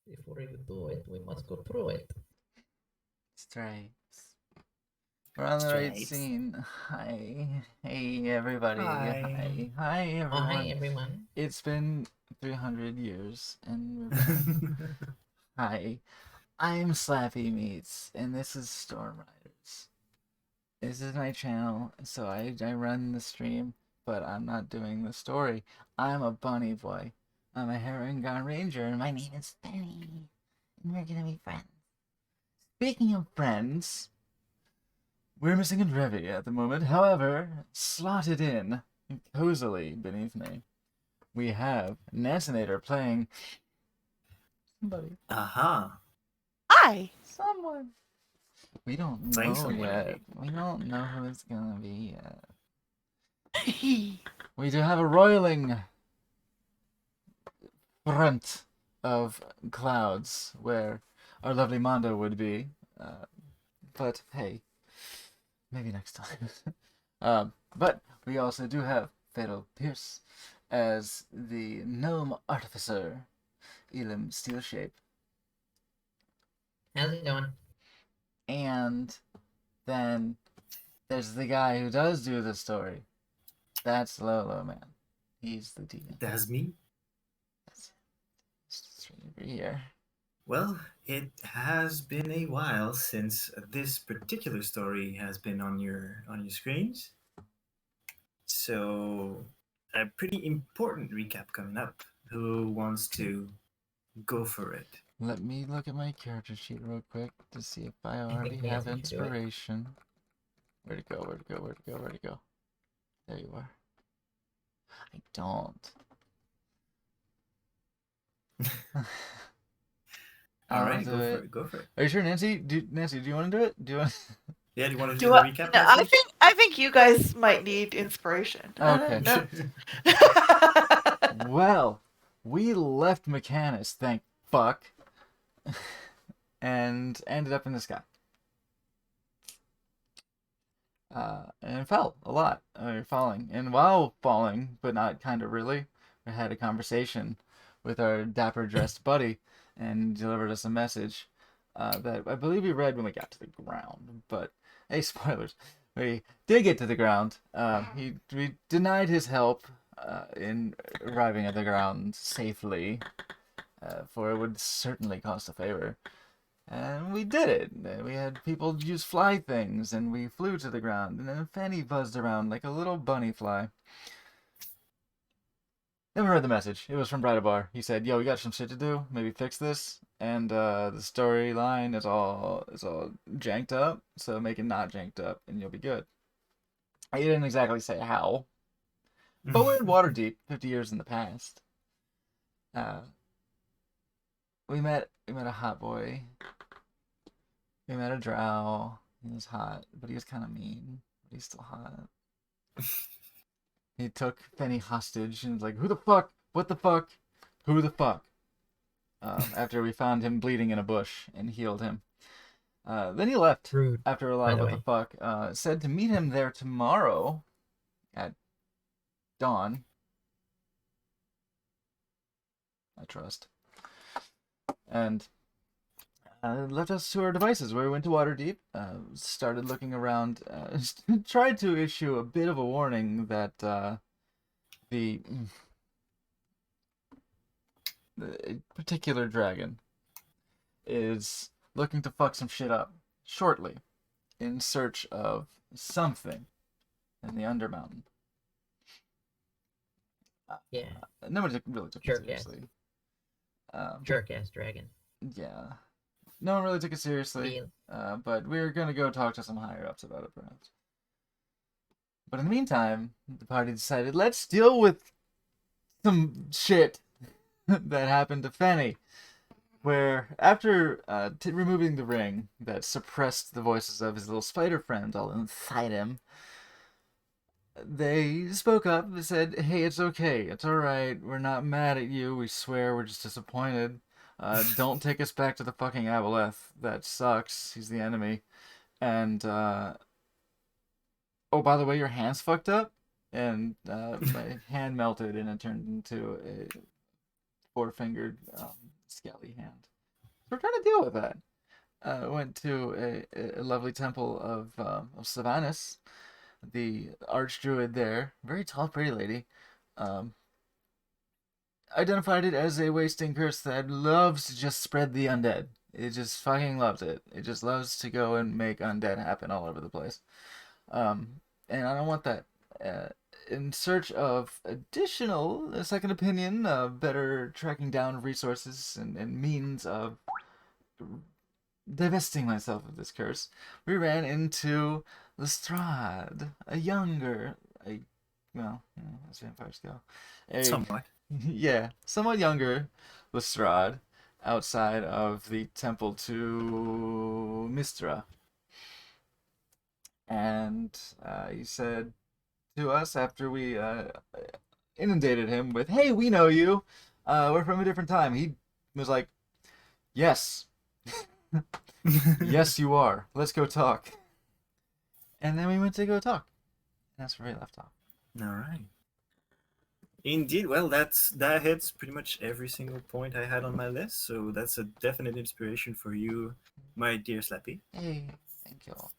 Before we do it, we must go through it. Stripes. We're on the right Stripes. scene. Hi. Hey, everybody. Hi. Hi, Oh, hi, everyone. everyone. It's been 300 years, and we're back. Hi. I'm Slappy Meats, and this is Storm Riders. This is my channel, so I run the stream, but I'm not doing the story. I'm a bunny boy. I'm a Heron Ranger, and my name is Penny. And we're gonna be friends. Speaking of friends, we're missing a Drevi at the moment. However, slotted in cozily beneath me, we have Nassinator playing somebody. Hi. Someone. We don't Playing know someone, yet. indeed. We don't know who it's gonna be yet. We do have a roiling front of clouds where our lovely Mondo would be. But hey, maybe next time. But we also do have Fatal Pierce as the gnome artificer, Elim Steelshape. How's it going? And then there's the guy who does do the story. That's Lolo Man. He's the DM. That's me. That's straight over here. Well, it has been a while since this particular story has been on your screens. So, a pretty important recap coming up. Who wants to go for it? Let me look at my character sheet real quick to see if I already think have Nancy should do it. inspiration. Where'd it go? Where'd it go? Where'd it go? Where'd it go? There you are. I don't. All I'll right, do go for it. it. Go for it. Are you sure, Nancy? Nancy, do you want to do it? Do you want? Yeah, do you want to do, Do the I, recap? no, I Nancy? think you guys might need inspiration. Okay. No. Well, we left Mechanus, thank fuck, and ended up in the sky. And fell a lot. Falling. And while falling, but not kind of really, we had a conversation with our dapper dressed buddy and delivered us a message that I believe we read when we got to the ground. But, hey, spoilers. We did get to the ground. We denied his help in arriving at the ground safely, for it would certainly cost a favor. And we did it. We had people use fly things, and we flew to the ground, and then Fanny buzzed around like a little bunny fly. Then we read the message. It was from Brightabar. He said, "Yo, we got some shit to do. Maybe fix this." And the storyline is all janked up, so make it not janked up, and you'll be good. He didn't exactly say how, but we're in Waterdeep, 50 years in the past. We met a hot boy. We met a drow. He was hot, but he was kind of mean. But he's still hot. He took Fenny hostage and was like, "Who the fuck? What the fuck? Who the fuck?" After we found him bleeding in a bush and healed him. Then he left. Rude. After a by lot of the what the way. fuck. Said to meet him there tomorrow at dawn. I trust. And left us to our devices, where we went to Waterdeep, started looking around, tried to issue a bit of a warning that the particular dragon is looking to fuck some shit up shortly in search of something in the Undermountain. Yeah. Nobody really took it Jerk ass. seriously. Jerk ass dragon. Yeah. No one really took it seriously. Being- But we're gonna go talk to some higher ups about it, perhaps. But in the meantime, the party decided, let's deal with some shit that happened to Fenny. Where, after removing the ring that suppressed the voices of his little spider friends all inside him, they spoke up and said, "Hey, it's okay. It's alright. We're not mad at you. We swear we're just disappointed. Don't take us back to the fucking Aboleth. That sucks. He's the enemy. And, oh, by the way, your hand's fucked up?" And my hand melted and it turned into a four-fingered, scaly hand. we're trying to deal with that. Went to a lovely temple of Sylvanas, the archdruid there, very tall, pretty lady. Um, Identified it as a wasting curse that loves to just spread the undead. It just fucking loves it. It just loves to go and make undead happen all over the place. And I don't want that. In search of additional second opinion, better tracking down resources and means of divesting myself of this curse, we ran into Lestrade, well, as vampires go, Somewhat. yeah, somewhat younger Lestrade, outside of the temple to Mistra. And he said to us after we inundated him with, "Hey, we know you. We're from a different time." He was like, "Yes, yes, you are. Let's go talk." And then we went to go talk. And that's where we left off. All right. Indeed. Well, that hits pretty much every single point I had on my list. So that's a definite inspiration for you, my dear Slappy. Hey, thank you all.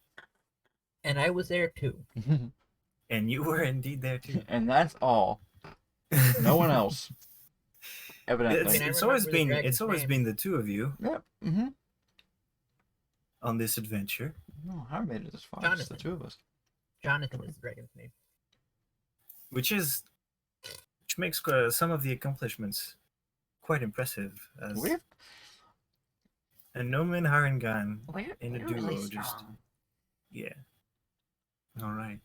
And I was there too. And you were indeed there too. And that's all. No one else. Evidently. It's, I mean, I it's always remember the been dragon's it's always name. been the two of you Yep. Mm-hmm. on this adventure. No, I made it this far. Just the Jonathan. two of us. Jonathan is the dragon's name. which makes some of the accomplishments quite impressive. As We're a Nomen Harengan we're, in a we're duo, really just strong. yeah. All right.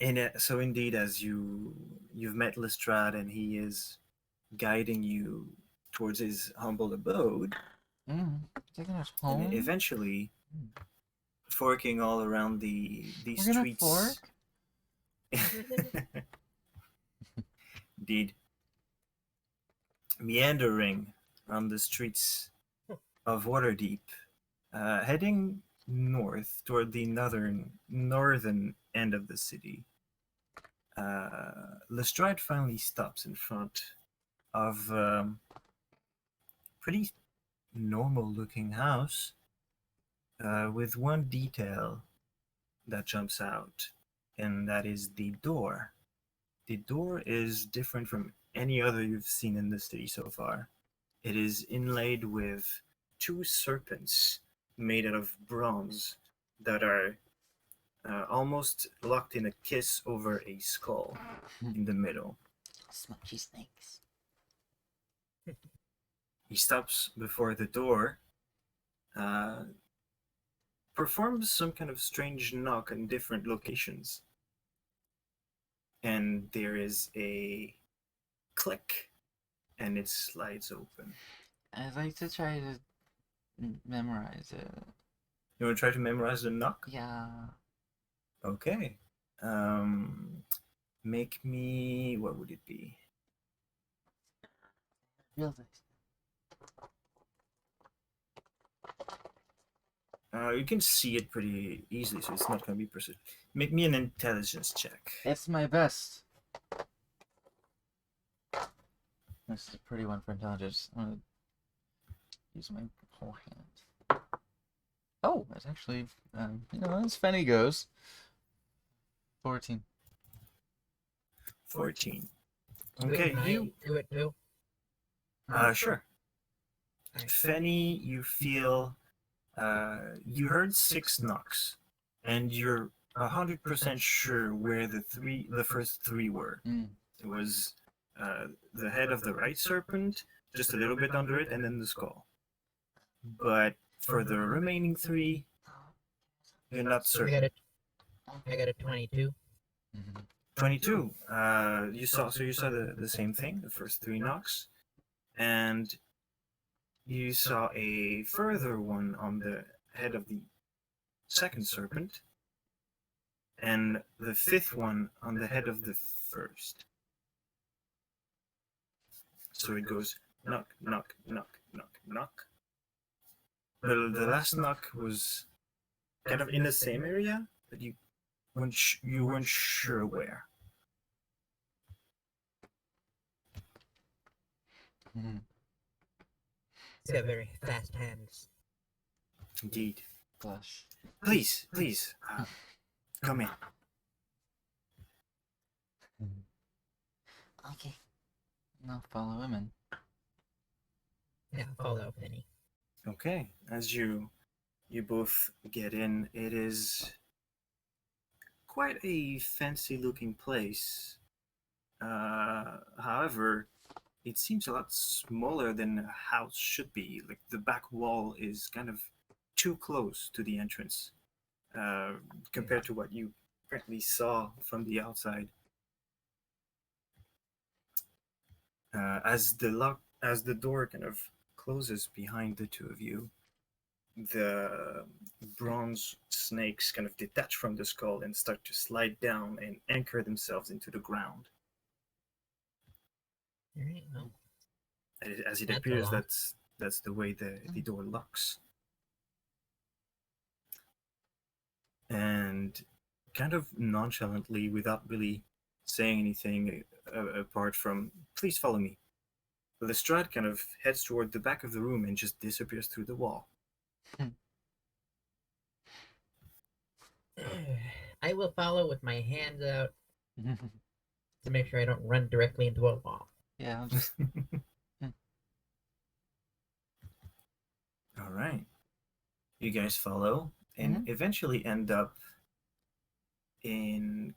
And so indeed, as you've met Lestrade and he is guiding you towards his humble abode, Taking us and home. eventually forking all around these We're gonna streets. fork? Indeed. Meandering around the streets of Waterdeep, heading north toward the northern end of the city. Lestrade finally stops in front of a pretty normal-looking house with one detail that jumps out, and that is the door. The door is different from any other you've seen in the city so far. It is inlaid with two serpents made out of bronze that are almost locked in a kiss over a skull in the middle. Smudgy snakes. He stops before the door, performs some kind of strange knock in different locations, and there is a click, and it slides open. I'd like to try to memorize it. You want to try to memorize the knock? Yeah. Okay. Make me. What would it be? Real nice. You can see it pretty easily, so it's not going to be precise. Make me an intelligence check. It's my best. This is a pretty one for intelligence. I'm gonna use my whole hand. Oh, that's actually, as Fenny goes. 14. 14. Can Okay, I you. do it too? Sure. Alright. Fanny, you feel. You heard 6 knocks, and you're 100% sure where the first 3 were. It was the head of the right serpent, just a little bit under it, and then the skull. But for the remaining 3, you're not So I certain. got a 22. 22. You saw the same thing, the first 3 knocks, and you saw a further one on the head of the second serpent, and the 5th one on the head of the first. So it goes knock, knock, knock, knock, knock. The last knock was kind of in the same area, but you weren't sure where. He's got very fast hands. Indeed. Gosh. Please, come in. Okay. I'll follow him in. Yeah, follow Penny. Okay, as you both get in, it is quite a fancy looking place. However, it seems a lot smaller than a house should be. Like the back wall is kind of too close to the entrance compared to what you apparently saw from the outside. As the door kind of closes behind the two of you, the bronze snakes kind of detach from the skull and start to slide down and anchor themselves into the ground. Alright, well, As it That's a appears, lot. that's the way the door locks. And kind of nonchalantly, without really saying anything apart from "please follow me," Lestrade kind of heads toward the back of the room and just disappears through the wall. I will follow with my hands out to make sure I don't run directly into a wall. Yeah, I'll just. All right. You guys follow and eventually end up in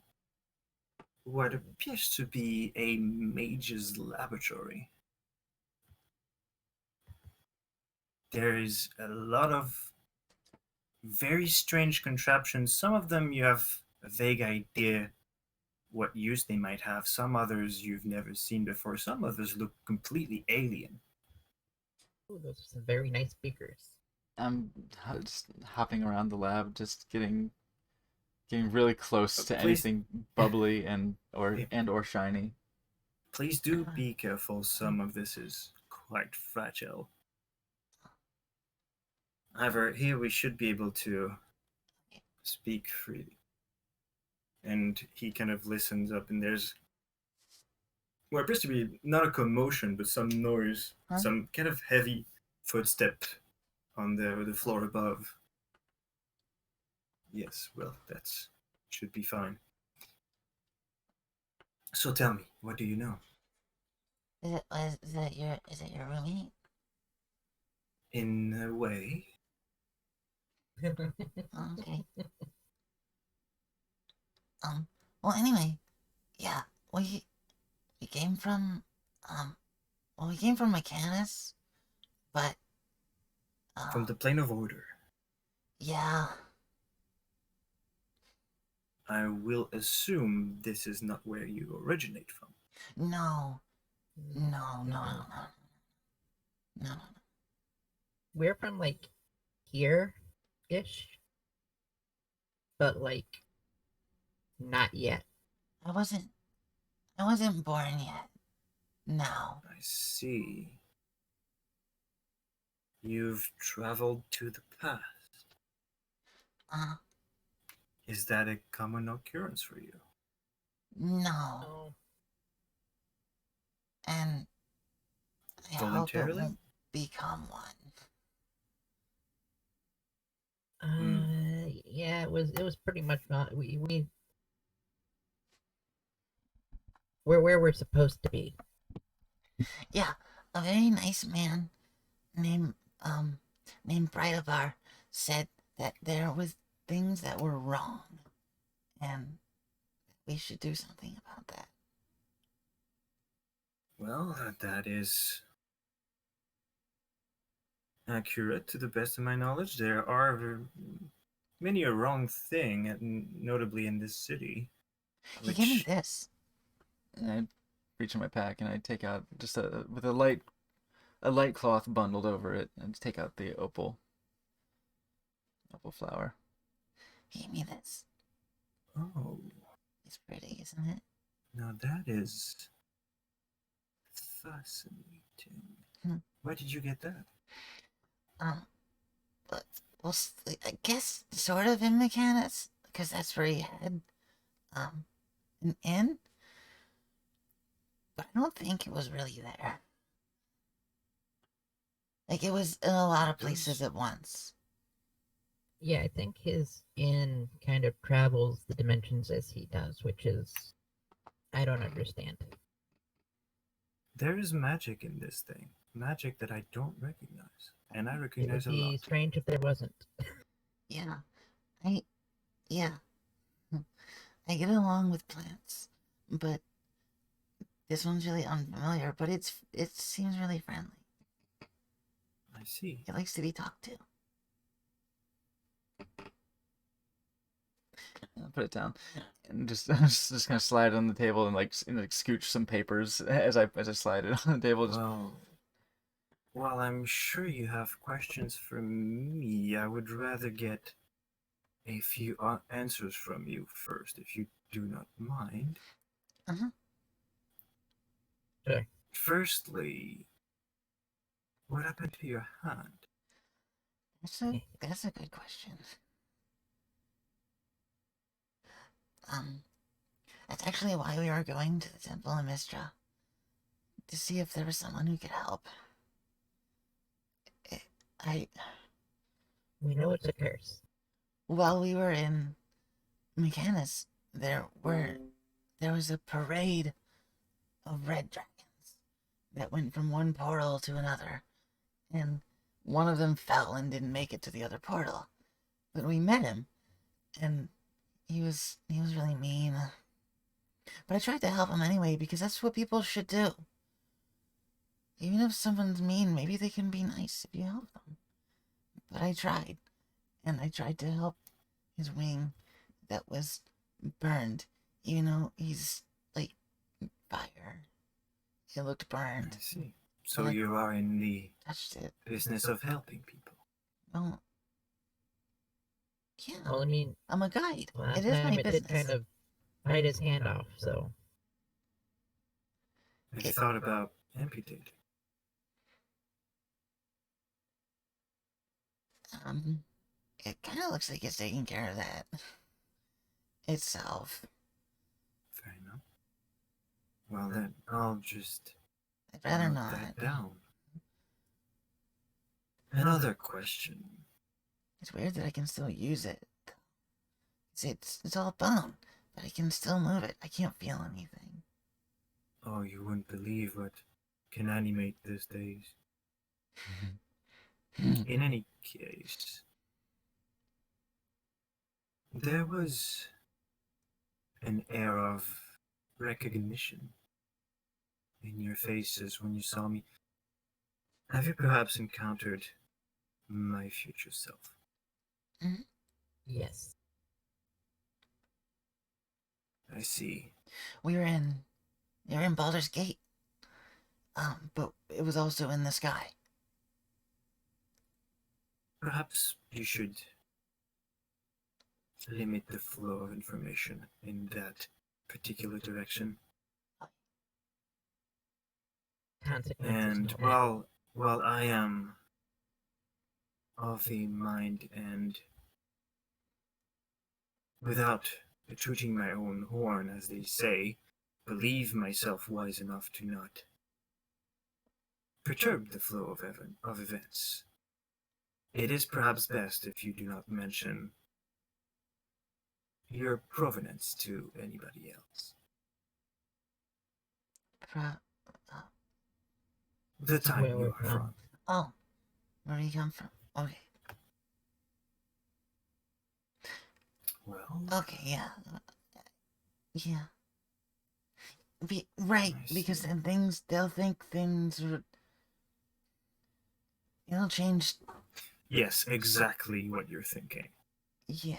what appears to be a mage's laboratory. There is a lot of very strange contraptions. Some of them you have a vague idea what use they might have. Some others you've never seen before. Some others look completely alien. Ooh, those are some very nice speakers. I'm just hopping around the lab, just getting really close to Please- anything bubbly and Yeah. or shiny. Please do be careful. Some of this is quite fragile. However, here we should be able to speak freely. And he kind of listens up, and there's what appears to be not a commotion, but some noise, Huh? some kind of heavy footstep on the floor above. Yes, well, that should be fine. So tell me, what do you know? Is it your roommate? In a way, Oh, okay. Well, anyway, yeah, we came from Mechanus, but from the plane of order, yeah, I will assume this is not where you originate from. no, no. We're from like here-ish, but like not yet. I wasn't born yet. No. I see. You've traveled to the past. Uh, Is that a common occurrence for you? no. Oh, And I hope it Voluntarily? won't become one. yeah, it was pretty much not. We we're where we're supposed to be. Yeah, a very nice man named Brightavar said that there was things that were wrong and we should do something about that. Well, that is accurate to the best of my knowledge. There are many a wrong thing, notably in this city. He gave me Which, this. And I reach in my pack and I take out just with a light cloth bundled over it, and take out the opal flower. He gave me this. oh, It's pretty, isn't it? now that is fascinating. Hmm. Where did you get that? But I guess sort of in Mechanus, because that's where he had an inn. But I don't think it was really there. Like, it was in a lot of Does- places at once. Yeah, I think his inn kind of travels the dimensions as he does, which is I don't understand. There is magic in this thing. Magic that I don't recognize. And I It would recognize a be lot. strange if there wasn't. Yeah. Yeah. I get along with plants, but this one's really unfamiliar, but it seems really friendly. I see. It likes to be talked to. I'll put it down and just kind of slide it on the table and like scooch some papers as I slide it on the table. Just Well, I'm sure you have questions for me. I would rather get a few answers from you first, if you do not mind. Uh-huh. Sure. Firstly, what happened to your hand? That's a good question. That's actually why we were going to the temple in Mistra. To see if there was someone who could help. We know it's a curse. While we were in Mechanus, there was a parade of red dragons that went from one portal to another, and one of them fell and didn't make it to the other portal. But we met him, and he was really mean. But I tried to help him anyway, because that's what people should do. Even if someone's mean, maybe they can be nice if you help them. But I tried, and I tried to help his wing that was burned, even though he's like fire. It looked burned. I see. So Like- you are in the Touched it. business of helping people. Well, yeah, Well, I mean, I'm a guide. last It is time my it business. did kind of bite his hand off, so Have you thought about amputating? It kind of looks like it's taking care of that itself. Fair enough. Well then, I'll just I'd rather note not. that down. Another question. It's weird that I can still use it. It's all bone, but I can still move it. I can't feel anything. Oh, you wouldn't believe what can animate these days. In any case, there was an air of recognition in your faces when you saw me. Have you perhaps encountered my future self? yes. I see. We were in Baldur's Gate. But it was also in the sky. Perhaps you should limit the flow of information in that particular direction. Consequences. And no act. while I am of the mind and without tooting my own horn, as they say, believe myself wise enough to not perturb the flow of events. It is perhaps best if you do not mention your provenance to anybody else. The time Where you we're are from. from. Oh, where do you come from? Okay. Well, Okay, yeah. Yeah. Right, I because see. then they'll think things are... It'll change. yes, exactly what you're thinking. Yeah.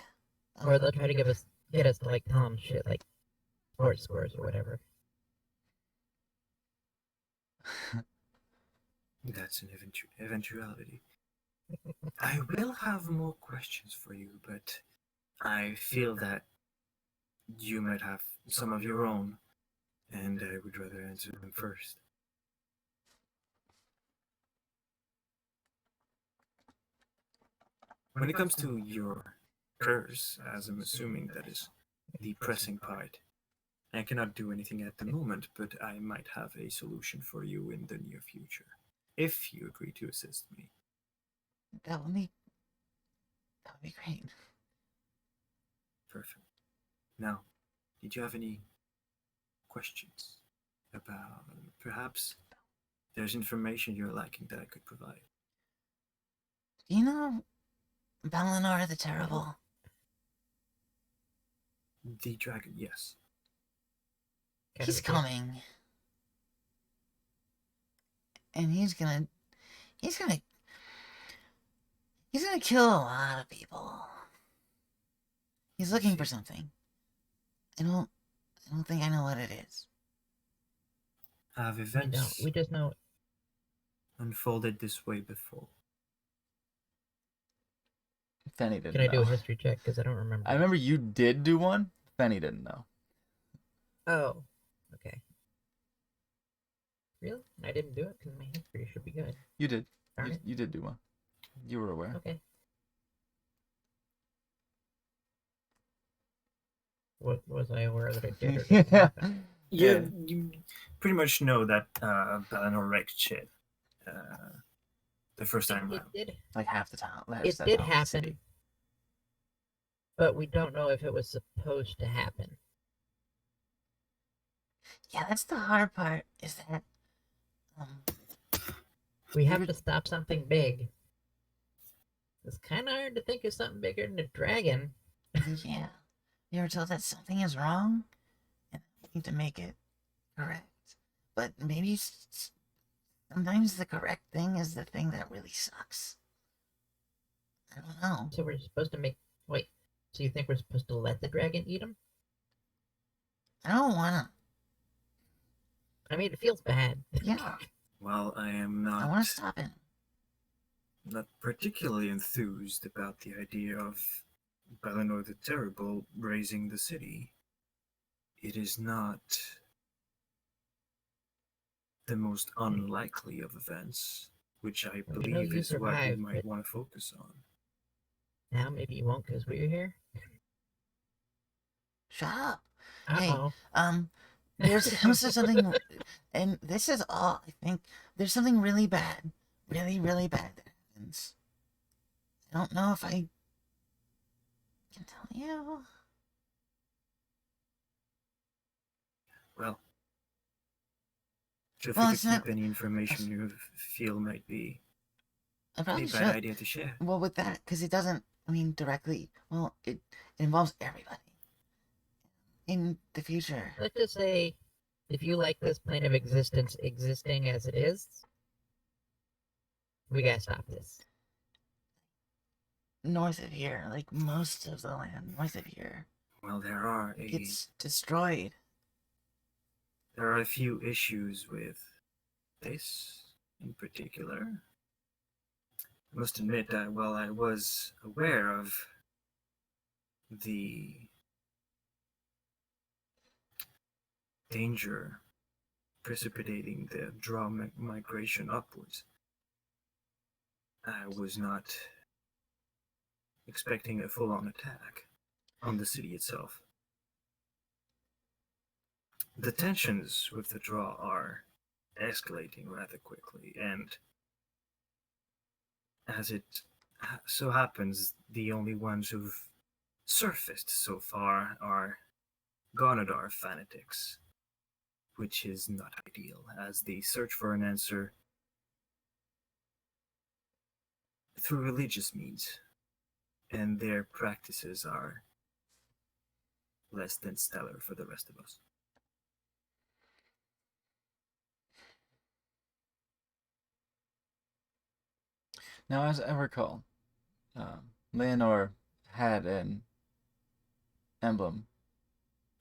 Or they'll try to get us to like tell them shit like sports scores or whatever. That's an eventuality. I will have more questions for you, but I feel that you might have some of your own, and I would rather answer them first. When it comes to your curse, as I'm assuming that is the pressing part, I cannot do anything at the moment, but I might have a solution for you in the near future. if you agree to assist me. That would be great. Perfect. Now, did you have any questions about perhaps there's information you're lacking that I could provide? Do you know Balinor the Terrible? The dragon, yes. Kind He's of a- coming. And he's gonna kill a lot of people. He's looking for something. I don't think I know what it is. Have We events don't. We just know. unfolded this way before? Fenny didn't Can I do a know. history check? Because I don't remember. I remember you did do one. Fenny didn't know. Oh, okay. Really? I didn't do it because my history should be good. You did. Darn You, it. you did do one. You were aware. Okay. What was I aware that I did? Or didn't Yeah. happen? You pretty much know that Balinor wrecked shit the first time It around. did. Like half the town. It did happen, but we don't know if it was supposed to happen. Yeah, that's the hard part, is that We have to stop something big. It's kind of hard to think of something bigger than a dragon. yeah. You were told that something is wrong and we need to make it correct. But maybe sometimes the correct thing is the thing that really sucks. I don't know. So we're supposed to make. Wait. So you think we're supposed to let the dragon eat him? I don't wanna. I mean, it feels bad. Yeah, Well, I am I not wanna stop it. not particularly enthused about the idea of Balinor the Terrible raising the city. It is not the most unlikely of events, which I Well, we know believe you is what we survived, might but- want to focus on. Now maybe you won't because we're here. Shut up. Uh oh. There's also something, and this is all, I think, there's something really bad, really, really bad that happens. I don't know if I can tell you. Well, feel Well, free it's to keep not- any information you feel might be I a probably bad should. idea to share. Well, with that, because it doesn't, I mean, directly, well, it involves everybody in the future. Let's just say, if you like this plane of existence existing as it is, we gotta stop this. North of here, like most of the land north of here, Well, there are gets destroyed. a few issues with this in particular. I must admit that while I was aware of the danger precipitating the draw migration upwards, I was not expecting a full-on attack on the city itself. The tensions with the draw are escalating rather quickly, and as it so happens, the only ones who've surfaced so far are Gonadar fanatics, which is not ideal, as they search for an answer through religious means, and their practices are less than stellar for the rest of us. Now, as I recall, Leonor had an emblem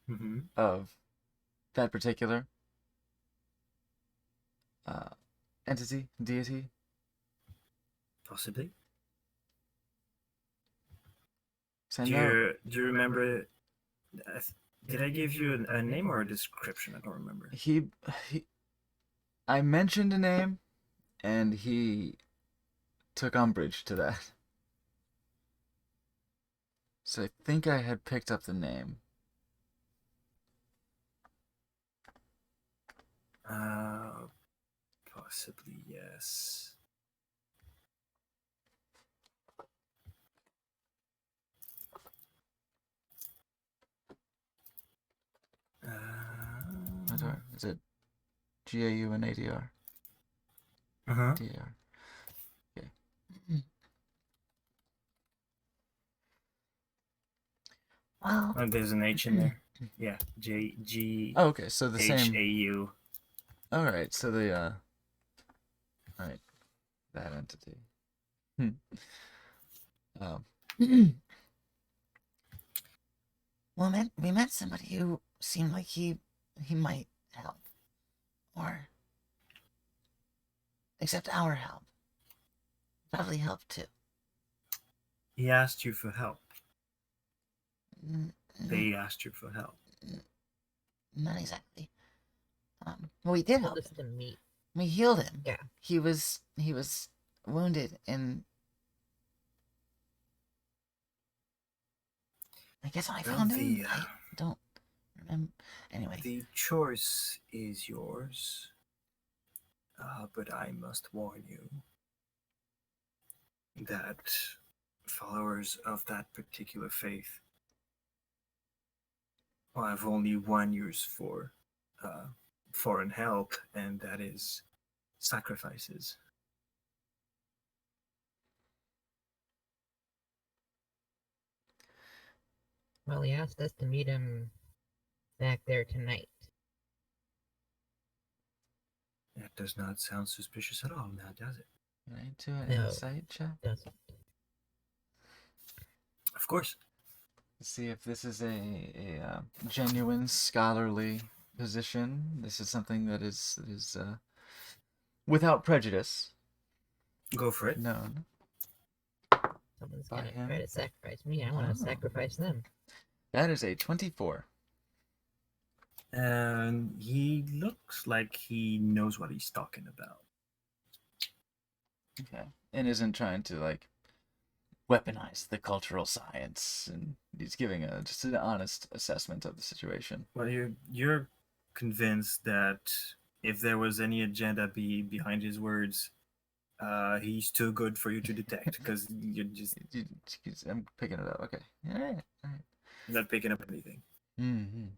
Mm-hmm. of that particular entity, deity. Possibly. 'Cause I Do know you remember? Did I give you a name or a description? I don't remember. he, I mentioned a name, and he took umbrage to that. So I think I had picked up the name. Possibly, yes. ADR. Is it GAU and ADR? Uh-huh. DR. Okay. Well, Oh, there's an H in there. Yeah, G Oh, okay. So the H same. A U. All right. So the all right, that entity. Um. well, we met somebody who seemed like he might help, or accept our help. Probably help too. He asked you for help. N- n- They asked you for help. Not exactly. Well, we did Told help us him. to meet. We healed him. Yeah. He was wounded, and I guess when I Well, found him, the, I don't remember. Anyway, The choice is yours. But I must warn you that followers of that particular faith will have only one use for foreign help, and that is sacrifices. Well, he asked us to meet him back there tonight. That does not sound suspicious at all, now does it? Can I do an No. insight check Doesn't. Of course. to see if this is a genuine scholarly position? This is something that is without prejudice Go for it. known. Someone's By gonna him? try to sacrifice me. I want Oh. to sacrifice them. That is a 24. And he looks like he knows what he's talking about. Okay. And isn't trying to like weaponize the cultural science, and he's giving just an honest assessment of the situation. Well, you're convinced that if there was any agenda behind his words, he's too good for you to detect because I'm picking it up. Okay. All right. All right. you're not picking up anything. Mm-hmm.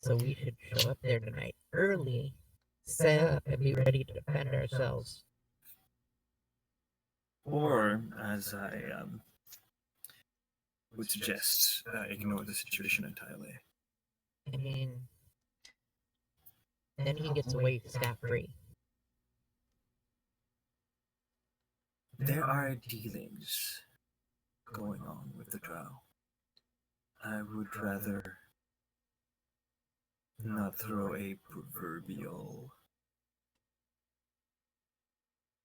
So we should show up there tonight early, set up, and be ready to defend ourselves. Or, as I would suggest, ignore the situation entirely. I mean, then he gets away scot-free. There are dealings going on with the drow. I would rather not throw a proverbial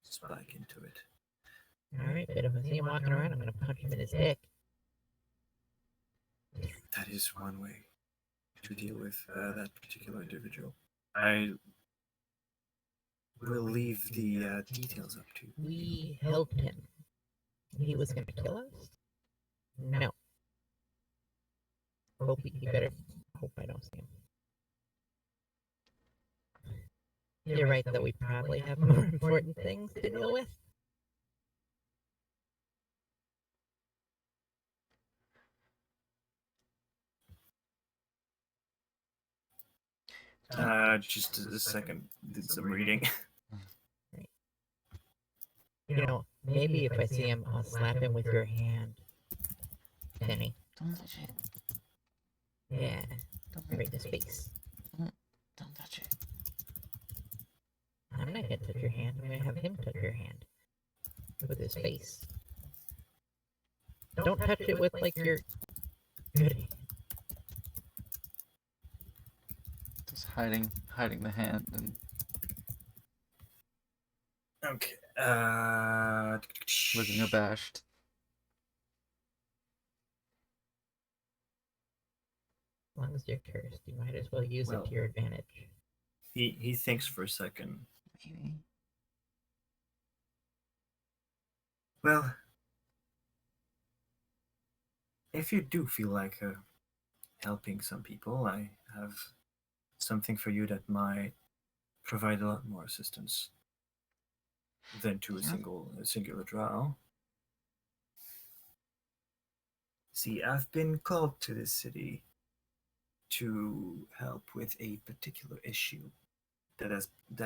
spike into it. Alright, but if I see him walking around, I'm gonna punch him in his dick. That is one way to deal with that particular individual. I will leave the details up to you. We helped him. He was gonna kill us? No. He better hope I don't see him. You're right, though, we probably have more important things to deal with. Just a second. Did some reading. You know, maybe if I see him, I'll slap him with your hand. Penny. don't touch it. Yeah, Don't, right in his face. don't touch it. I'm not gonna touch your hand. I'm gonna have him touch your hand. With his face. Don't touch it with, like, your good hand. Just hiding the hand and Okay. looking abashed. As long as you're cursed, you might as well use it Well. to your advantage. He thinks for a second. Maybe. Well, if you do feel like helping some people, I have something for you that might provide a lot more assistance than to a Yeah. singular drow. See, I've been called to this city to help with a particular issue that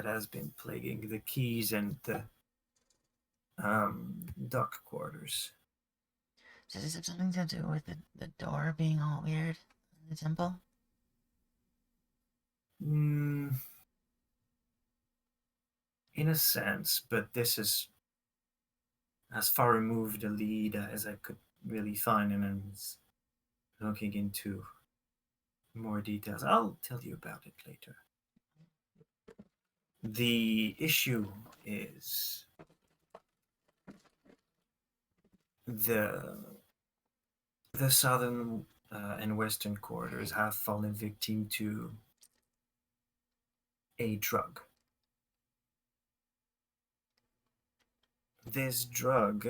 has been plaguing the quays and the dock quarters. Does this have something to do with the door being all weird in the temple? In a sense, but this is as far removed a lead as I could really find, and I'm looking into more details. I'll tell you about it later. The issue is the southern and western quarters have fallen victim to a drug. This drug,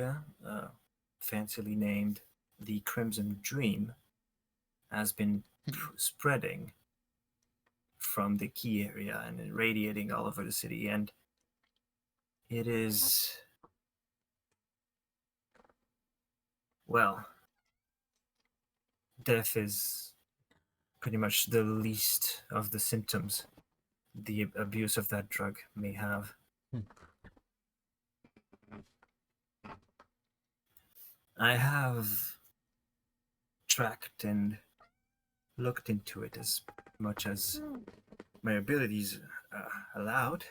fancily named the Crimson Dream, has been spreading from the key area and radiating all over the city, and it is, well, death is pretty much the least of the symptoms the abuse of that drug may have. I have tracked and looked into it as much as my abilities allowed,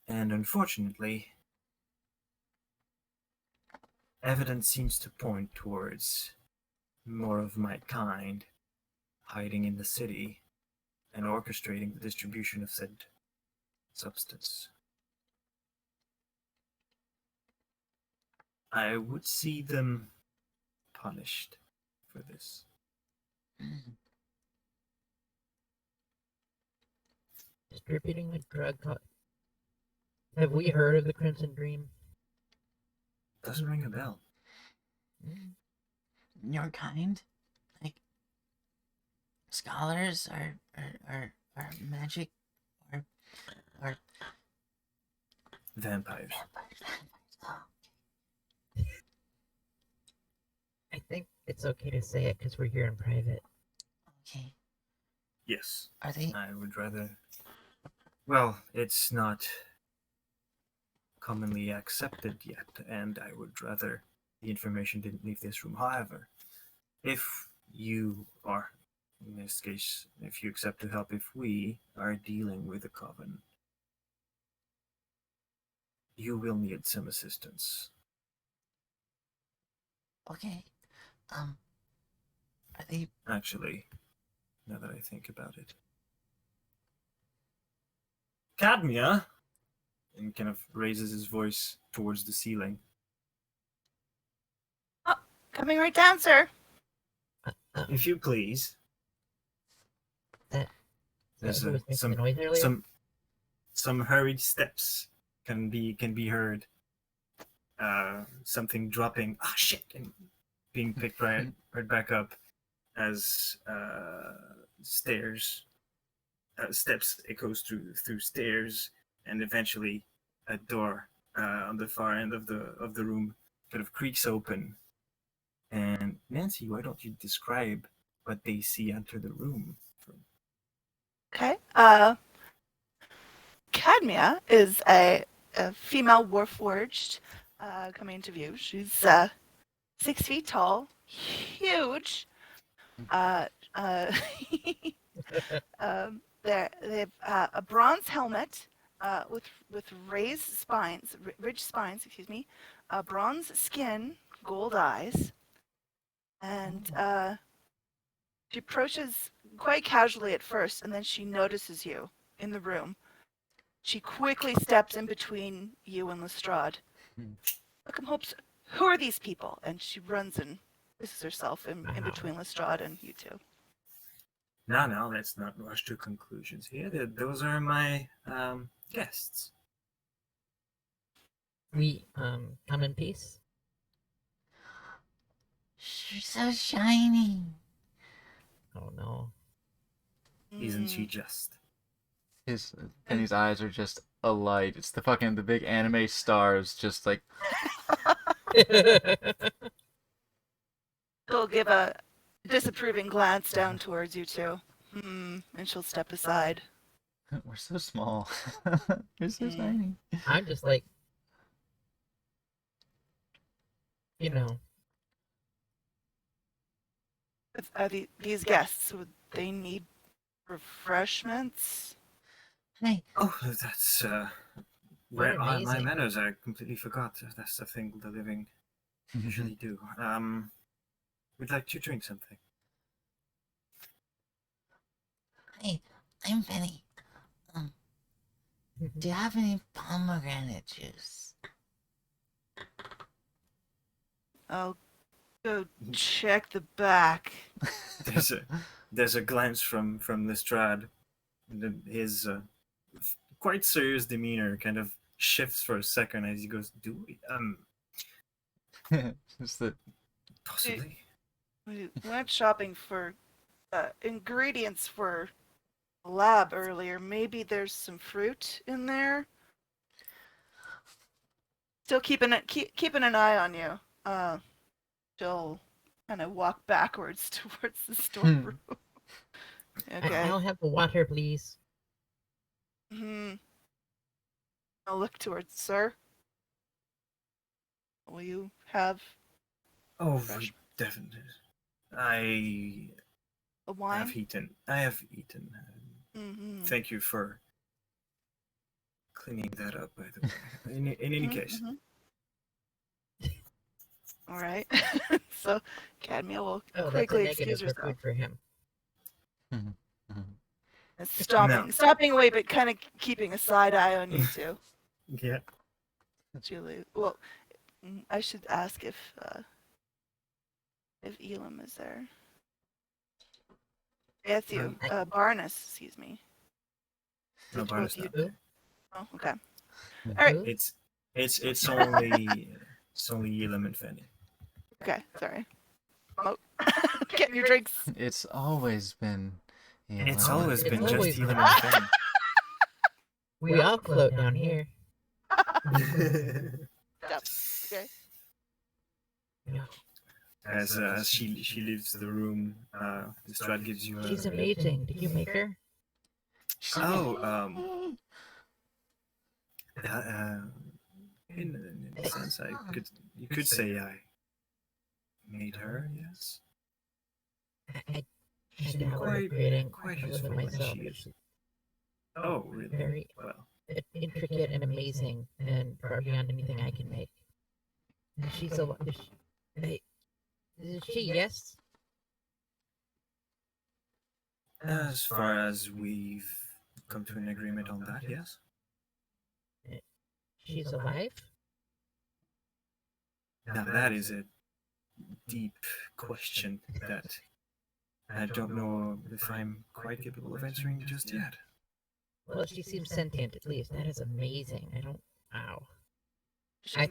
and unfortunately, evidence seems to point towards more of my kind hiding in the city and orchestrating the distribution of said substance. I would see them punished for this. Distributing a drug. Have we heard of the Crimson Dream? Doesn't ring a bell. Your kind? Like scholars or magic or Vampires. Oh, I think it's okay to say it because we're here in private. okay. Yes. Are they I would rather. Well, it's not commonly accepted yet, and I would rather the information didn't leave this room. However, if you are, in this case, if you accept to help, if we are dealing with a coven, you will need some assistance. okay? Are they Actually, now that I think about it. Cadmia! And kind of raises his voice towards the ceiling. Coming right down, sir. If you please. That There's who was making some the noise earlier? some hurried steps can be heard. Something dropping. Ah, shit! And being picked right back up as steps echoes through stairs, and eventually a door on the far end of the room kind of creaks open. And Nancy, why don't you describe what they see enter the room? Okay. Cadmia is a female warforged coming into view. She's 6 feet tall, huge. They have a bronze helmet with raised spines, ridged spines, excuse me, bronze skin, gold eyes, and she approaches quite casually at first, and then she notices you in the room. She quickly steps in between you and Lestrade. Welcome, Hopes. Who are these people? And she runs and places herself in between Lestrade and you two. No, let's not rush to conclusions here. Those are my guests. We come in peace. You're so shiny? Oh no. Isn't she Mm, just? His Penny's eyes are just alight. It's the big anime stars, just like She'll give a disapproving glance down towards you two. And she'll step aside. we're so small. You're so Mm. tiny. I'm just like, you know, Are these guests, would they need refreshments? Hey, Oh, that's What where my amazing. manners. I completely forgot. That's the thing the living usually do. We'd like to drink something. hey, I'm Penny. Do you have any pomegranate juice? I'll go check the back. There's a glance from Lestrade. His quite serious demeanor kind of shifts for a second as he goes, "Do we? Just the Possibly." We went shopping for ingredients for a lab earlier. Maybe there's some fruit in there. Still keeping an eye on you. She'll kind of walk backwards towards the storeroom. Okay. I'll have the water, please. I'll look towards sir. Will you have Oh, Fresh. definitely. I a wine? have eaten. I have eaten. Mm-hmm. Thank you for cleaning that up, by the way. In any case, All right. So, Cadmia will Oh, that's a quickly negative excuse for herself. food for him. Stopping away, but kind of keeping a side eye on you two. yeah. Julie. Well, I should ask if Elam is there. Yes, you. Barnus, excuse me. No, Did Barney's both not you- there. Oh, okay. All right. Who? It's only Elam and Fanny. Okay. Sorry. Getting your drinks. It's always been. Yeah, It's well, always It's been always just Elam been- and Fanny. We all float down here. Okay. Yeah. As she leaves the room, Lestrade gives you She's a amazing. Did you make her? in a sense, you could say I made her. Yes, I she's had been a habit of creating quite a little useful bit when myself. she is. She's Oh, really? very Well, intricate and amazing, and far beyond anything I can make. And she's a. Is she? Yes. as far as we've come to an agreement on that, yes. She's alive. Now that is a deep question that I don't know if I'm quite capable of answering just yet. Well, she seems sentient at least. That is amazing. I don't. Wow. She's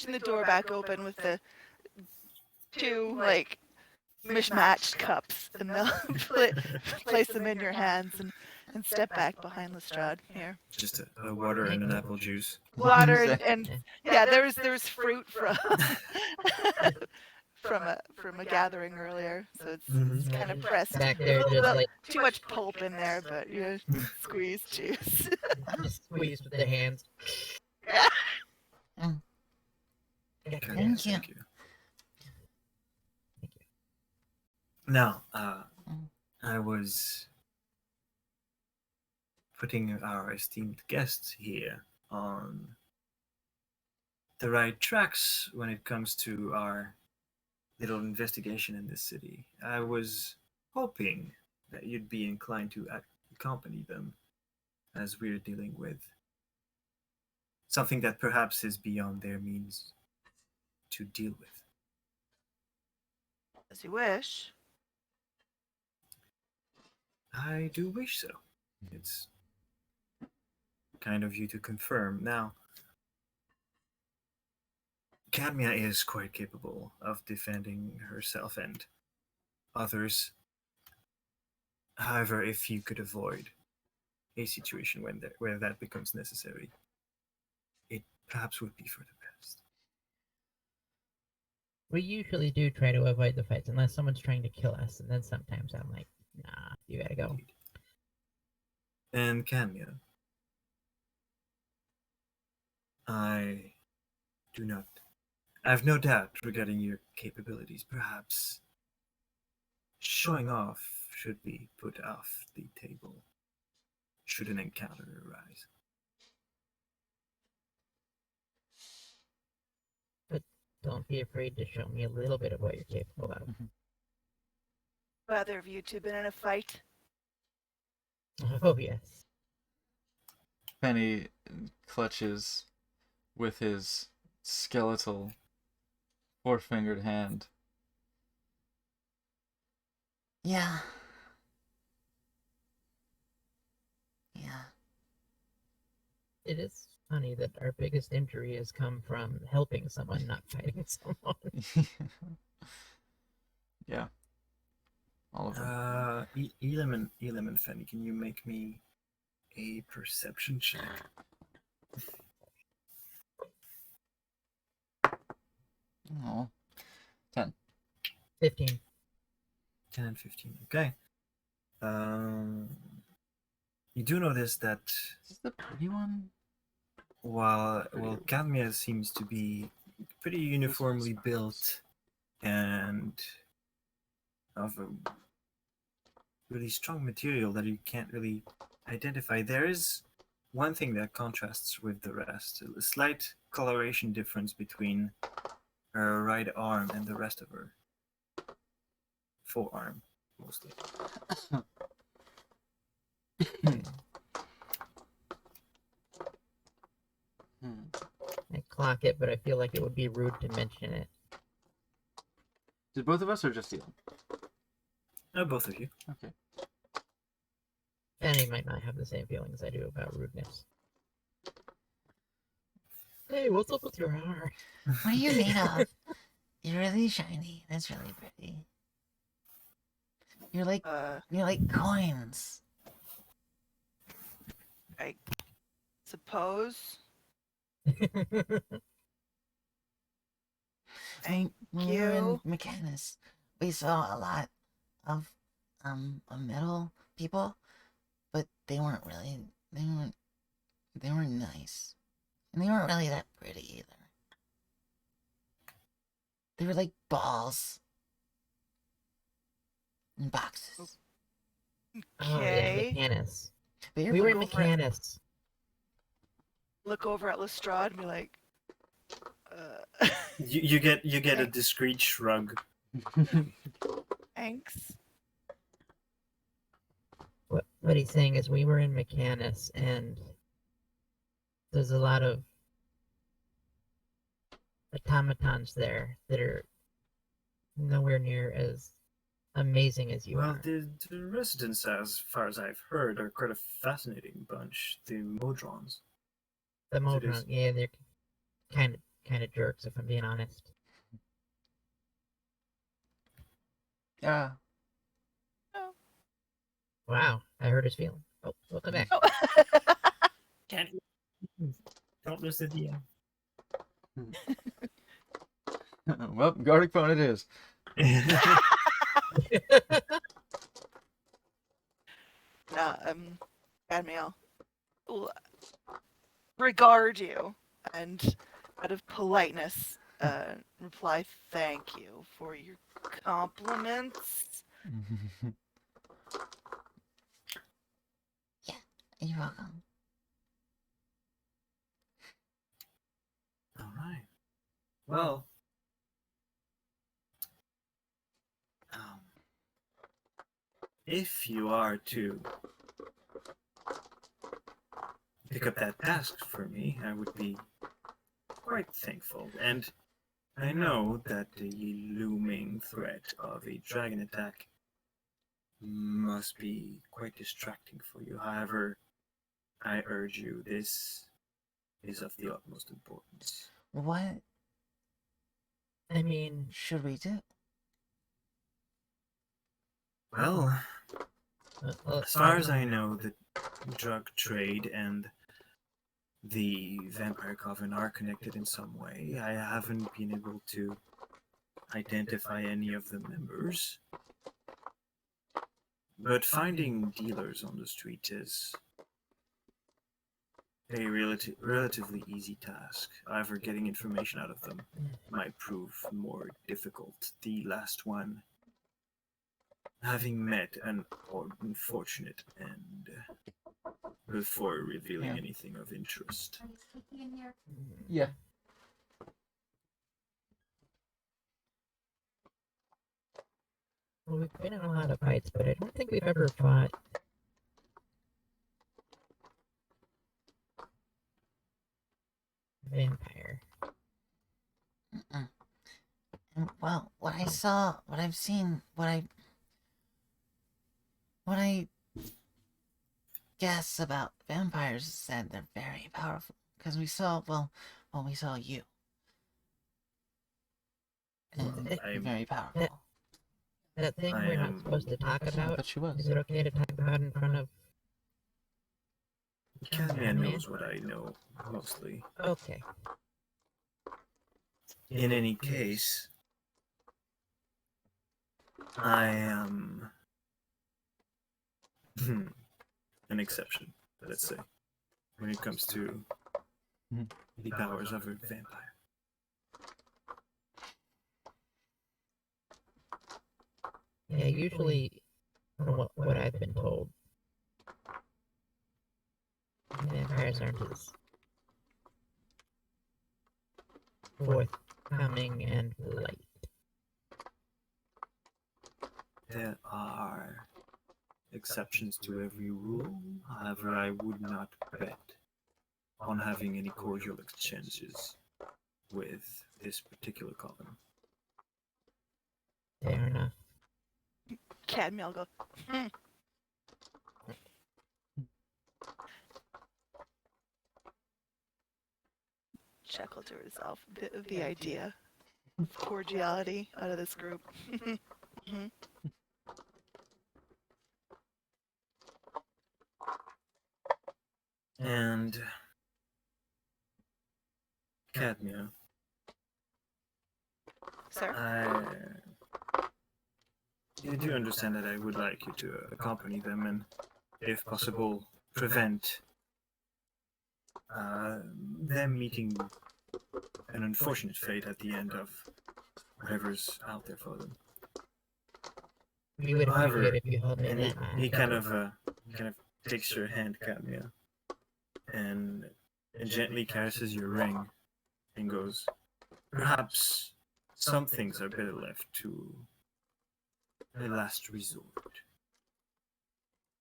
the door back open with the two like mismatched cups, and they'll place them in your hands and step back behind Lestrade here. Just a water and an apple juice. Water and yeah, there's fruit from from a gathering earlier, so it's kind of pressed. Back there, A just little- like too much pulp in there, but you squeezed juice. just squeezed with the hands. Mm. Yeah, Okay, Thank you. Thank you. Now, I was putting our esteemed guests here on the right tracks when it comes to our little investigation in this city. I was hoping that you'd be inclined to accompany them as we're dealing with something that perhaps is beyond their means to deal with. As you wish. I do wish so. It's kind of you to confirm. Now, Cadmia is quite capable of defending herself and others. However, if you could avoid a situation where that becomes necessary, it perhaps would be for the best. We usually do try to avoid the fights unless someone's trying to kill us, and then sometimes I'm like, nah, you gotta go. Indeed. And Camia, I have no doubt regarding your capabilities. Perhaps showing off should be put off the table should an encounter arise. Don't be afraid to show me a little bit of what you're capable of. Either of you two been in a fight? Oh, yes. Penny clutches with his skeletal four-fingered hand. Yeah. Yeah. It is funny that our biggest injury has come from helping someone, not fighting someone. Yeah. All of them. Elam and Fanny, can you make me a perception check? Oh. 10. 15. 10 and 15. Okay. You do notice that Is this the pretty one? while Cadmia seems to be pretty uniformly built and of a really strong material that you can't really identify, there is one thing that contrasts with the rest: a slight coloration difference between her right arm and the rest of her forearm, mostly. I clock it, but I feel like it would be rude to mention it. Did both of us or just you? Both of you. Okay. Fanny might not have the same feelings I do about rudeness. Hey, what's up with your hair? What are you made of? You're really shiny. That's really pretty. You're like coins. I suppose. Thank When we were in you. Mechanus, we saw a lot of metal people, but they weren't nice. And they weren't really that pretty either. They were like balls in boxes. Oh, yeah, Okay. Mechanus. But you're We were in look over at- Mechanus. Look over at Lestrade and be like, You get a discreet shrug. thanks. What he's saying is we were in Mechanus, and there's a lot of automatons there that are nowhere near as amazing as you Well, are. the residents, as far as I've heard, are quite a fascinating bunch. The Modrons. The it is. Modron, yeah, they're kind of jerks, if I'm being honest. Yeah. Wow, I hurt his feeling. Oh, welcome back. Oh. Can't. Don't miss the DM. Well, Garlic Phone it is. Admiral, will regard you and, out of politeness, reply thank you for your compliments. You're welcome. All right. Well, if you are to pick up that task for me, I would be quite thankful. And I know that the looming threat of a dragon attack must be quite distracting for you. However, I urge you, this is of the utmost importance. What I mean, should we do? Well, as far as I know, drug trade and the Vampire Coven are connected in some way. I haven't been able to identify any of the members. But finding dealers on the street is a relatively easy task. However, getting information out of them might prove more difficult. The last one having met an unfortunate end before revealing Yeah. anything of interest. Yeah. Well, we've been in a lot of fights, but I don't think we've ever fought vampire. Mm-mm. And, well, what I saw, what I've seen, what I guess about vampires is that they're very powerful. Because we saw, well, we saw you. And Well, you're very powerful. That thing I we're not am- supposed to talk I about, thought she was. is it okay to talk about in front of... Cadmia knows what I know, mostly. Okay. In any case, I am an exception, let's say, when it comes to Mhm. the powers of a vampire. Yeah, usually, from what I've been told, vampires aren't as forthcoming and polite. There are exceptions to every rule. However, I would not bet on having any cordial exchanges with this particular coven. Fair enough. Cadmiel go. "Hmm." Chuckle to herself. The idea of cordiality out of this group. Mhm. And Cadmia, Sir? you do understand that I would like you to accompany them and, if possible, prevent them meeting an unfortunate fate at the end of whatever's out there for them. We would However, appreciate if you held me And in that he kind of takes your hand, Cadmia, and gently caresses your ring, and goes, "Perhaps some things are better left to a last resort."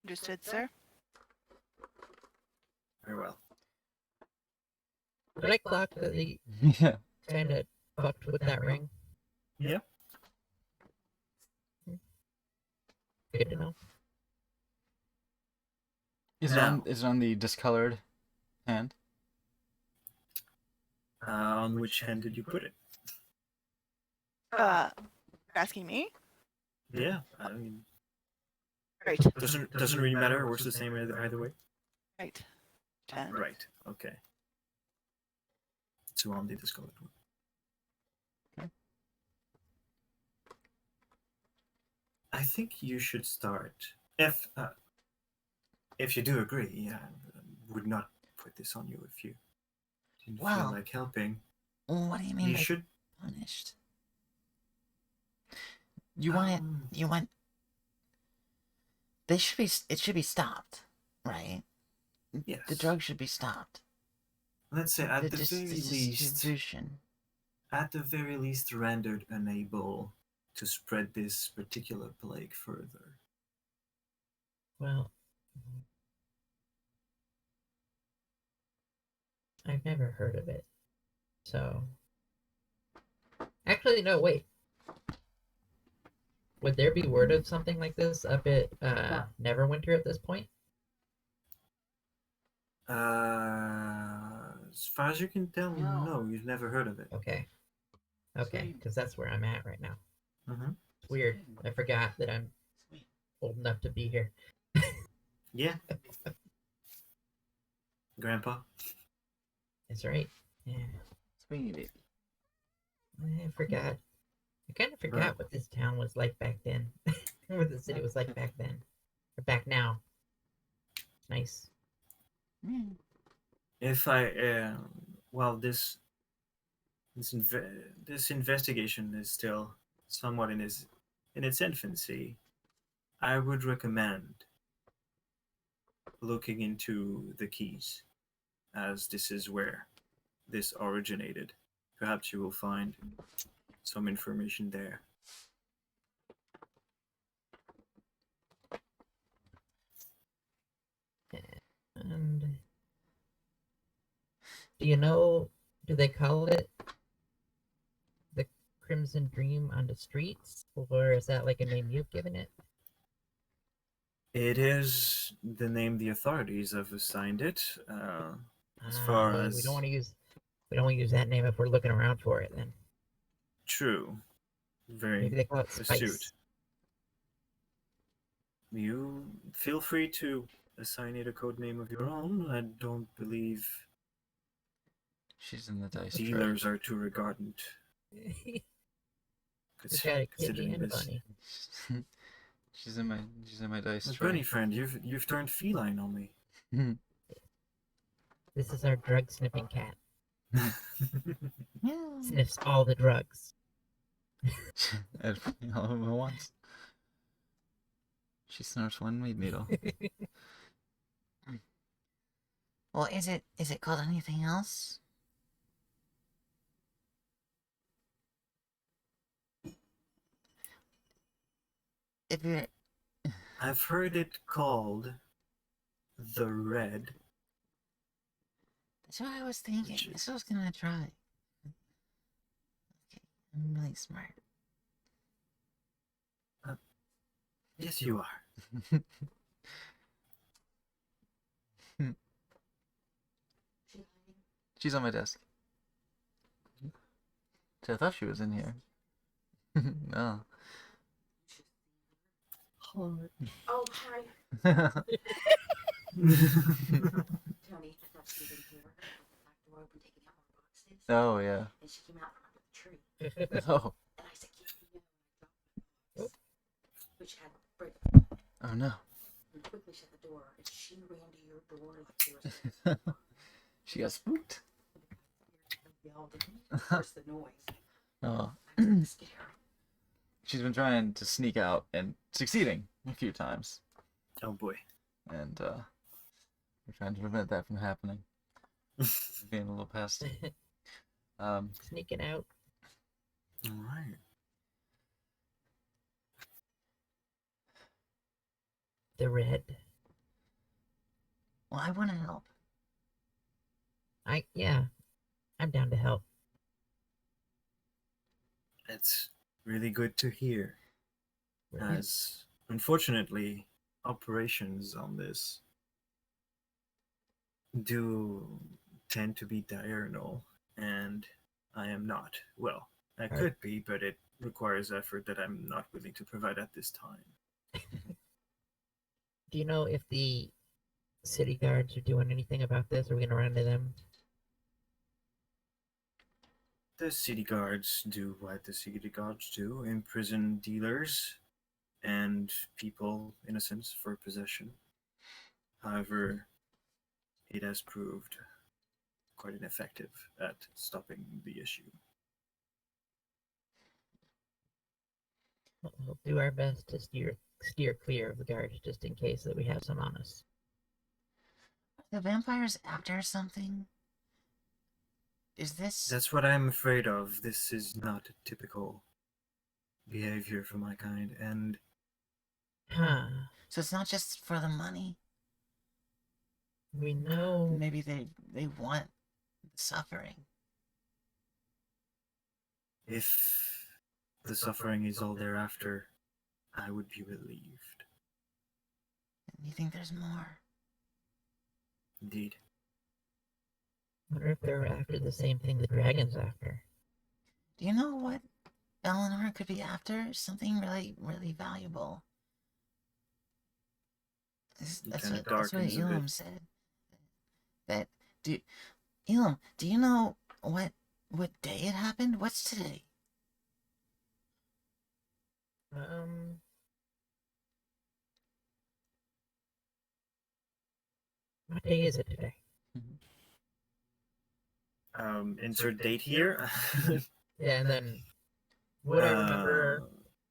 Understood, sir? Very well. Did I clock that he Yeah. kind of fucked with that ring? Yeah. Good to know. Is it Now- on the discolored hand? On which hand did you put it? Asking me? Yeah, I mean, Right. doesn't really matter. It works the same either way. Right. 10. Right. Okay. So on the discolored one. Okay. I think you should start. If you do agree, I would not put this on you if you didn't Wow. feel like helping. What do you mean You by should. punished? You want it? You want? They should be. It should be stopped, right? Yes. The drug should be stopped. Let's say at The the very least, distribution. rendered unable to spread this particular plague further. Well, I've never heard of it. So. Actually, no, wait. Would there be word of something like this up at Neverwinter at this point? As far as you can tell, no, you've never heard of it. Okay. Okay, because that's where I'm at right now. Mm-hmm. It's weird. I forgot that I'm old enough to be here. Yeah. Grandpa? That's right. Yeah. Swingy baby. I forgot. I kind of forgot Right. what this town was like back then. What the city was like back then. Or back now. Nice. Mm. If I, well, this investigation is still somewhat in its infancy, I would recommend looking into the keys, as this is where this originated. Perhaps you will find some information there. And do you know, do they call it the Crimson Dream on the streets? Or is that like a name you've given it? It is the name the authorities have assigned it. As Ah, far well, as we don't want to use that name if we're looking around for it then. true, very Maybe they call it astute. Spice. You feel free to assign it a code name of your own. I don't believe She's in the dice tray. dealers are too regarded. We got a kitty Considering and a this. bunny. She's in my dice My tray. bunny friend, you've turned feline on me. This is our drug sniffing cat. Yeah. Sniffs all the drugs. All of them at once. She snorts one weed needle. Well, is it called anything else? If you're I've heard it called the Red. That's what I was thinking. Which That's what I was gonna try. Okay, I'm really smart. Yes, you are. She's on my desk. I thought she was in here. No. Oh, hi, Tony. I thought she was in here. I had the back door open, taking out more boxes. Oh yeah. And she came out from under the tree. Oh. And I said, keep the box. Which had Britta. Oh no. And quickly shut the door. And she ran to your door like there was She got spooked. yelled and forced the noise. Oh. I was scared. She's been trying to sneak out and succeeding a few times. Oh boy. And we're trying to prevent that from happening. Being a little pest. Sneaking out. All right. The Red. Well, I want to help. Yeah. I'm down to help. It's really good to hear. Really. As unfortunately, operations on this do tend to be diurnal, and I am not. Well, I Right. could be, but it requires effort that I'm not willing to provide at this time. Do you know if the city guards are doing anything about this? Are we gonna run into them? The city guards do what the city guards do: imprison dealers and people innocent for possession. However, it has proved quite ineffective at stopping the issue. We'll do our best to steer clear of the guards just in case that we have some on us. Are the vampires after something? Is this? That's what I'm afraid of. This is not typical behavior for my kind, and Huh. So it's not just for the money. We know. Maybe they want the suffering. if the suffering is all thereafter, I would be relieved. You think there's more? Indeed. Wonder if they're after the same thing the dragon's after. Do you know what Eleanor could be after? Something really, really valuable. It That's kinda what darkens a Elam bit. said. that do Elam, do you know what day it happened? What's today? Um, what day is it today? Insert date here. Yeah, and then would I remember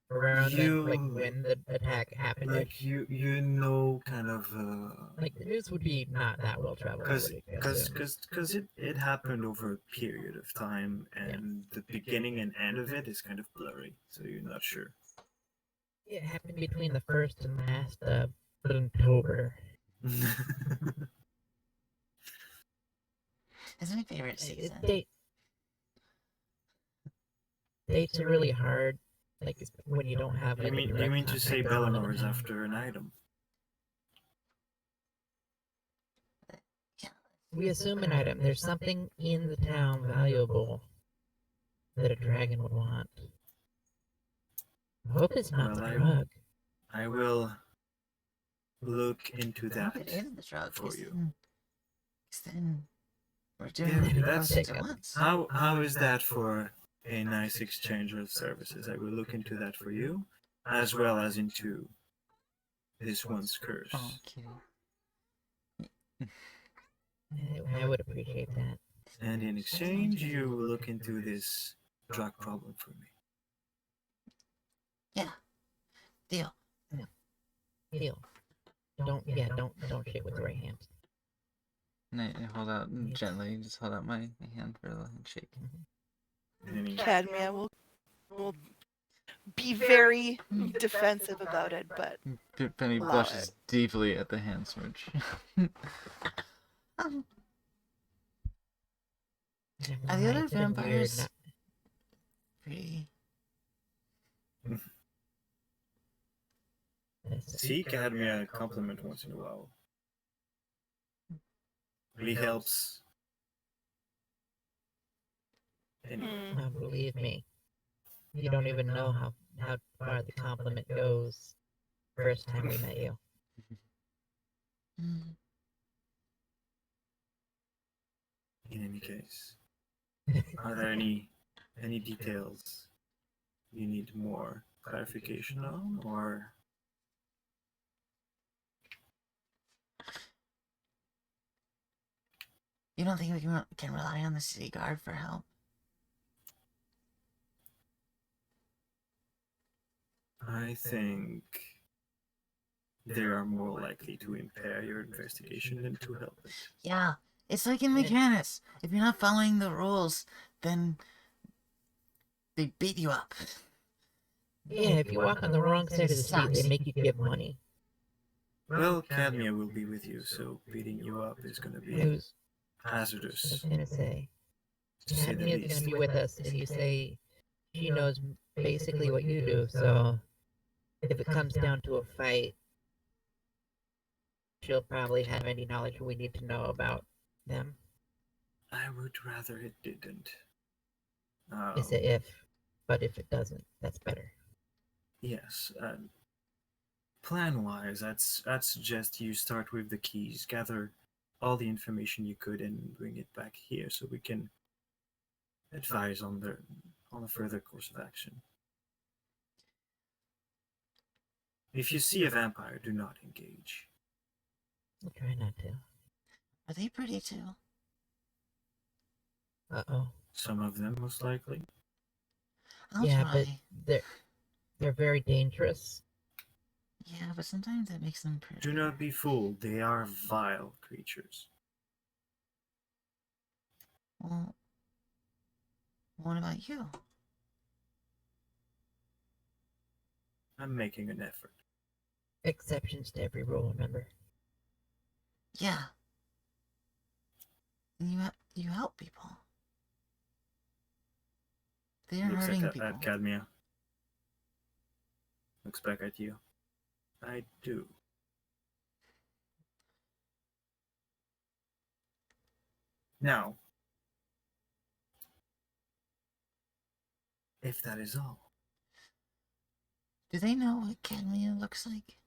around then, like you when the attack happened? like you know kind of Like the news would be not that well traveled, I would assume. because it happened over a period of time, and the beginning and end of it is kind of blurry, so you're not sure. It happened between the first and last October. It's my favorite It- season. Dates are really hard, like when you don't have. you Like, a mean you direct mean to say contact with someone in Bellinor is town. after an item? We assume an item. There's something in the town valuable that a dragon would want. I hope it's not Well, the I- drug. I will look into I hope that. it is the drug. for 'Cause you. then we're doing Yeah, many that's- things at once. How is that for a nice exchange of services? I will look into that for you, as well as into this one's curse. Oh, kitty. I would appreciate that. And in exchange, you will look into this drug problem for me. Yeah. Deal. Deal. Don't shake with the right hand. And I hold out gently, just hold out my hand for a handshake. And then he- Cadmia will be very defensive about it, but Penny Allow blushes deeply at the hand smooch. Um, Never Are the mind, other it's been weird vampires not- pretty? See Cadmia compliment once in a while. Really helps. Anyway, Believe me, you don't even know how far the compliment goes. First time we met you. Mm, in any case, are there any details you need more clarification on, or You don't think we can rely on the city guard for help? I think they are more likely to impair your investigation than to help it. Yeah, it's like in Mechanics. If you're not following the rules, then they beat you up. Yeah, if you walk on the wrong side of the street, they make you give money. Well, Cadmia will be with you, so beating you up is going to be I was hazardous, gonna say, to say the Cadmia's least. gonna be with us, and you say she knows basically what you do. So if it comes down to a fight, she'll probably have any knowledge we need to know about them. I would rather it didn't. It's a if, but if it doesn't, that's better. Yes. Plan-wise, I'd suggest you start with the keys, gather all the information you could, and bring it back here so we can advise on the further course of action. If you see a vampire, do not engage. I'll try not to. Are they pretty too? Uh-oh. Some of them, most likely. I'll Yeah, try. but they're very dangerous. Yeah, but sometimes it makes them pretty. Do not be fooled. They are vile creatures. Well, what about you? I'm making an effort. Exceptions to every rule, remember? Yeah. You help people. They're Looks hurting at, people. at Cadmia. Looks back at you. I do. Now, if that is all, Do they know what Cadmia looks like?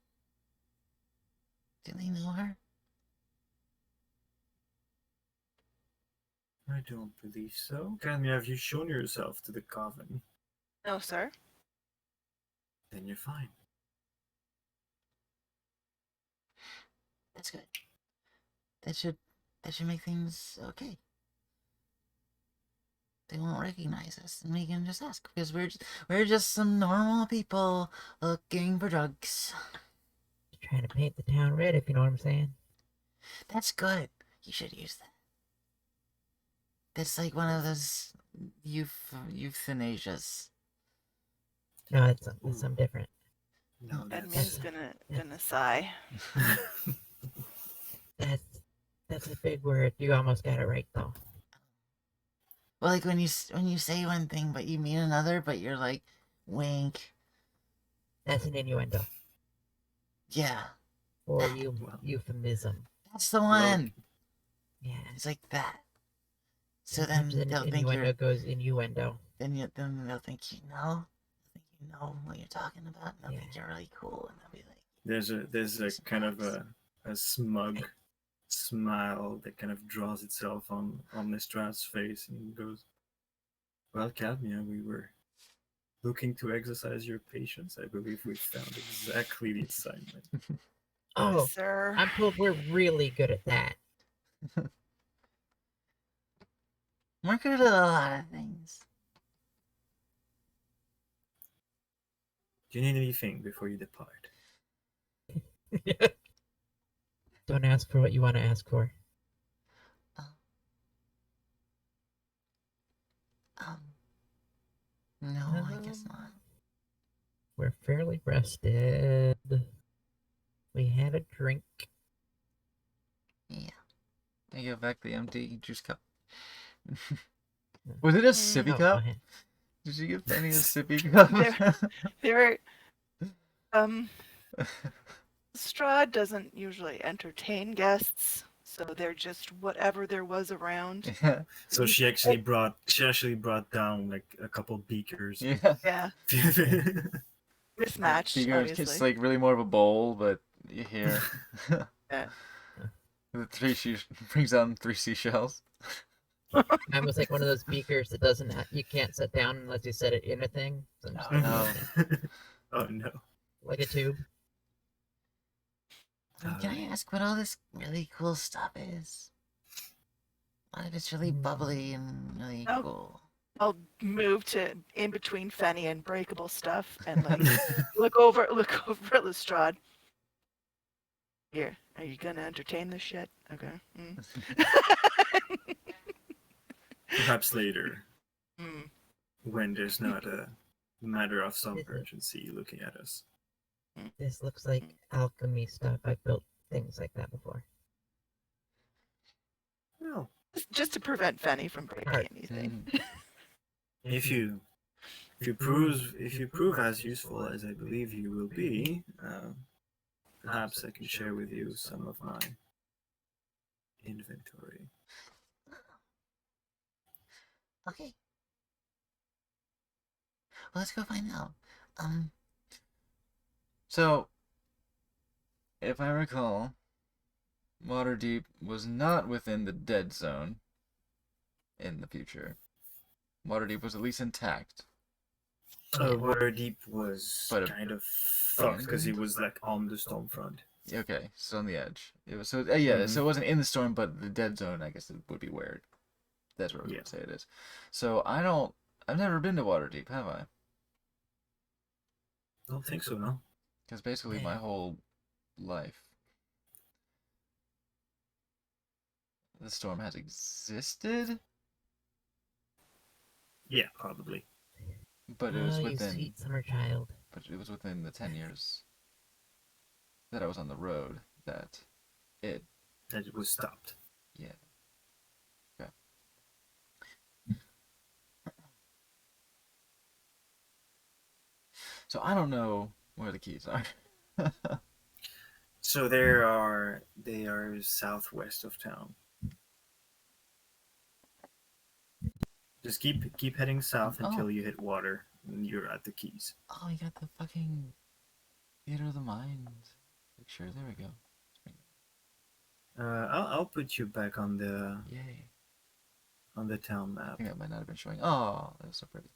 Do they know her? I don't believe so. Cadmia, have you shown yourself to the coven? No, sir. Then you're fine. That's good. That should make things okay. They won't recognize us, and we can just ask because we're just some normal people looking for drugs. Trying to paint the town red, if you know what I'm saying. That's good. You should use that. That's like one of those euthanasias. No, it's something different. No, Edmund's gonna sigh. That's a big word. You almost got it right though. Well, like when you say one thing but you mean another, but you're like, wink. That's an innuendo Yeah, or Well. euphemism. that's the one. Yeah. It's like that. So Sometimes then an they'll think innuendo you're. goes innuendo. Then they'll think you know. They'll think you know what you're talking about. And they'll Yeah. think you're really cool, and they'll be like, There's a kind of a smug smile that kind of draws itself on Lestrange's face, and he goes, "Well, Cadmia, we were looking to exercise your patience. I believe we found exactly the assignment." Oh, Yes, sir. I'm told we're really good at that. we're good at a lot of things. Do you need anything before you depart? Don't ask for what you want to ask for. No, I guess not. We're fairly rested. We had a drink. Yeah. I give back the empty juice cup. Was it a sippy Oh, go cup? ahead. Did you give Penny a sippy cup? There, Strahd doesn't usually entertain guests, so they're just whatever there was around. Yeah. So she actually brought down like a couple beakers. Yeah. Yeah, mismatched, Figure it's obviously. like really more of a bowl, but you hear Yeah. the brings down 3 seashells. I was like one of those beakers that doesn't. You can't set down unless you set it in a thing. So I'm just Oh, like, no. Oh no. like a tube. Can I ask what all this really cool stuff is? A lot of it's really bubbly and really Oh. cool. I'll move to in between Fenny and breakable stuff and like look over at Lestrade. Here, are you gonna entertain this shit? Okay. Perhaps later, Mm. when there's not a matter of some Is it? urgency looking at us. This looks like alchemy stuff. I've built things like that before. Well, Just to prevent Fenny from breaking Right. anything. if you prove as useful as I believe you will be, perhaps I can share with you some of my inventory. Okay. Well, let's go find out. So, if I recall, Waterdeep was not within the dead zone in the future. Waterdeep was at least intact. Waterdeep was But kind of fucked because he was like on the Stormfront. Okay, so on the edge. It was so yeah, Mhm. so it wasn't in the storm, but the dead zone. I guess it would be where. That's what I was Yeah. gonna say it is. So I've never been to Waterdeep, have I? Don't think so, no. Because basically my Yeah. whole life, the storm has existed, Yeah, probably. but it was Oh, you within. sweet summer child. But it was within the 10 years that I was on the road that it. That it was stopped. Yeah. Okay. So I don't know where the keys are. So they are southwest of town. Just keep heading south Oh. until you hit water, and you're at the keys. Oh, you got the fucking Theater of the Mind picture. There we go. I'll put you back on the Yay. on the town I map. think that might not have been showing. Oh, that was so pretty.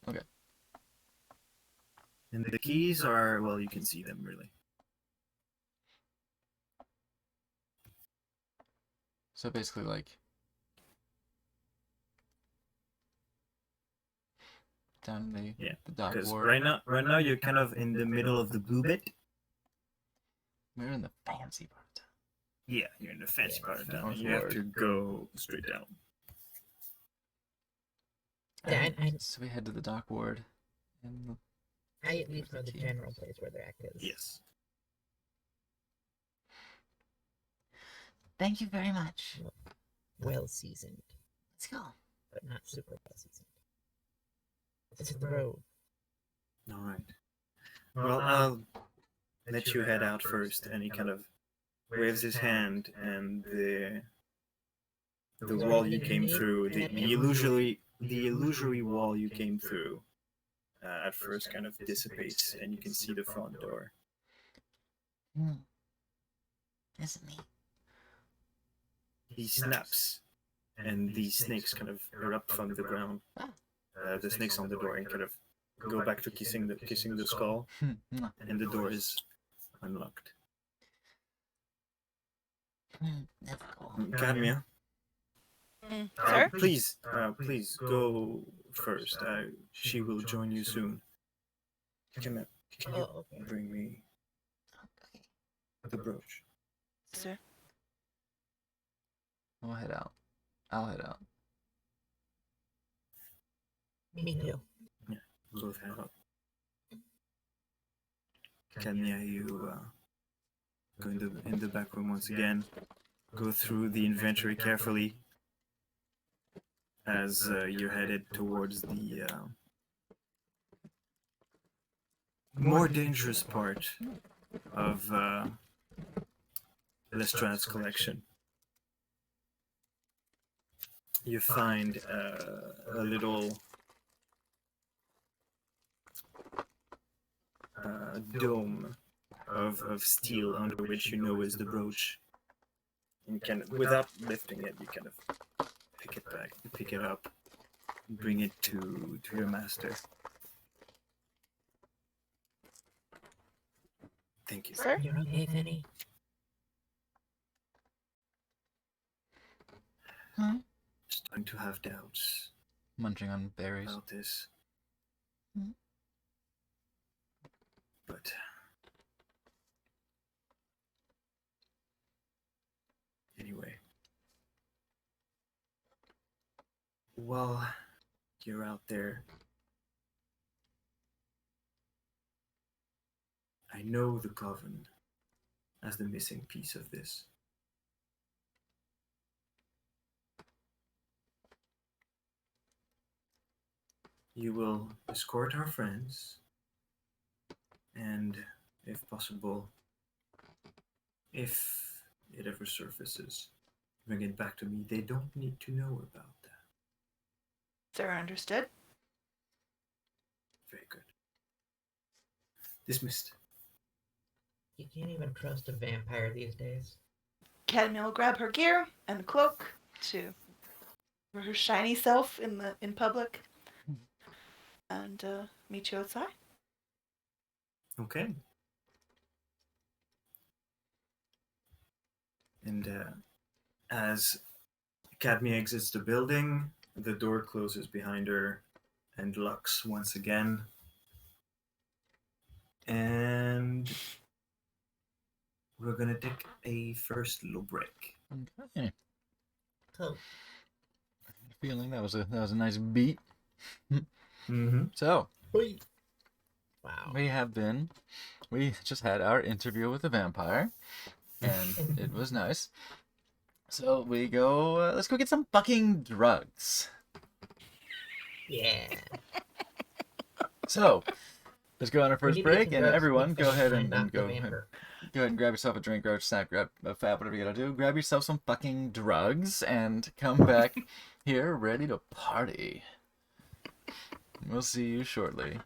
Okay. And the keys are, well, you can see them really. So basically, like, down in Yeah, the dock Because ward. right now you're kind of in the middle of the blue bit. We're in the fancy part of town. Yeah, you're in the fancy Yeah, part of it's town. North You have Ward. to go straight down. Yeah, So we head to the dock ward. And I at least know the Key. general place where they're at. 'Cause Yes. Thank you very much. well seasoned, Let's go. but not super well seasoned. This is the road. All right. Well, I'll let you head out first. And he kind of waves his hand, and the wall you came through, the illusory wall you came through, at first kind of dissipates, and you can see the front door. Hmm. Isn't he? He snaps, and the snakes kind of erupt from the ground. The snakes on the door and kind of go back to kissing the skull, and the door is unlocked. That's cool. Cadmia, Sir? please go first. She will join you soon. Can you Oh, okay. bring me Okay. the brooch? Sir? I'll head out. I'll head out. Me too. Both head up. Cadmia, you go in the back room once again. Go through the inventory carefully as you're headed towards the more dangerous part of Lestrad's collection. You find a little dome of steel under which you know is the brooch. And kind of, without lifting it, you kind of pick it up, bring it to your master. Thank you. Sir? You're okay, Vinny? Starting to have doubts Munching on berries. about this. Hmm. But anyway, while you're out there, I know the Coven as the missing piece of this. You will escort our friends, and if possible, if it ever surfaces, bring it back to me. They don't need to know about that. Sir, understood. Very good. Dismissed. You can't even trust a vampire these days. Cadmia will grab her gear and cloak for her shiny self in public, and meet you outside. Okay. And as Cadmia exits the building, the door closes behind her and locks once again. And we're gonna take a first little break. Okay. Cool. Feeling that was a nice beat. Mm-hmm. So Wow. we just had our interview with the vampire, and it was nice. So we go. Let's go get some fucking drugs. Yeah. So let's go on our We first need to get break, some and drugs everyone mixed go up ahead to and find out the go vampire. ahead and grab yourself a drink, grab a snack, grab a fat, whatever you gotta do. Grab yourself some fucking drugs and come back here ready to party. We'll see you shortly.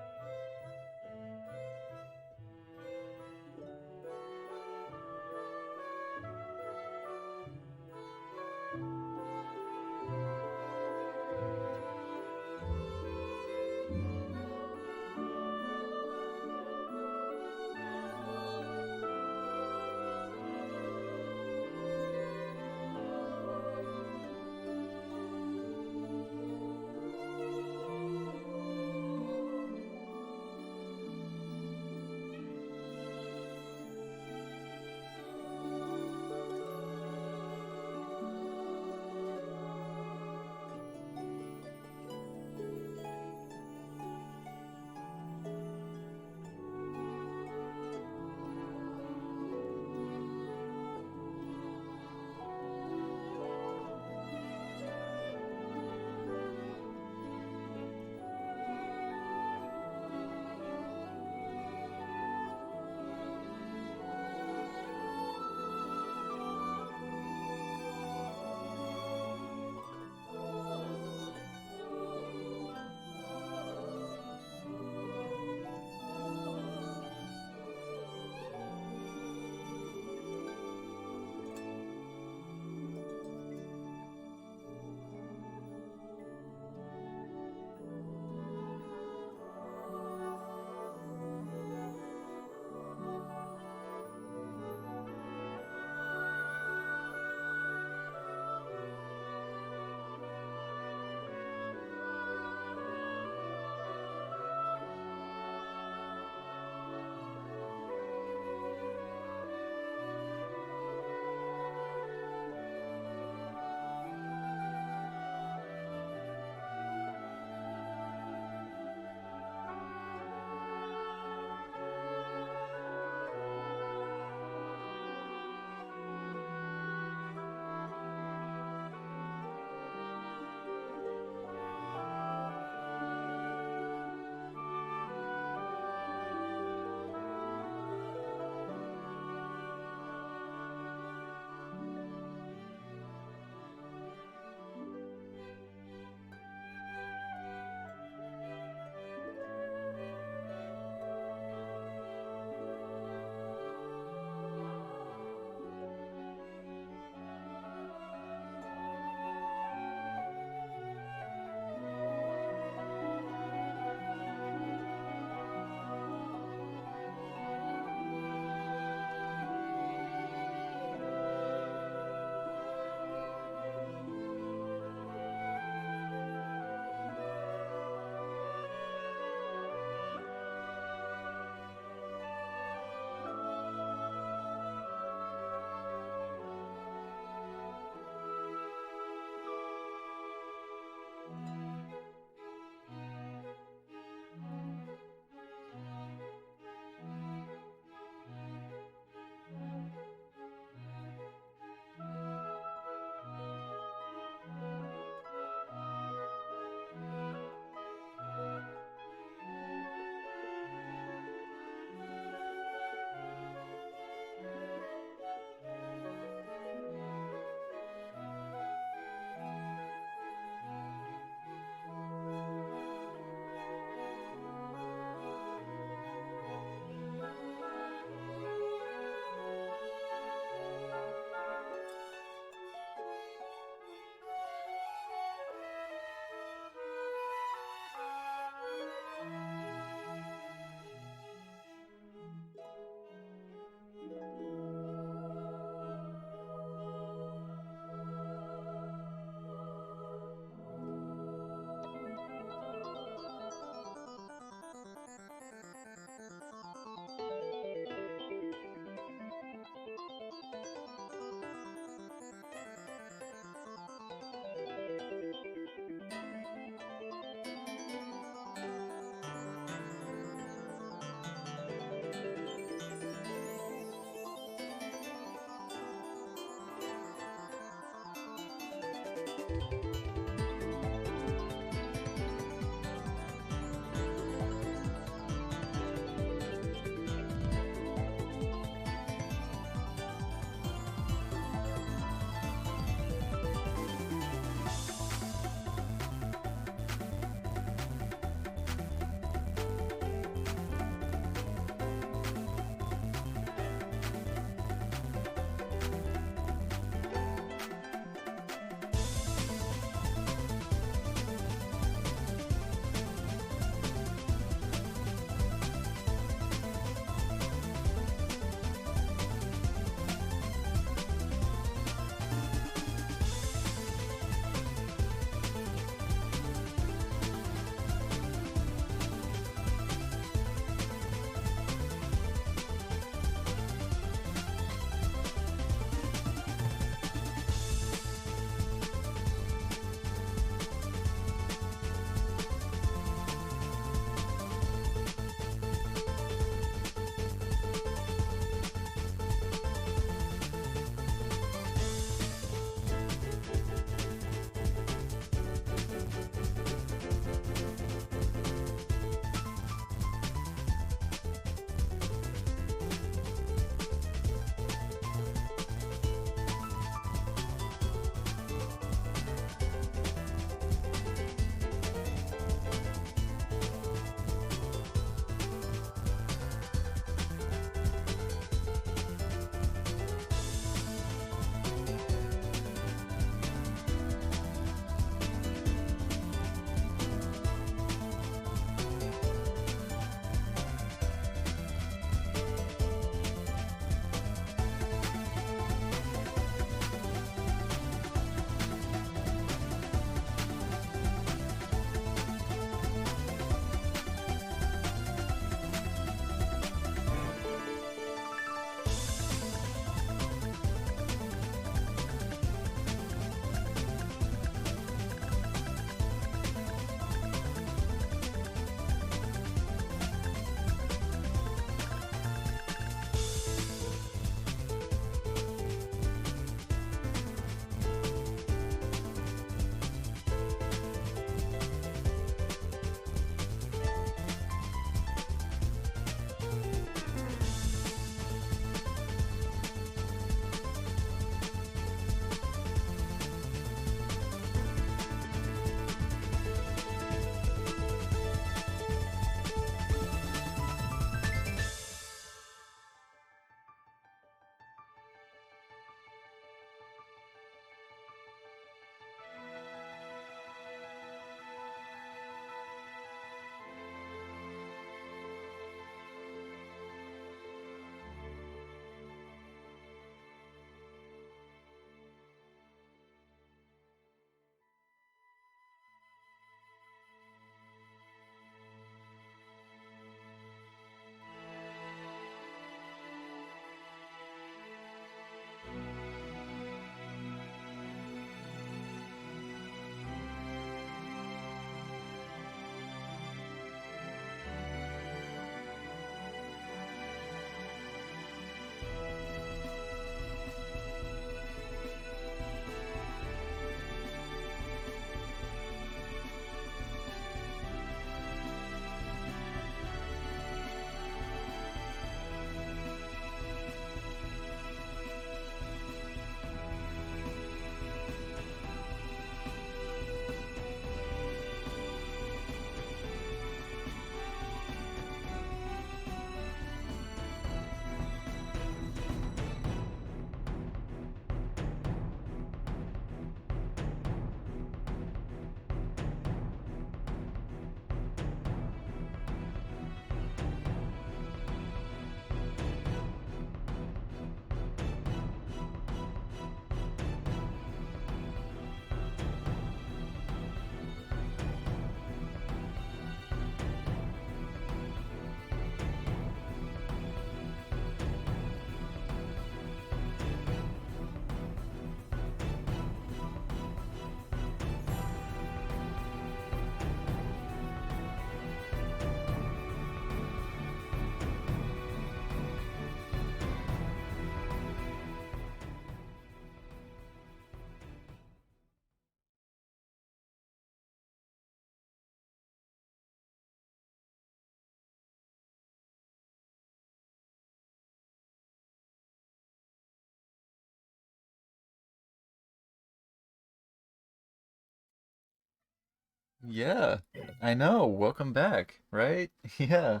Yeah, I know. Welcome back, right? Yeah.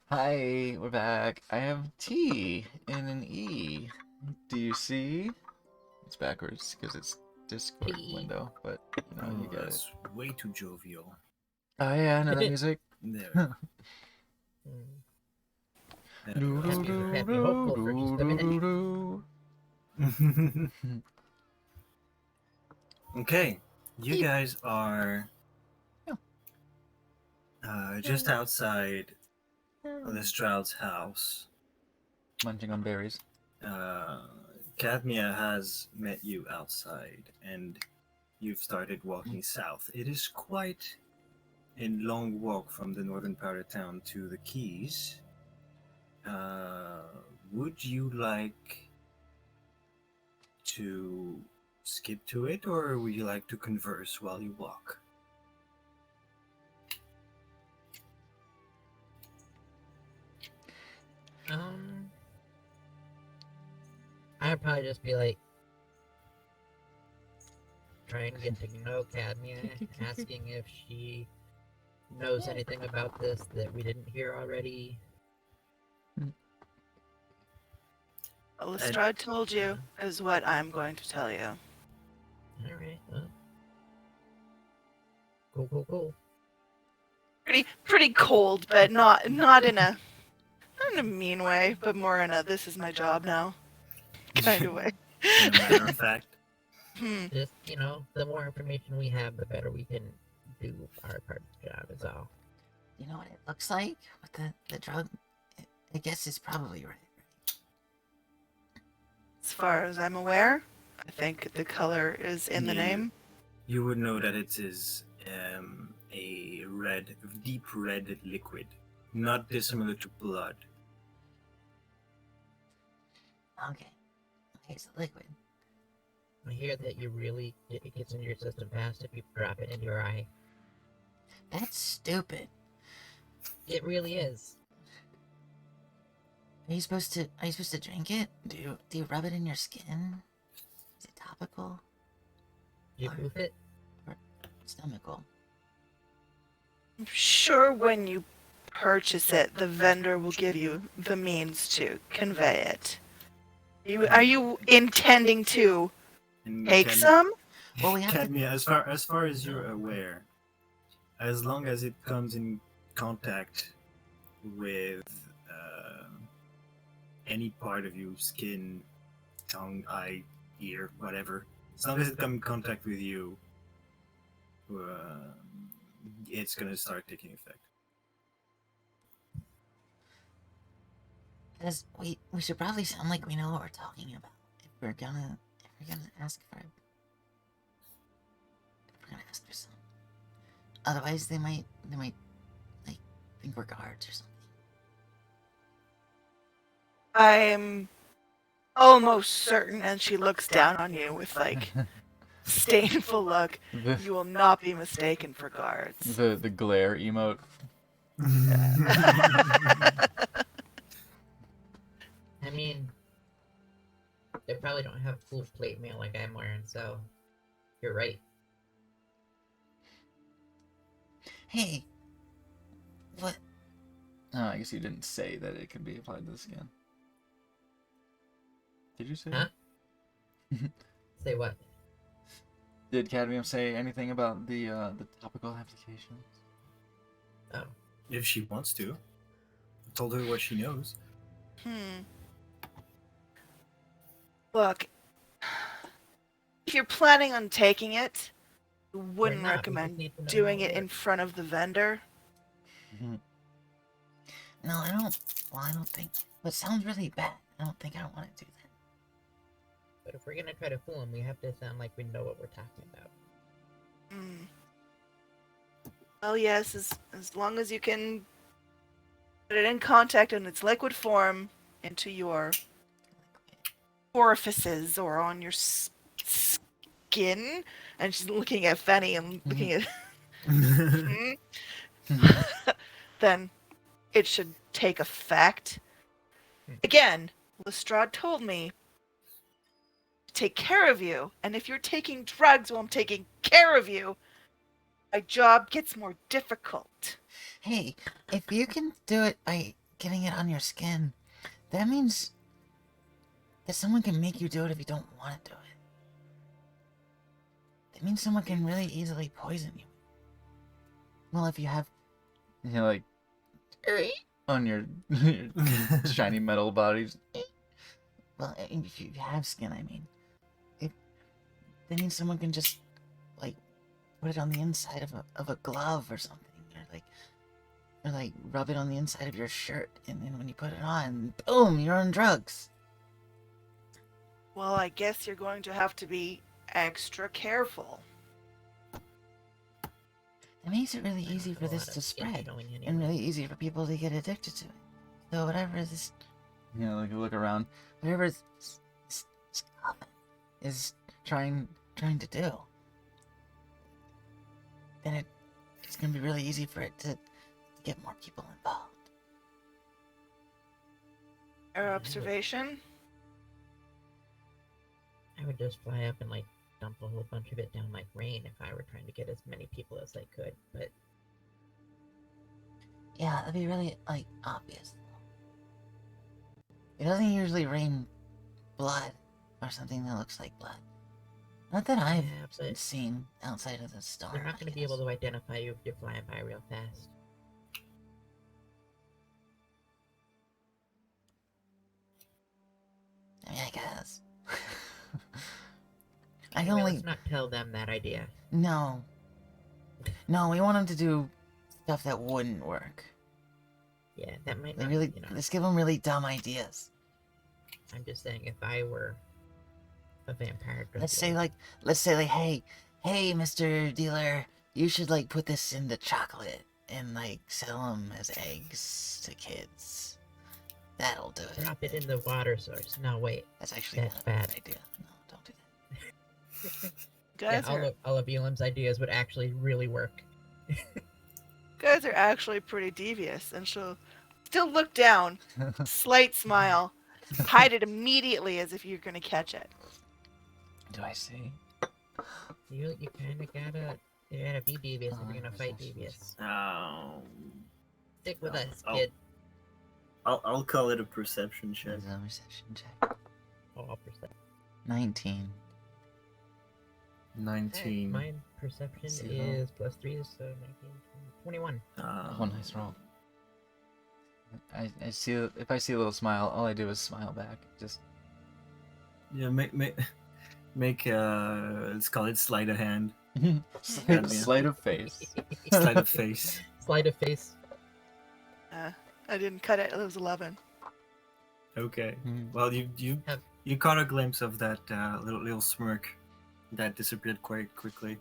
Hi, we're back. I have T and an E. Do you see? It's backwards because it's Discord T. window, but you know, you Oh, get it. that's way too jovial. Oh yeah, I know that music. There. Mm. There Do, we do, go. Have me hopeful for just a minute. Okay, you guys are just outside Lestrade's house. Munching on berries. Cadmia has met you outside, and you've started walking south. It is quite a long walk from the northern part of town to the Keys. Would you like to skip to it, or would you like to converse while you walk? I'd probably just be like trying to get to know Cadmia, asking if she knows anything about this that we didn't hear already. Lestrade told you is what I'm going to tell you. Alright, well. Cool. Pretty cold, but not in a mean way, but more in a this is my job now kind of way. In a matter of fact. Just, the more information we have, the better we can do our part of the job, is all. You know what it looks like with the drug? I guess it's probably right. As far as I'm aware, I think the color is in the Yeah. name. You would know that it is a deep red liquid, not dissimilar to blood. Okay, it's a liquid. I hear that it gets into your system fast if you drop it into your eye. That's stupid. It really is. Are you supposed to drink it? Do you rub it in your skin? Is it topical? You poof it? Stomachal? I'm sure when you purchase it, the vendor will give you the means to convey it. Are you intending to And take some? Well, we have to. Cadmia, as far as you're aware, as long as it comes in contact with any part of you, skin, tongue, eye, ear, whatever, as long as it comes in contact with you, it's gonna start taking effect. Because we should probably sound like we know what we're talking about if we're gonna ask for some. Otherwise, they might like think we're guards or something. I'm almost certain, and she looks down on you with like disdainful look. You will not be mistaken for guards. The glare emote. I mean, they probably don't have full plate mail like I'm wearing, so you're right. Hey, what? Oh, I guess you didn't say that it could be applied to the skin. Did you say? Huh? that? Say what? Did Cadmium say anything about the topical applications? Oh. If she wants to. I told her what she knows. Look, if you're planning on taking it, I wouldn't We're not, we just recommend need to know doing how it in works. front of the vendor. No, I don't. Well, I don't think. But it sounds really bad. I don't think I want to do that. But if we're gonna try to fool him, we have to sound like we know what we're talking about. Well, yes, as long as you can put it in contact in its liquid form into your orifices or on your skin. And she's looking at Fanny and looking at. Then it should take effect. Again, Lestrade told me to take care of you, and if you're taking drugs while I'm taking care of you, my job gets more difficult. Hey, if you can do it by getting it on your skin, that means that someone can make you do it if you don't want to do it. That means someone can really easily poison you. Well, if you have... You know, like on your, your shiny metal bodies. Well, if you have skin, I mean. That means someone can just, like, put it on the inside of a glove or something. Or like, rub it on the inside of your shirt, and then when you put it on, boom, you're on drugs. Well, I guess you're going to have to be extra careful. It makes it really I don't easy have for a this lot to of skin spread, going and anyway. really easy for people to get addicted to it. So whatever this, You know, like you look around. whatever Scotland is trying to do, then it's gonna be really easy for it to get more people involved. Your observation? I would just fly up and like dump a whole bunch of it down like rain if I were trying to get as many people as I could. But Yeah, that'd be really, like, obvious. It doesn't usually rain blood or something that looks like blood. Not that I've yeah, but seen outside of the storm. they're not going to be able to identify you if you're flying by real fast. I mean, I guess. I can Anyway, only... let's not tell them that idea. No. No, we want them to do stuff that wouldn't work. Yeah, that might They not. really... You know, Let's give them really dumb ideas. I'm just saying if I were a vampire, drug Let's say, dealer, like, hey, Mr. Dealer, you should, like, put this into chocolate and, like, sell them as eggs to kids. That'll do it. drop it in the water source. No, wait. That's actually That's not a bad. good idea. No, don't do that. Guys, all of Elam's ideas would actually really work. guys are actually pretty devious, and she'll still look down, slight smile, hide it immediately as if you're going to catch it. Do I see? You kind of gotta be devious if you're gonna fight devious. Stick with us, I'll- kid. I'll call it a perception check. There's a reception check. Oh, I'll percep- 19. 19. My perception Zero. is +3, so 19, 21. Oh, nice roll. I see. If I see a little smile, all I do is smile back. Just Yeah, make let's call it sleight of hand. slight, slight of face. Sleight of face. Slide of face. I didn't cut it. It was 11. Okay. Mhm. Well, you caught a glimpse of that little smirk that disappeared quite quickly.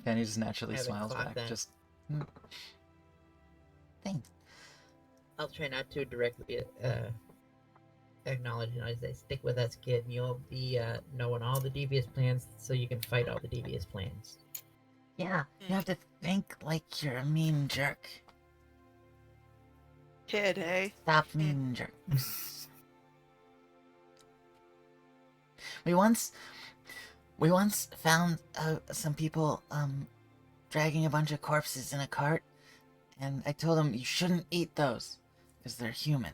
Fanny just naturally I haven't smiles caught back. that. Just Thanks. I'll try not to directly acknowledge it. I say, stick with us, kid. And you'll be knowing all the devious plans, so you can fight all the devious plans. Yeah, you have to think like you're a mean jerk. Kid, eh? Stop mean jerk. We once found some people dragging a bunch of corpses in a cart, and I told them you shouldn't eat those because they're human.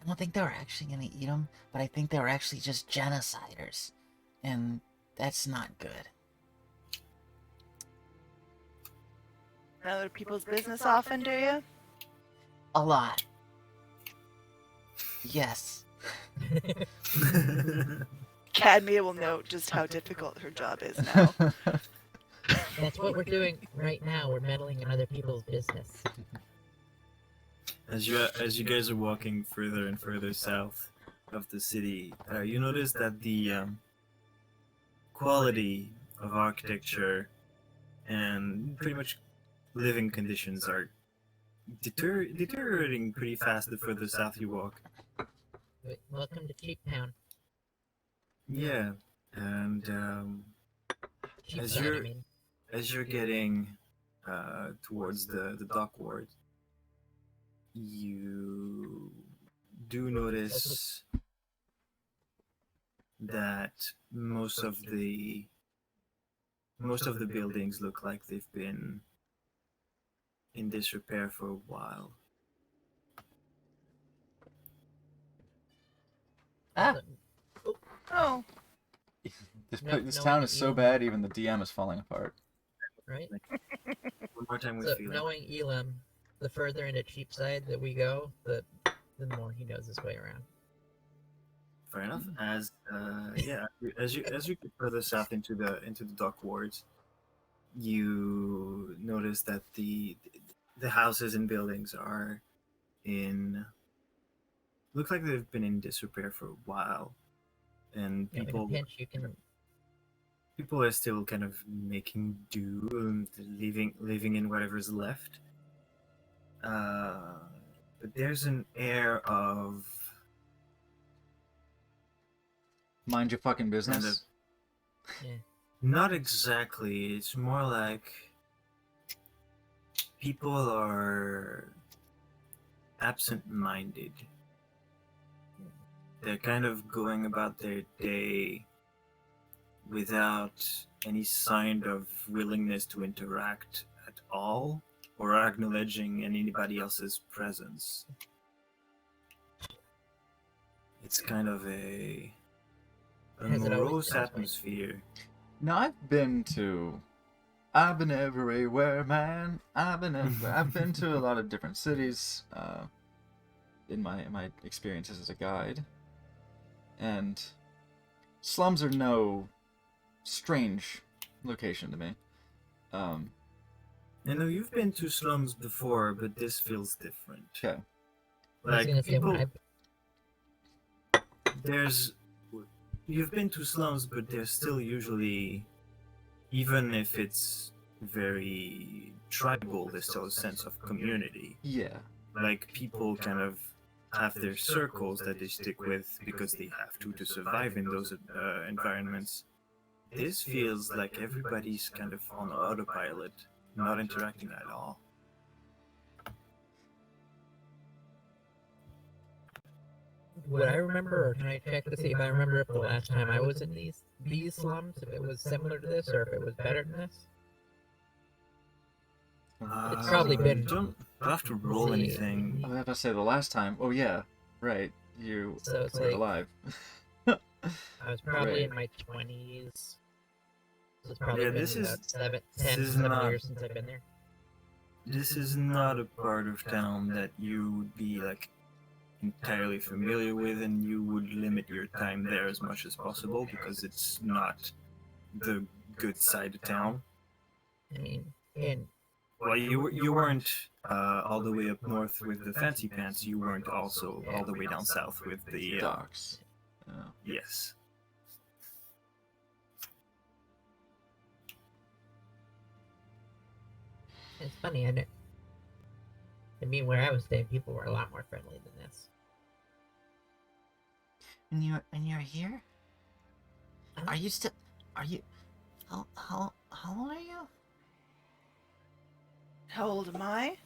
I don't think they were actually gonna eat them, but I think they were actually just genociders, and that's not good. Other people's business often, do you? A lot. Yes. Cadmia will note just how difficult her job is now. That's what we're doing right now. We're meddling in other people's business. As you guys are walking further and further south of the city, you notice that the quality of architecture and pretty much living conditions are deteriorating pretty fast the further south you walk. Welcome to Cheap Town. Yeah, and Cheap As Town, I you're- mean. as you're getting towards the dock ward, you do notice that most of the most of the buildings look like they've been in disrepair for a while. Ah! Oh, This No- this no town one is so even- bad, even the DM is falling apart. Right? One more time with So feeling. knowing Elam, the further into Cheapside that we go, the more he knows his way around. Fair enough. As as you get further south into the dock wards, you notice that the houses and buildings are in look like they've been in disrepair for a while, and Yeah, like a pinch, you can. people are still kind of making do and living in whatever's left. But there's an air of Mind your fucking business. not exactly. It's more like people are absent-minded. They're kind of going about their day without any sign of willingness to interact at all or acknowledging anybody else's presence. It's kind of a Has it always morose been this way? atmosphere. Now I've been everywhere, man. I've been to a lot of different cities. In my experiences as a guide, and slums are no strange location to me. You know, you've been to slums before, but this feels different. Okay. I was Like gonna say people, when you've been to slums, but there's still usually, even if it's very tribal, there's still a sense of community. Yeah. Like people kind of have their circles that they stick with because they have to survive in those environments. This feels like everybody's kind of on autopilot, not interacting at all. would I remember, or can I check to see if I remember if the last time I was in these slums, if it was similar to this, or if it was better than this? It's probably been- Don't have to roll See. anything. I was about to say the last time. Oh yeah, right. You So it's were like alive. I was probably Right. in my 20s. So it's probably Yeah, been this is- about 7 is 7 not- years since I've been there. This is not a part of town that you would be like entirely familiar with, and you would limit your time there as much as possible because it's not the good side of town. I mean, and Well, you weren't all the way up north with the fancy pants. You weren't also all the way down south with the Docks. Yeah. yes. it's funny, I mean, where I was staying, people were a lot more friendly than this. When you're here, are you still? Are you? How old are you? how old am I?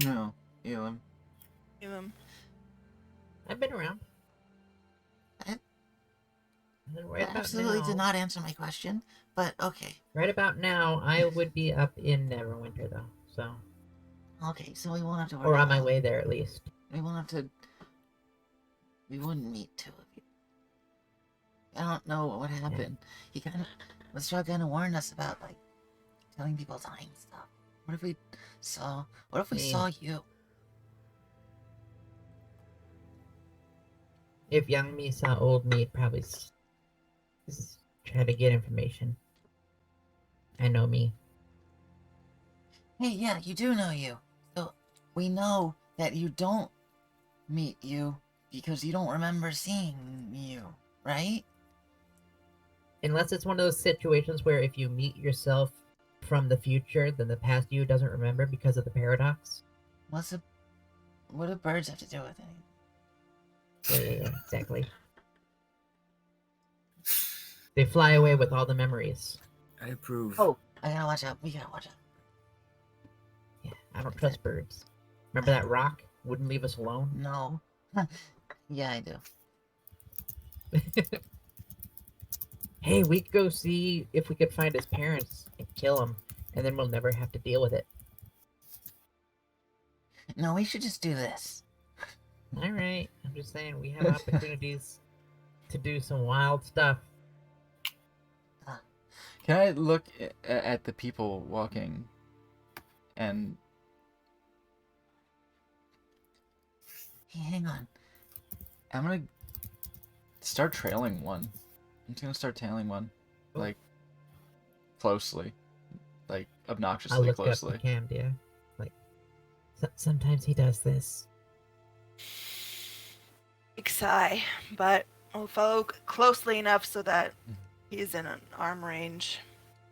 No, Elam. I've been around. I- And right That about absolutely now, did not answer my question, but okay. Right about now, I would be up in Neverwinter, though. So, Okay, so we won't have to worry. or on my about- way there at least. We won't have to. We wouldn't meet two of you. I don't know what would happen. He kind of was trying to warn us about like telling people dying stuff. What if we saw? What if we Yeah. saw you? If young me saw old me, it'd probably try to get information. I know me. Hey, yeah, you do know you. So we know that you don't meet you because you don't remember seeing you, right? Unless it's one of those situations where if you meet yourself from the future, then the past you doesn't remember because of the paradox. What do birds have to do with anything? Yeah, exactly. They fly away with all the memories. I approve. Oh, I gotta watch out. We gotta watch out. Yeah, I don't trust birds. Remember that rock? Wouldn't leave us alone? No. Yeah, I do. Hey, we could go see if we could find his parents and kill them, and then we'll never have to deal with it. No, we should just do this. All right, I'm just saying we have opportunities to do some wild stuff. Can I look at the people walking and Hey, hang on. I'm gonna start trailing one. I'm just gonna start tailing one, Oh. like closely, like I'll obnoxiously look up closely. the cam, yeah. Like, sometimes he does this. Big sigh, but we'll follow closely enough so that he's in an arm range.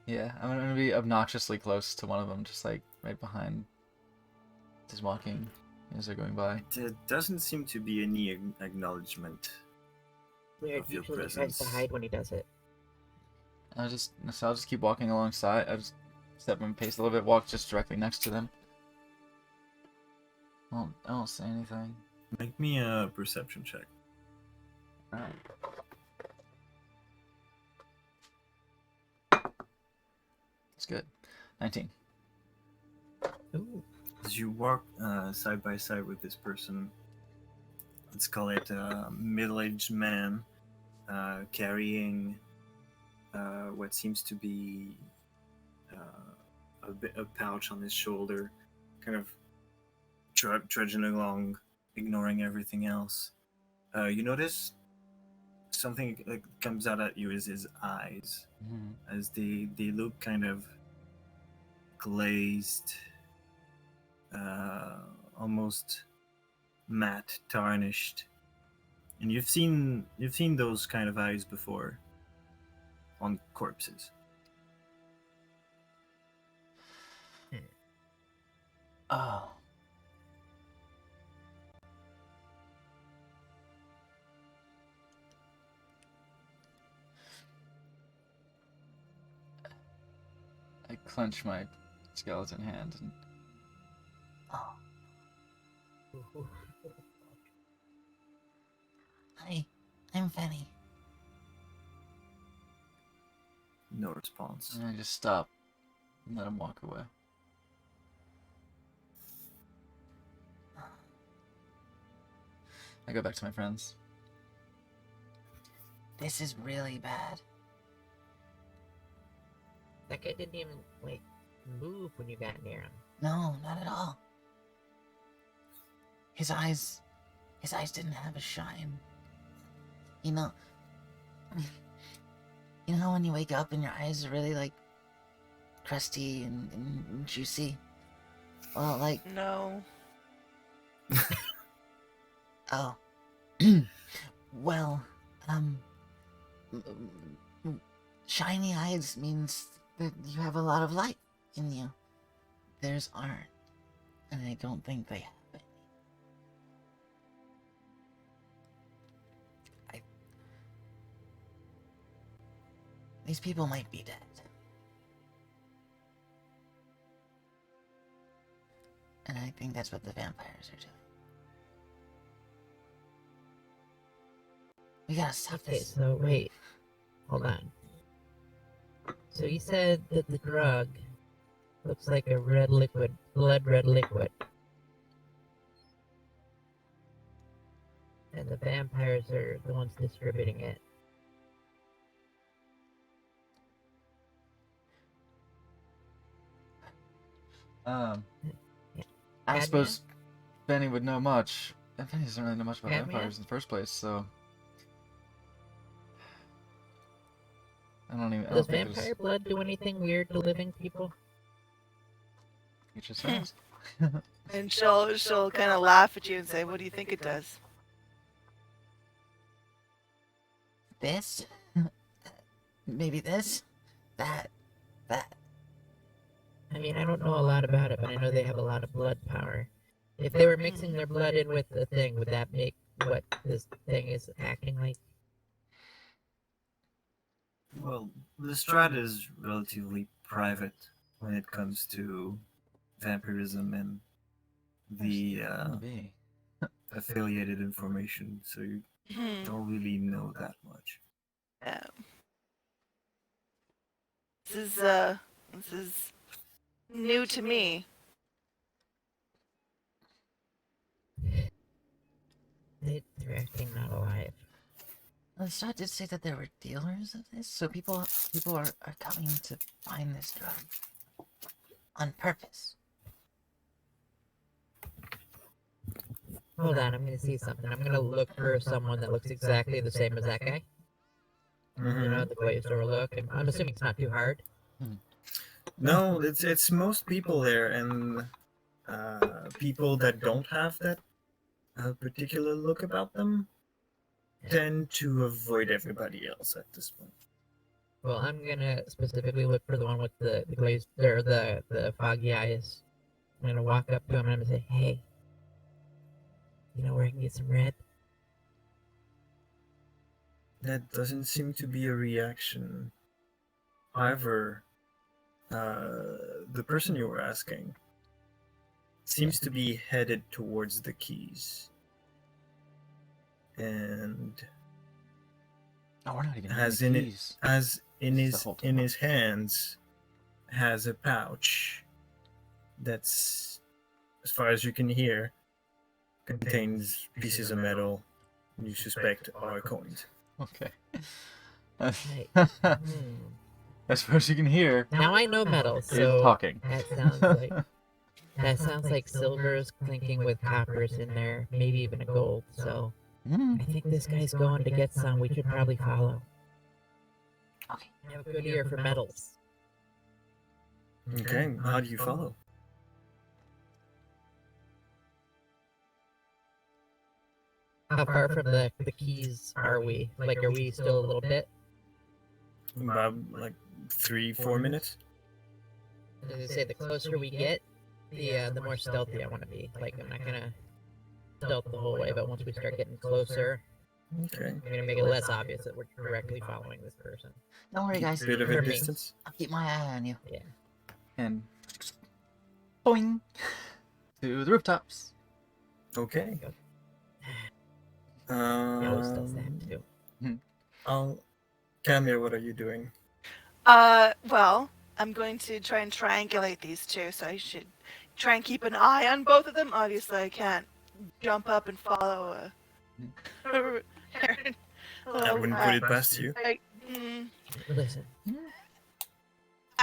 Yeah, I'm gonna be obnoxiously close to one of them, just like right behind. Just walking as they're going by. There doesn't seem to be any acknowledgement. Weird. Of your Usually he tries to presence. hide when he does it. I'll just keep walking alongside. I just step and pace a little bit, walk just directly next to them. I don't say anything. Make me a perception check. Alright. It's good. 19. Ooh. As you walk side by side with this person, let's call it a middle-aged man carrying what seems to be a pouch on his shoulder, kind of trudging along, ignoring everything else. You notice something that comes out at you is his eyes, as they look kind of glazed, almost matte, tarnished. And you've seen those kind of eyes before on corpses. Oh. I clench my skeleton hand and Oh, hi. I'm Fenny. No response. I just stop and let him walk away. I go back to my friends. This is really bad. That guy didn't even, like, move when you got near him. No, not at all. His eyes didn't have a shine. You know, when you wake up and your eyes are really like crusty and juicy? Well, like, No. oh. Well, shiny eyes means that you have a lot of light in you. Theirs aren't. And I don't think they have any. These people might be dead. And I think that's what the vampires are doing. We gotta stop Okay, this. so wait. Hold on. So you said that the drug looks like a red liquid, blood red liquid. And the vampires are the ones distributing it. I Catman? suppose Benny would know much. And Benny doesn't really know much about Catman? vampires in the first place, so I don't Does think there's vampire blood do anything weird to living people? you just asked. And she'll kind of laugh at you and say, "What do you think it does?" This? Maybe this? That? I mean, I don't know a lot about it, but I know they have a lot of blood power. If they were mixing their blood in with the thing, would that make what this thing is acting like? Well, Lestrade is relatively private when it comes to vampirism and the Maybe. affiliated information, so you don't really know that much. Yeah. This is new to me. They're acting not alive. The shah did say that there were dealers of this, so people are coming to find this drug on purpose. Hold on, I'm gonna see something. I'm gonna look for someone that looks exactly the same as that guy. You know, the glazed over look. And I'm assuming it's not too hard. No, it's most people there, and people that don't have that particular look about them tend to avoid everybody else at this point. Well, I'm gonna specifically look for the one with the glazed or the foggy eyes. I'm gonna walk up to him and I'm gonna say, "Hey, you know where I can get some red?" That doesn't seem to be a reaction. However, the person you were asking seems to be headed towards the keys. And Oh, we're not even has in in the it keys. as in It's the his whole time. hands has a pouch that's, as far as you can hear, contains pieces of metal you suspect are coins. Okay. Hey, hmm. As far as you can hear, Now I know metal, is so talking. that sounds like silver's clinking with coppers in there, maybe even a gold. So Mm. I think this guy's going to get some. We should probably follow. Okay. You have a good ear for metals. Okay, how do you follow? How far from the keys are we? Like, are we still a little bit? About like 3-4 minutes. As I say, the closer we get, the more stealthy I want to be. Like, I'm not gonna stealth the whole way, but once we start getting closer, Okay, I'm gonna make it less obvious that we're directly following this person. Don't worry, guys. bit of For a me. distance. I'll keep my eye on you. Yeah. And boing to the rooftops. Okay. Yellow does that too. Camille, what are you doing? Well, I'm going to try and triangulate these two, so I should try and keep an eye on both of them. Obviously, I can't jump up and follow a. I wouldn't put it past you. Listen,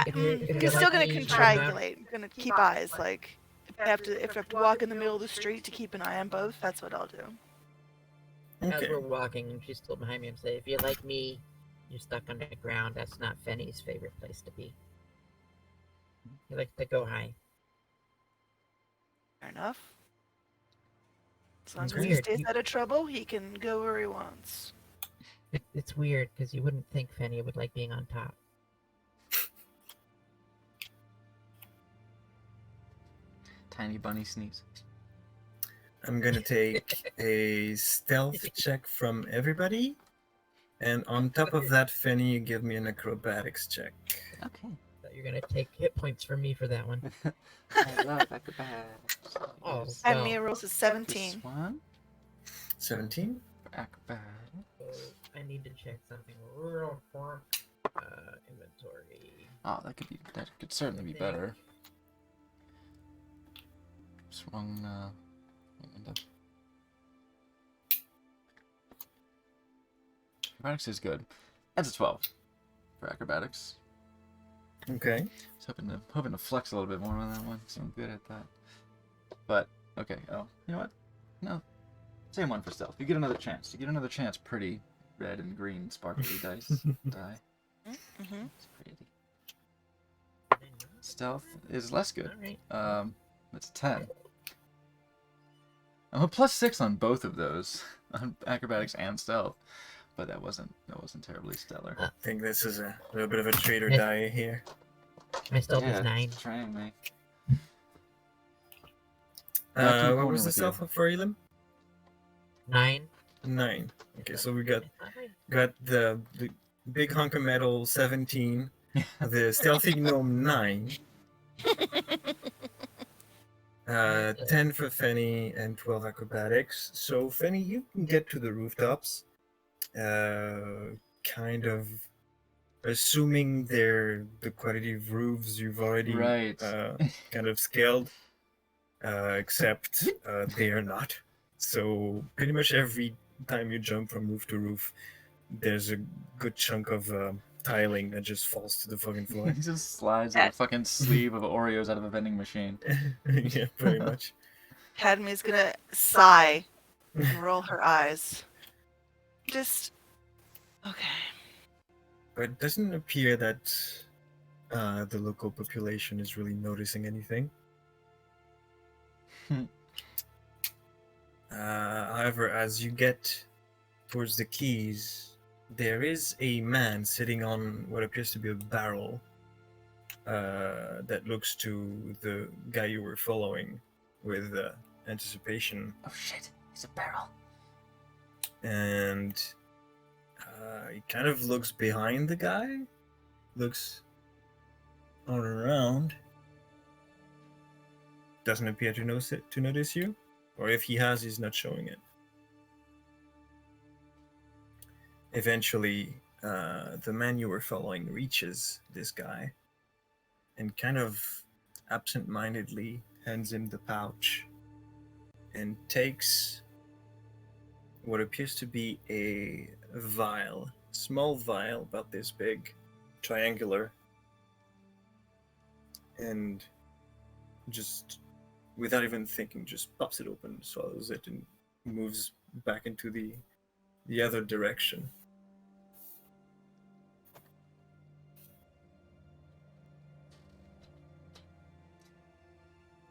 If I'm you're still like gonna me, you triangulate. I'm gonna keep eyes. Like, if I have to walk in the middle of the street to keep an eye on both, that's what I'll do. as Okay. we're walking, and she's still behind me, I'm saying, if you're like me, you're stuck underground. That's not Fenny's favorite place to be. He likes to go high. Fair enough. As long It's as he weird. stays You- out of trouble, he can go where he wants. It's weird because you wouldn't think Fenny would like being on top. Tiny bunny sneeze. I'm gonna take a stealth check from everybody, and on top of that, Fenny, you give me an acrobatics check. Okay. So you're gonna take hit points from me for that one. I love acrobatics. Oh, And well, Mia rolls a This 17. one 17. for acrobatics. so I need to check something real quick. Inventory. Oh, that could certainly be better. Just wrong window. Acrobatics is good. That's a 12 for acrobatics. Okay. Was hoping to flex a little bit more on that one, so I'm good at that. But okay. Oh, you know what? No, same one for stealth. You get another chance. You get another chance. Pretty red and green sparkly dice die. Mm-hmm. It's pretty. Stealth is less good. Alright. It's 10. I'm a +6 on both of those, on acrobatics and stealth, but that wasn't terribly stellar. I think this is a little bit of a trade or Yeah. die here. My stealth Yeah, is 9. it's trying me. I'll keep What going was the with you. stealth for Elim? 9. 9. Okay, so we got Alright. the big hunk of metal 17, the stealthy gnome 9, 10 for Fenny, and 12 acrobatics. So Fenny, you can get to the rooftops, kind of assuming they're the quality of roofs you've already Right. kind of scaled, except they are not. So pretty much every time you jump from roof to roof, there's a good chunk of tiling that just falls to the fucking floor. He just slides like a fucking sleeve of Oreos out of a vending machine. Yeah, pretty much. Cadmy's gonna sigh and roll her eyes. Just okay. But it doesn't appear that the local population is really noticing anything. However, as you get towards the keys, there is a man sitting on what appears to be a barrel that looks to the guy you were following with anticipation. Oh shit, it's a barrel. And he kind of looks behind the guy, looks all around, doesn't appear to notice you, or if he has, he's not showing it. Eventually, the man you were following reaches this guy and kind of absent-mindedly hands him the pouch and takes what appears to be a vial, small vial about this big, triangular, and just, without even thinking, just pops it open, swallows it, and moves back into the other direction.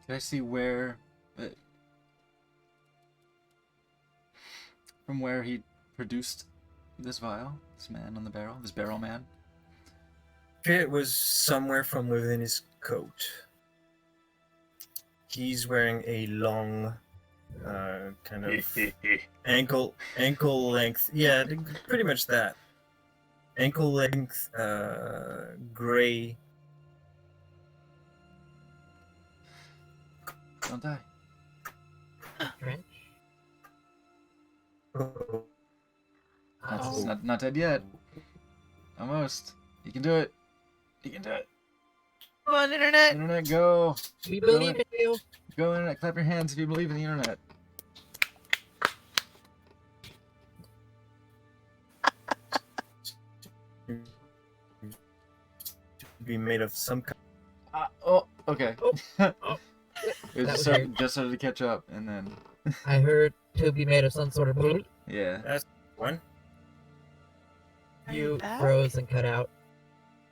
Can I see where, from where he produced this vial? This man on the barrel? This barrel man? It was somewhere from within his coat. He's wearing a long, kind of ankle length. Yeah, pretty much that. Ankle length, gray. Don't die. Trench. That's Oh. not dead yet. Almost. You can do it. You can do it. Come on, internet. Internet, go. We believe in you. Go, internet. Clap your hands if you believe in the internet. Be made of some kind. Oh, okay. Oh. It That was just started to catch up, and then I heard to be made of some sort of blue. yeah. That's one. Are You back? froze and cut out.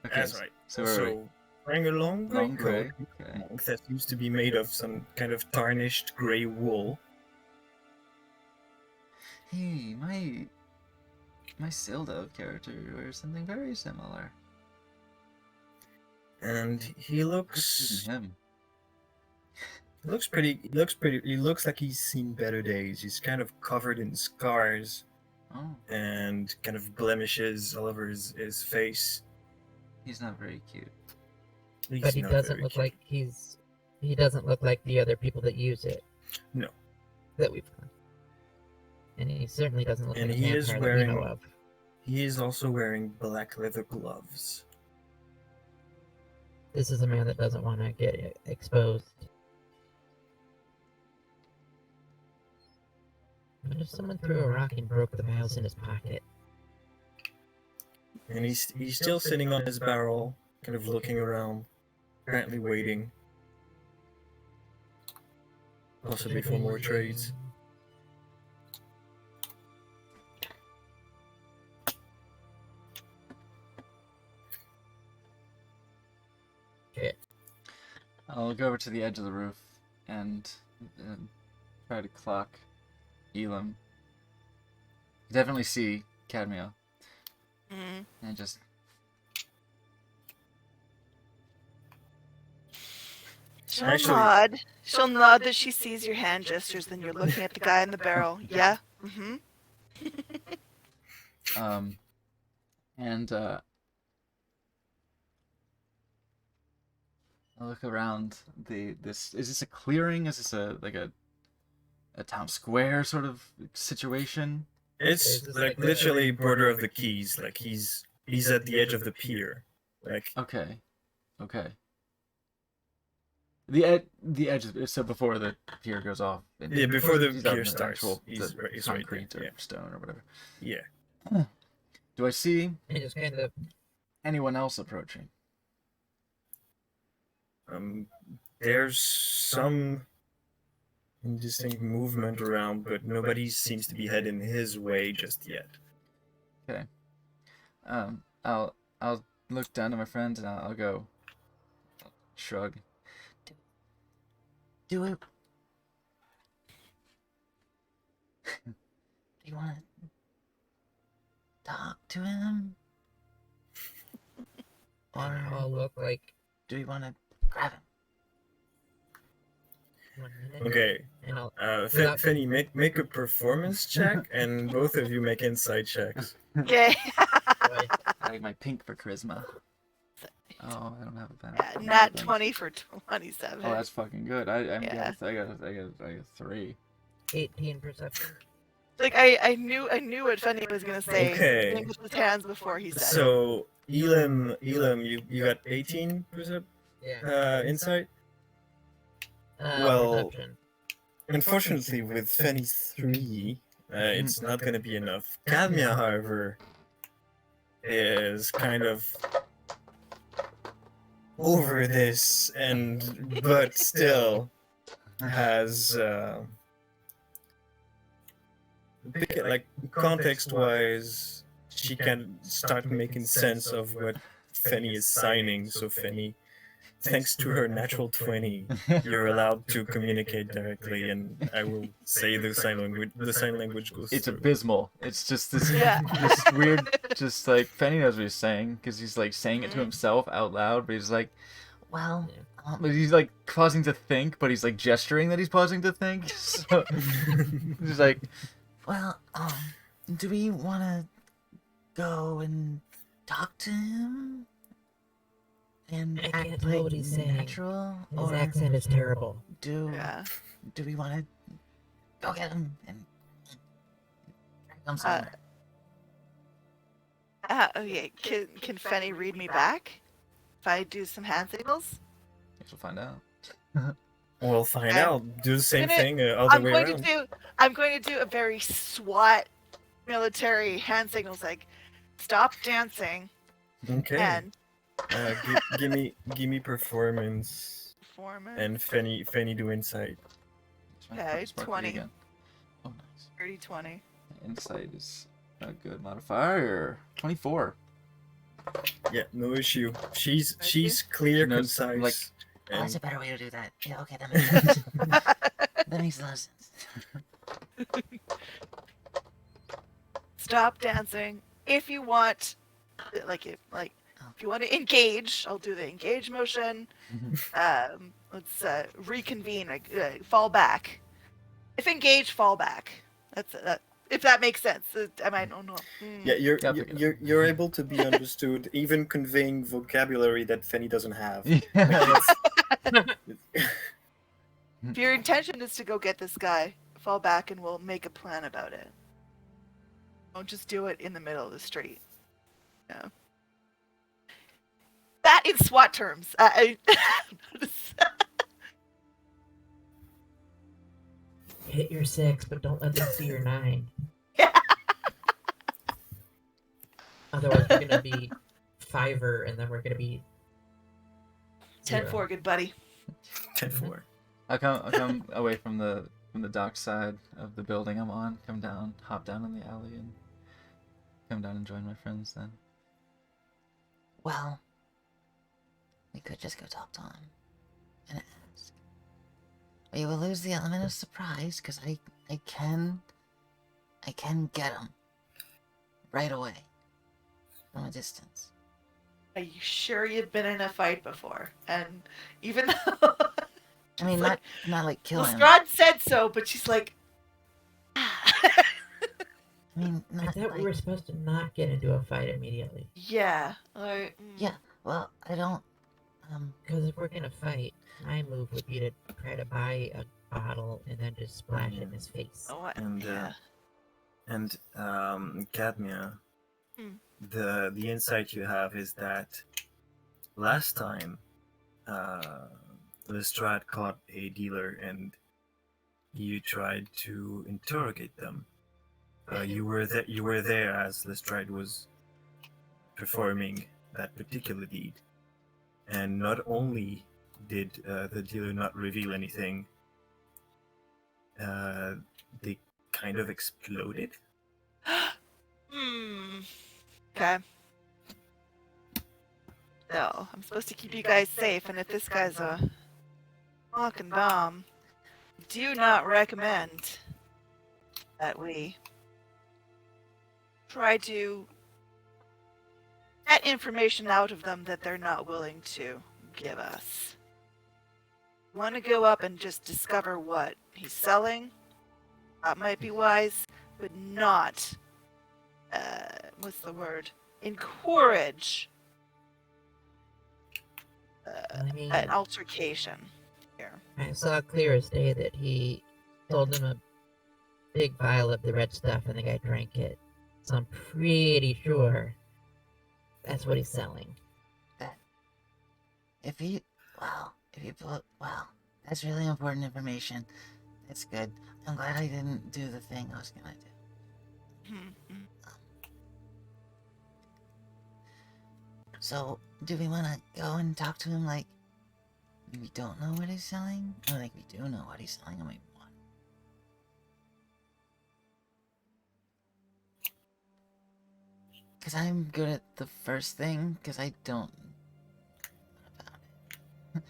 Okay, That's right. So where are we? So wearing a long gray Long gray. coat Okay. that used to be made of some kind of tarnished gray wool. Hey, my Sildo character wears something very similar. And he looks Him. he looks like he's seen better days. He's kind of covered in scars Oh, and kind of blemishes all over his face. he's not very cute. He's But he not doesn't very look cute. like he doesn't look like the other people that use it. No. That we've done. And he certainly doesn't look And like a he is vampire that we know wearing- of. He is also wearing black leather gloves. This is a man that doesn't want to get exposed. What if someone threw a rock and broke the vials in his pocket? And he's still sitting on his barrel, kind of looking around, apparently waiting. Possibly for more trades. Shit. I'll go over to the edge of the roof and try to clock Elam. Definitely see Cadmio Mm. and just She'll Actually- nod. She'll nod that she sees your hand gestures. Then you're looking at the guy in the barrel. Yeah. Mm-hmm. and I look around this is this a clearing? Is this a town square sort of situation? It's Is this like like literally border of the keys. Like he's He's at the edge of the pier. Like, Okay. The edge is so before the pier goes off. And Yeah, before the he's out pier in starts, actual- he's the right- he's right there, concrete or yeah. stone or whatever. yeah. Do I see And just kind of anyone else approaching? There's some indistinct movement around, but nobody seems to be heading his way just yet. Okay. I'll look down to my friends and I'll go. Shrug. Do it. Do you want to talk to him? and Or I'll look like do we want to grab him? 1 minute. Okay, And I'll Fe- Fenny, make a performance check, and both of you make insight checks. Okay. I I like my pink for charisma. Oh, I don't have a pen. Yeah, nat 20 for 27. Oh, that's fucking good. I Yeah. got 3. 18 perception. Like I knew what Fenny was gonna say. Okay. With his hands before he said it. So, Elam, you got 18% Yeah. insight? Well, Perception. Unfortunately, with Fenny's 3, it's not going to be enough. Cadmia, however, is kind of over this, but still has like context-wise, she can start making sense of what Fenny is signing. So Fenny, thanks to her natural 20, you're allowed to communicate directly, and I will say the sign language. The sign language goes It's through. abysmal. It's just this, Yeah. this weird, just like Fenny knows what he's saying because he's like saying it to Mhm. himself out loud, but he's like, Well, but he's like pausing to think, but he's like gesturing that he's pausing to think. So he's like, do we want to go and talk to him? And I act can't tell like what he's saying. natural? His Or accent is terrible. do Yeah. do we want to go get him and drag him somewhere? Okay. Can Fenny read me back? If I do some hand signals? I guess we'll find out. We'll find Okay. out. Do the same Gonna- thing other I'm way going around. to do a very SWAT military hand signals like stop dancing Okay. and Give me performance, performance. and Fenny do insight. It's my Okay, sparkly 20. again. Oh, nice. 30-20. Insight is a good modifier. 24. Yeah, no issue. She's Issue? clear, No, it's concise, like- Oh, that's a and better way to do that. Yeah, okay, that makes sense. That makes a lot of sense. Stop dancing. If you want, if you want to engage, I'll do the engage motion. Let's reconvene. Fall back. If engage, fall back. That's if that makes sense. I might don't know. yeah, Yeah, I'll pick it you're able to be understood, even conveying vocabulary that Fenny doesn't have. Yeah. If your intention is to go get this guy, fall back and we'll make a plan about it. Don't just do it in the middle of the street. Yeah. That in SWAT terms. Hit your 6, but don't let them see your 9. Yeah. Otherwise, we're gonna be 5er, and then we're gonna be 10-4, good buddy. 10-4. I'll come away from the dock side of the building I'm on. Come down, hop down in the alley, and come down and join my friends. Then Well, we could just go talk to him and ask. We will lose the element of surprise because I can get him right away from a distance. Are you sure you've been in a fight before? And even though I mean, It's not like kill him. Lestrade said so, but she's like, I mean, I not thought we were like. supposed to not get into a fight immediately. yeah. Yeah. Well, I don't. Because if we're gonna fight, my move would be to try to buy a bottle and then just splash it in his face. Oh, And yeah. and Cadmia, Hmm. the insight you have is that last time Lestrade caught a dealer and you tried to interrogate them. You were there as Lestrade was performing that particular deed, and not only did the dealer not reveal anything, they kind of exploded. Okay. So, I'm supposed to keep you guys safe, and if this guy's a fucking bomb, do not recommend that we try to get information out of them that they're not willing to give us. Want to go up and just discover what he's selling? That might be wise, but not, what's the word? Encourage I mean, an altercation here. I saw clear as day that he sold him a big vial of the red stuff and the guy drank it. So I'm pretty sure that's what he's selling. If you put, that's really important information. That's good. I'm glad I didn't do the thing I was gonna do. Mhm. So, do we want to go and talk to him like we don't know what he's selling? Or like we do know what he's selling and we want? Because I'm good at the first thing, because I don't know about it.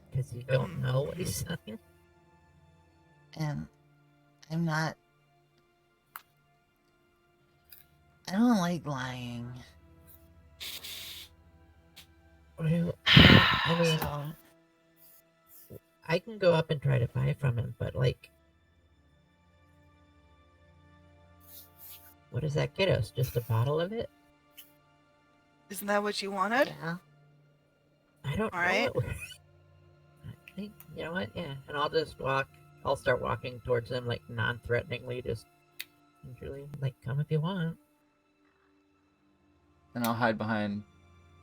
Because you don't know what he's selling. And I'm not... I don't like lying. Well, I mean, So, I can go up and try to buy from him, but like, what does that get us? Just a bottle of it? Isn't that what you wanted? yeah. I don't All know. right. I think, you know what? Yeah, and I'll just walk. I'll start walking towards him, like non-threateningly, just usually, like, come if you want. And I'll hide behind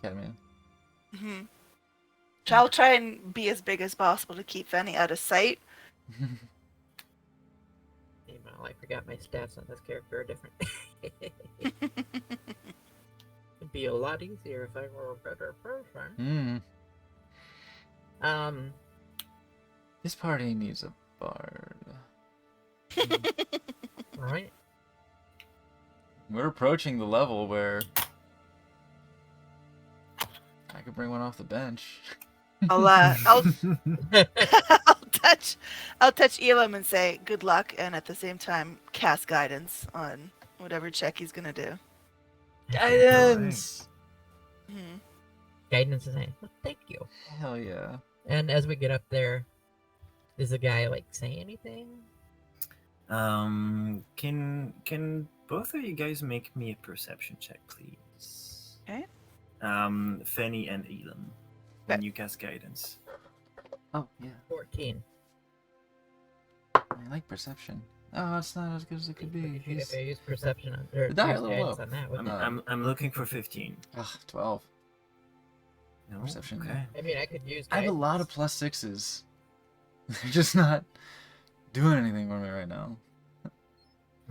Catman. Mm-hmm. I'll try and be as big as possible to keep Fenny out of sight. Meanwhile, I forgot my stats on this character are different. It'd be a lot easier if I were a better person. Hmm. This party needs a bard. Right? We're approaching the level where I could bring one off the bench. I'll touch Elam and say good luck, and at the same time cast guidance on whatever check he's gonna do. Guidance! Mhm. Guidance is saying, well, thank you. Hell yeah. And as we get up there, does the guy, like, say anything? Can both of you guys make me a perception check, please? Okay. Fenny and Elam, when you cast guidance. Oh, yeah. 14. I like perception. Oh, it's not as good as it could be. If I use perception on, or Die a use little guidance low. on that, would I'm looking for 15. Ugh, 12. No? Perception, Okay. I mean, I could use. I have a lot of guidance. +6s. They're just not doing anything for me right now.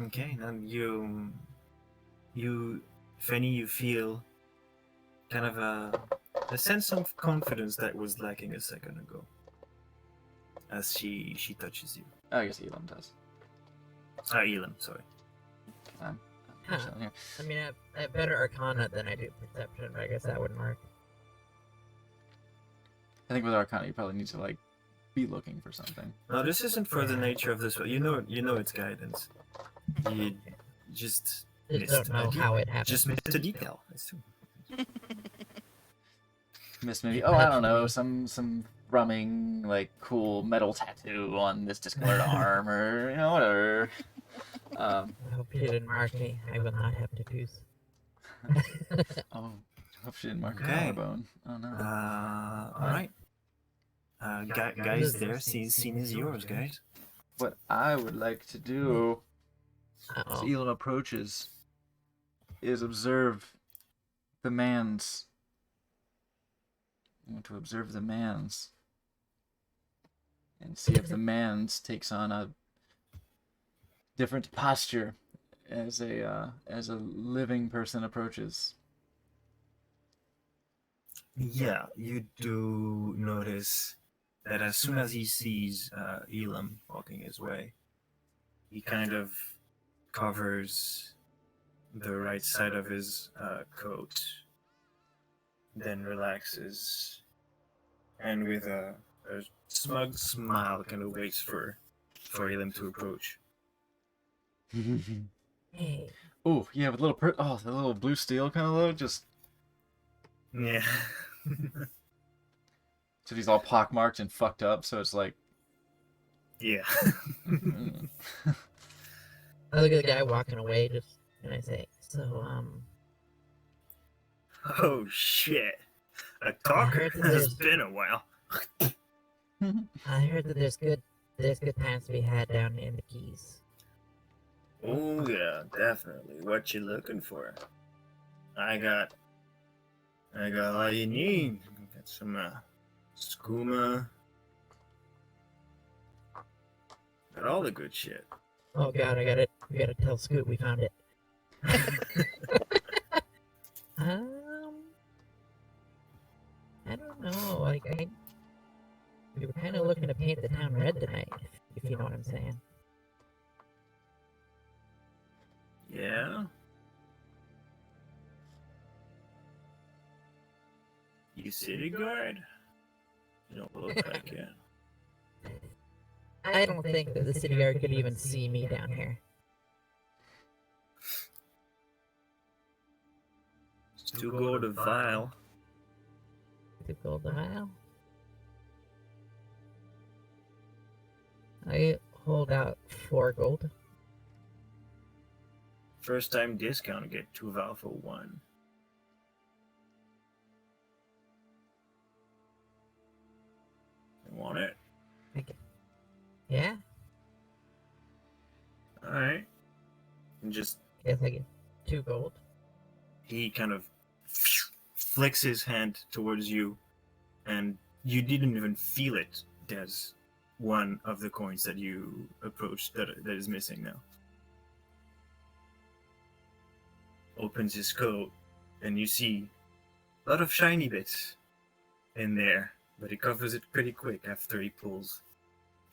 Okay, then Fenny, you feel kind of a sense of confidence that was lacking a second ago. As she touches you. Oh, I guess Elam does. Elam, sorry. I'm Huh. chilling here. I mean, I have better Arcana than I do Perception, but I guess that wouldn't work. I think with Arcana, you probably need to like be looking for something. No, this isn't for the nature of this. You know it's guidance. You just Just missed don't know a de- how it happened. Just missed a detail. That's true. Miss maybe. Oh, I don't know. Some thrumming like cool metal tattoo on this discolored arm, or whatever. I hope you didn't mark me. I will not have tattoos. Oh, I hope she didn't mark her Okay. collarbone. Oh no. All right. Guys, there. Scene is yours, guys. What I would like to do as Uh-oh. Elam approaches is observe the man's. I want to observe the man's. And see if the man's takes on a different posture as a living person approaches. Yeah, you do notice that as soon as he sees Elam walking his way, he kind of covers the right side of his coat, then relaxes, and with a smug smile kind of waits for Elam to approach. Hey, Oh yeah, with little the little blue steel kind of look, just Yeah. so he's all pockmarked and fucked up. So it's like, Yeah. I look at the guy walking away, and I say, so, Oh shit. A talker heard that has there's- been a while. I heard that there's good times to be had down in the Keys. Oh yeah, definitely. What you looking for? I got all you need. Got some skooma. Got all the good shit. Oh god, we gotta tell Scoot we found it. I don't know, we were kind of looking to paint the town red tonight, if you know what I'm saying. Yeah. You city guard? You don't look like it. I don't think that the city guard could even see me down here. To go to Vile. To gold the mile. I hold out 4 gold. First time discount, get 2 Vile for 1. You want it? Yeah? Alright. And just, Guess I get 2 gold. he kind of flicks his hand towards you, and you didn't even feel it. There's one of the coins that you approached that is missing now. Opens his coat, and you see a lot of shiny bits in there, but he covers it pretty quick after he pulls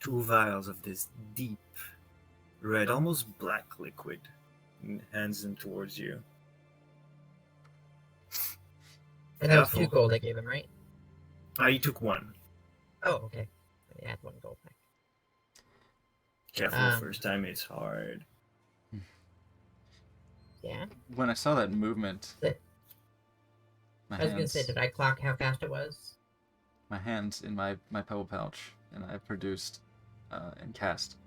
2 vials of this deep red, almost black liquid, and hands them towards you. And that was 2 Careful. gold I gave him, right? You took 1. Oh, okay. I add 1 gold back. Careful, first time it's hard. Yeah? when I saw that movement, But- my I was gonna hands, say, did I clock how fast it was? my hands in my pebble pouch, and I produced and cast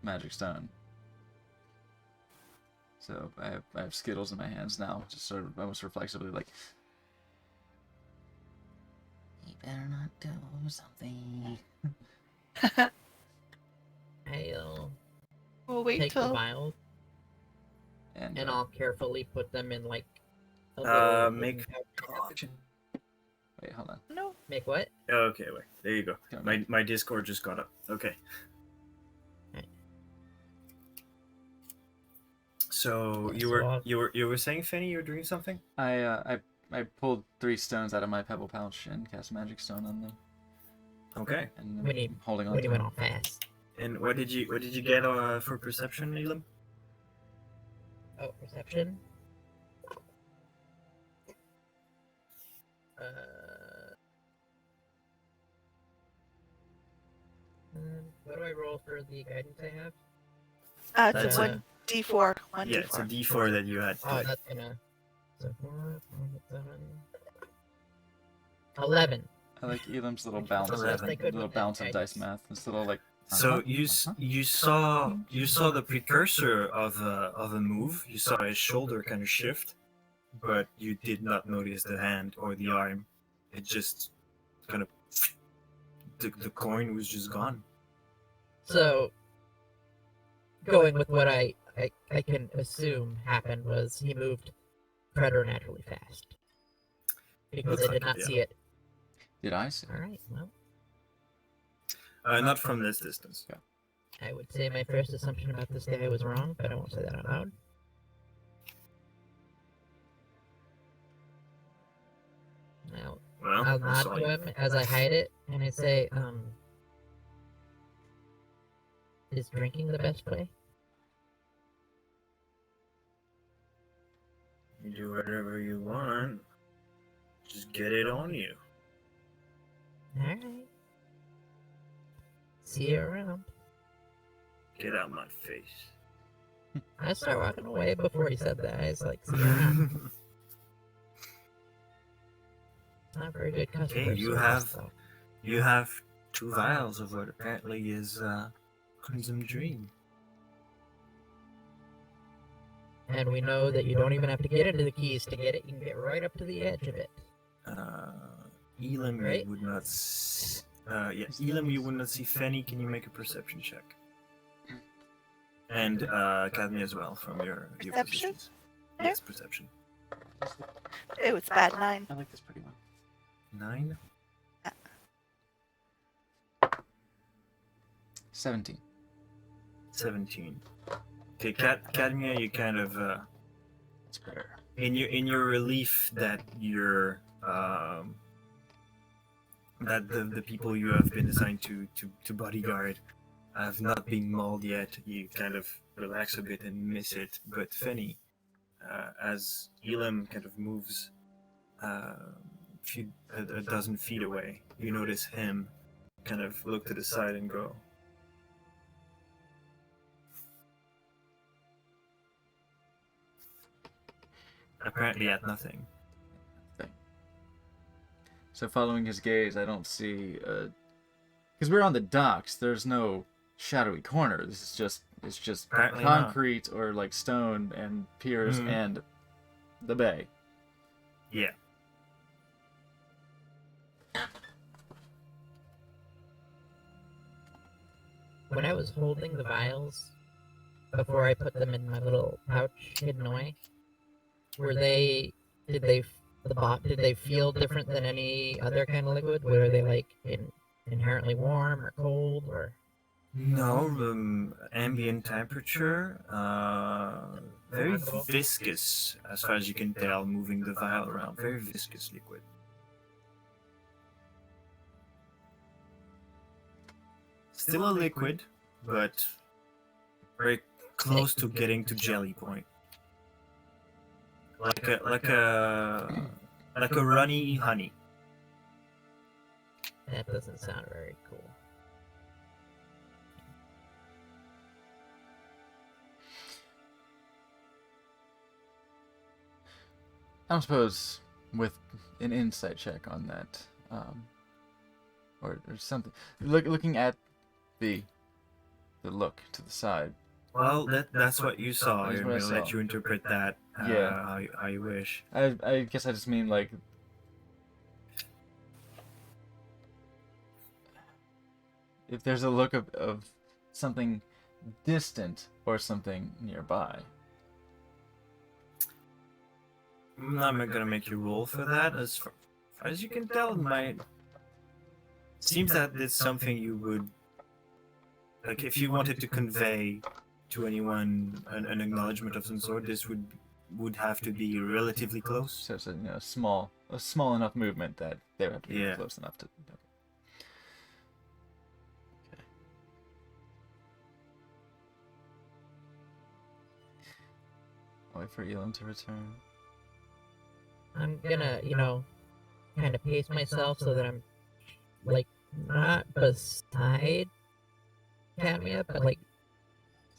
magic stone. So I have Skittles in my hands now, just sort of almost reflexively, like, You better not do something. I'll We'll wait take the till. vials and and I'll carefully put them in like a make- wooden pouch. wait, hold on. No. Make what? Okay, wait. There you go. Come My Discord just got up. Okay. Right. So Yeah, you so were saying, Fanny, you were doing something? I pulled 3 stones out of my pebble pouch and cast magic stone on them, Okay. and When he- I'm holding on When to he went them. all fast. And what did you get for perception, Elam? Oh, perception. What do I roll for the guidance I have? It's That's a a- 1d4. 1d4. Yeah, it's a D4 that you had. Oh, that's gonna. So 4, 5, 7. 11. I like Elam's little Which bounce, was the best I could little with that bounce of dice guidance. math. This little like. So uh-huh, you saw the precursor of a move. You saw his shoulder kind of shift, but you did not notice the hand or the arm. It just kind of the coin was just gone. So, going with what I can assume happened was he moved preternaturally fast. Because Looks I did like not it, yeah. see it. Did I see? All right, well, Not from this distance. I would say my first assumption about this guy was wrong, but I won't say that out loud. Now, Well, I'll I nod saw to you. him as I hide it, and I say, is drinking the best way? You do whatever you want. Just get it on you. Alright. See you around. Get out my face. I start walking away before he said that. I was like, see you around. Not very good customer Hey, you service, have- though. You have 2 vials of what apparently is Crimson Dream. And we know that you don't even have to get into the keys to get it. You can get right up to the edge of it. Elam, Right? you would not. Elam, you would not see Fenny. Can you make a perception check? And Cadme as well from your Perception? positions. Yes, perception. Oh, it's bad 9. I like this pretty one. 9. 17. 17. Okay, Cadmia, you kind of It's better. in your relief that you're that the people you have been assigned to bodyguard have not been mauled yet. You kind of relax a bit and miss it. But Fenny, as Elam kind of moves a dozen feet away, you notice him kind of look to the side and go, apparently at nothing. So following his gaze, I don't see because we're on the docks. There's no shadowy corner. This is just Apparently not. concrete or like stone and piers Mhm. and the bay. Yeah. When I was holding the vials, before I put them in my little pouch hidden away, did they feel different than any other kind of liquid? Were they like inherently warm or cold or? No, ambient temperature, very Remarkable. viscous, as far as you can tell, moving the vial around. Very viscous liquid. Still a liquid, but very close to getting to jelly point. Like a runny honey. That doesn't sound very cool. I don't suppose with an insight check on that, or something. Looking at the look to the side. Well, that's what you saw. That's I'm what I gonna let saw. you interpret that Yeah. how you wish. I guess I just mean like if there's a look of something distant or something nearby. I'm not gonna make you roll for that. As far as you can tell, seems that it's something you would like if you wanted to convey to anyone an acknowledgement of some sort. This would have to be relatively close. So it's a small enough movement that they would have to be Yeah. close enough to. Okay. I'll wait for Elam to return. I'm gonna, kind of pace myself so that I'm, like, not beside Cadmia, but, like,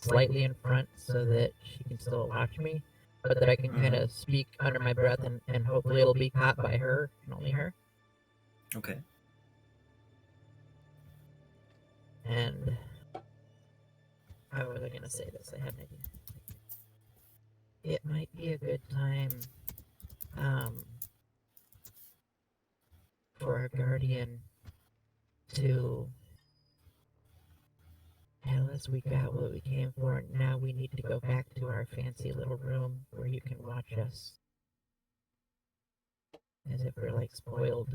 slightly in front so that she can still watch me, but that I can kind of speak under my breath and hopefully it'll be caught by her and only her. Okay. And how was I gonna say this? I had an idea. It might be a good time, for our guardian to tell us we got what we came for. Now we need to go back to our fancy little room where you can watch us as if we're like spoiled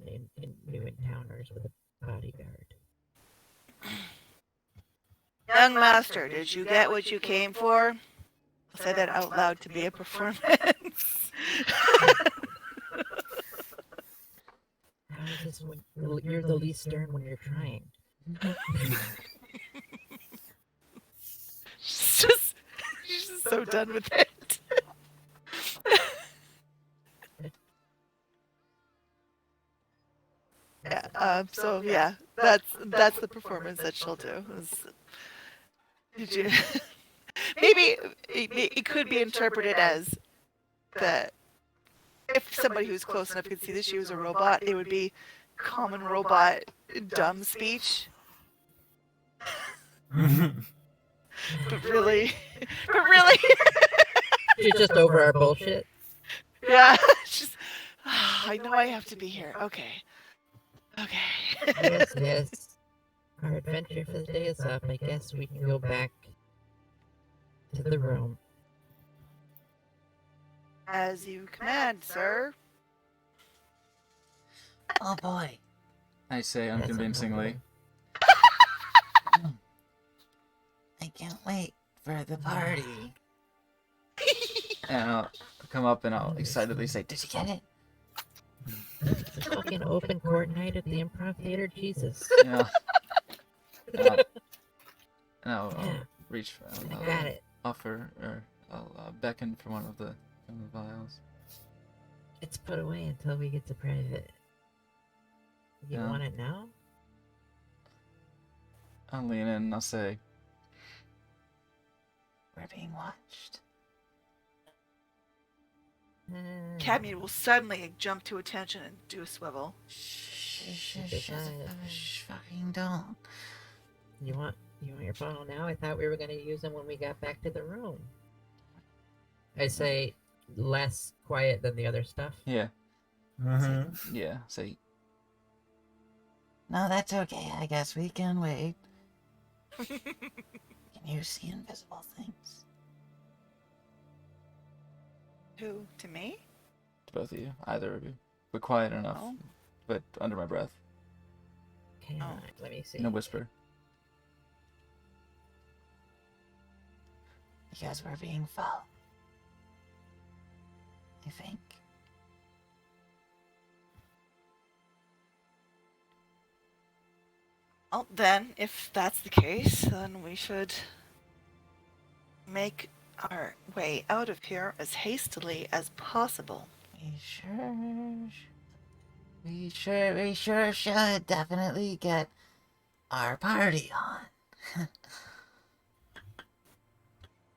in new encounters with a bodyguard. Young master, did you get what you came for? I'll say that out loud to be a performance. How is this when you're the least stern when you're trying? She's just so done with it. Yeah. So yeah, that's the performance that she'll do. Did you? Maybe it could be interpreted as that if somebody who's close enough could see that she was a robot, it would be common robot dumb speech. But really, She's just over our bullshit. yeah. She's, I know I have to be here. Okay. Yes, yes. Our adventure for the day is up. I guess we can go back to the room. As you command, sir. Oh boy. I say That's unconvincingly. I can't wait for the party. And I'll come up and I'll excitedly say, "Did you get it?" It's a fucking open court night at the Improv Theater. Jesus. Yeah. And I'll Yeah, reach. I got it. Offer or I'll beckon for one of the vials. It's put away until we get to private. You Yeah. want it now? I'll lean in and I'll say, We're being watched. Cadmian will suddenly jump to attention and do a swivel. Shh, Besides- fucking don't. You want your bottle now? I thought we were gonna use them when we got back to the room. I say less quiet than the other stuff. "Yeah, Mm-hmm. yeah." Say, No, that's okay. I guess we can wait. Can you see invisible things? Who? To me? to both of you, either of you, but quiet enough, Oh. but under my breath, Okay, Oh. let me see. in a whisper. Because we're being followed. I think. Well, then, if that's the case, then we should make our way out of here as hastily as possible. We sure should definitely get our party on.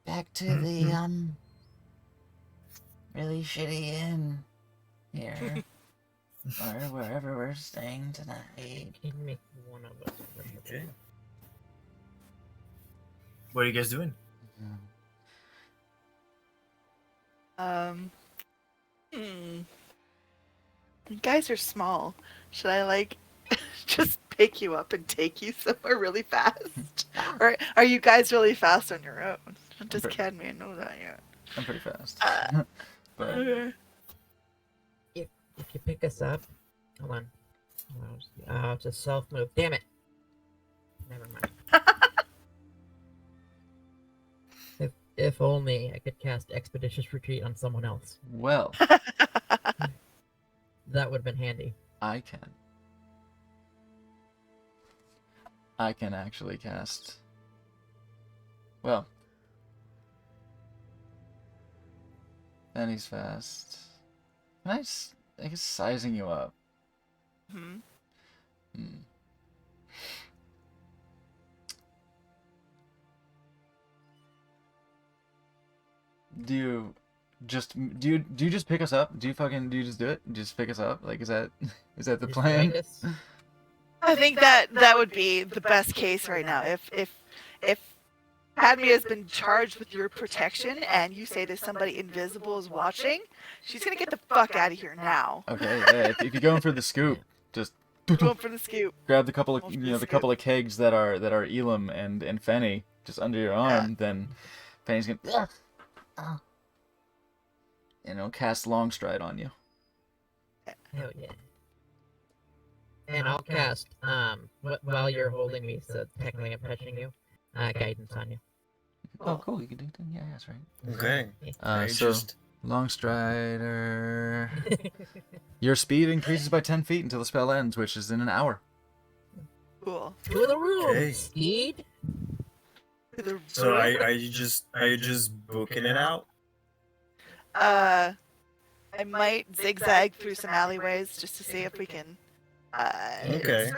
Back to the, really shitty inn here. Or wherever we're staying tonight. Can make one of us invisible. Okay. What are you guys doing? You guys are small. Should I, like, just pick you up and take you somewhere really fast? Or are you guys really fast on your own? Does Pretty- Cadmian know that yet? I'm pretty fast, Uh, but Okay. If you pick us up, hold on. It's a self move. Damn it. Never mind. If only I could cast Expeditious Retreat on someone else. well, That would have been handy. I can actually cast. Well, then he's fast. Can I guess sizing you up. Hmm. Hmm. Do you just pick us up? Do you just do it? Just pick us up? Like is that the Just plan? drag us? I think that would be the best case right now. If Padme has been charged with your protection and you say there's somebody invisible is watching, she's gonna get the fuck out of here now. Okay, yeah, if you're going for the scoop, just Going for the scoop. grab the couple of Going for the scoop. couple of kegs that are Elam and Fenny just under your arm, then Fenny's gonna Oh, cast long stride on you. Hell yeah. And I'll cast while you're holding me, so technically I'm touching you. Guidance on you. Oh, cool. You can do that. Yeah, that's right. Okay. I So just long strider. Your speed increases by 10 feet until the spell ends, which is in an hour. Cool. To the room. Okay. Speed. To the so room. are you just booking it out? I might zigzag through some alleyways just to see if we can Okay.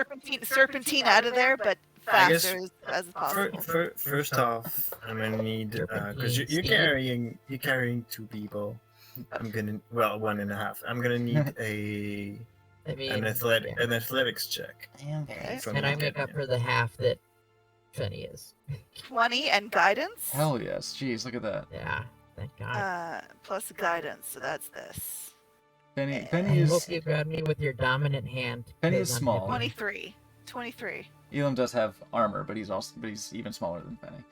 serpentine out of there, but I guess faster as possible. First off, I'm gonna need because you're carrying two people. I'm gonna one and a half. I'm gonna need I mean, an athletics check. I am very Okay. from and I you, make up Kenya. for the half that Fenny is. 20 and guidance. Hell yes. Jeez, look at that. Yeah, thank God. Plus guidance, so that's this. Penny I is hope you grab me with your dominant hand. Penny 'cause is I'm small. heavy. 23. Elam does have armor, but he's even smaller than Penny.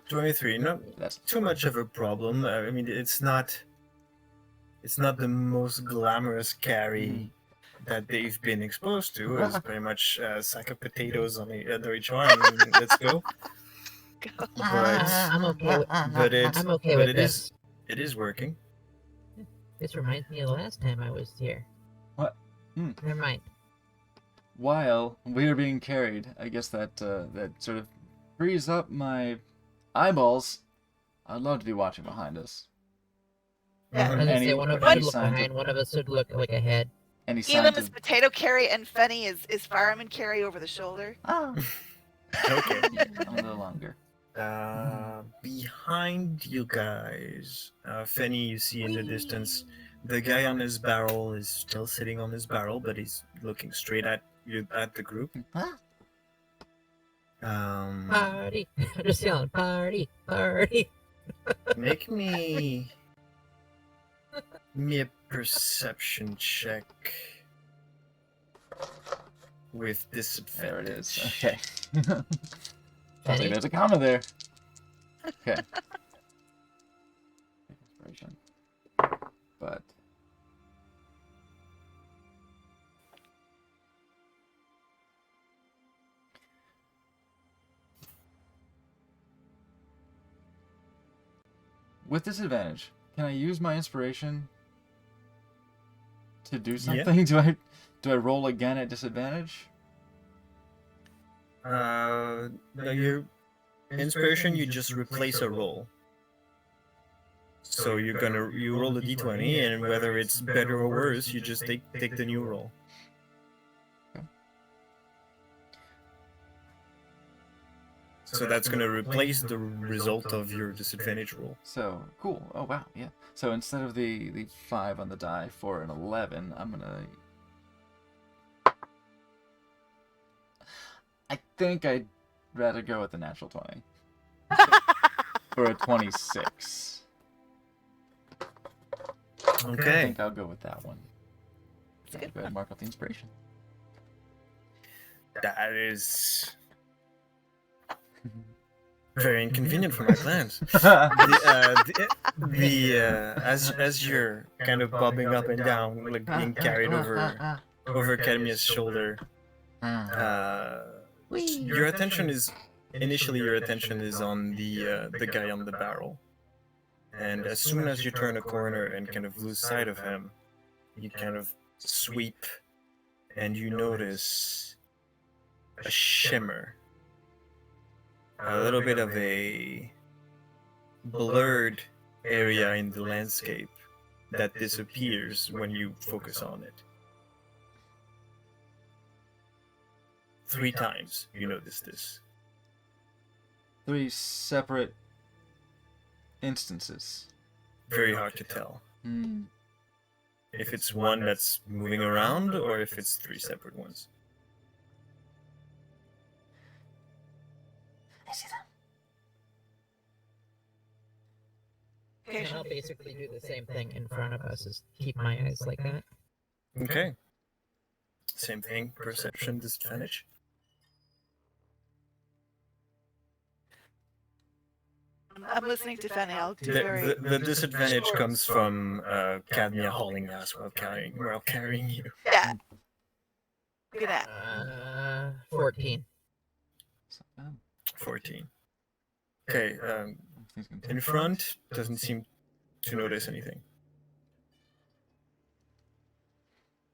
23. No, That's too much of a problem. I mean, it's not the most glamorous carry that they've been exposed to. It's pretty much a sack of potatoes under each arm. And let's go. But I'm okay with, but it's I'm okay but with it this. is it is working. This reminds me of the last time I was here. What? Never mind. While we are being carried, I guess that sort of frees up my eyeballs. I'd love to be watching behind us. Yeah. I was gonna Any- say one of us any should look signs of- behind, one of us should look like ahead. Any Elam signs is of potato carry and Fenny is fireman carry over the shoulder. Oh, Okay. a little longer. Behind you guys, Fenny, you see in the distance, the guy on his barrel is still sitting on his barrel, but he's looking straight at you, at the group. huh? Party! I'm just yelling, party, party. Make me a perception check with disadvantage. There it is. Okay. Sounds Penny? like there's a comma there. Okay. Inspiration. But with disadvantage, can I use my inspiration to do Yeah. something? Do I roll again at disadvantage? No, your inspiration, you just replace a roll. So you roll a d20, and whether it's better or worse, you just take the new roll. So that's gonna replace the result of your disadvantage roll. So cool. Oh wow, yeah. So instead of the 5 on the die for an 11, I'm gonna. I think I'd rather go with the natural 20 for a 26. I Okay. think I'll go with that one. It's a Okay, good go ahead and mark off the inspiration. That is very inconvenient for my plans. As you're kind of bobbing up and down, like being carried over Kedmia's shoulder, your attention is on the guy on the barrel, and as soon as you turn a corner and kind of lose sight of him, you kind of sweep, and you notice a shimmer, a little bit of a blurred area in the landscape that disappears when you focus on it. 3 times you notice this. 3 separate instances. Very hard to tell Hmm. if it's one that's moving around or if it's 3 separate ones. I see them. And I'll basically do the same thing in front of us, is keep my eyes like that. Okay. Same thing, perception disadvantage. I'm listening to Fanny. I'll do The, very. the disadvantage comes from Cadmia hauling ass while carrying you. Yeah. Good at. 14. It's not bad. 14. Okay, Everything's gonna in take- front doesn't seem to notice anything.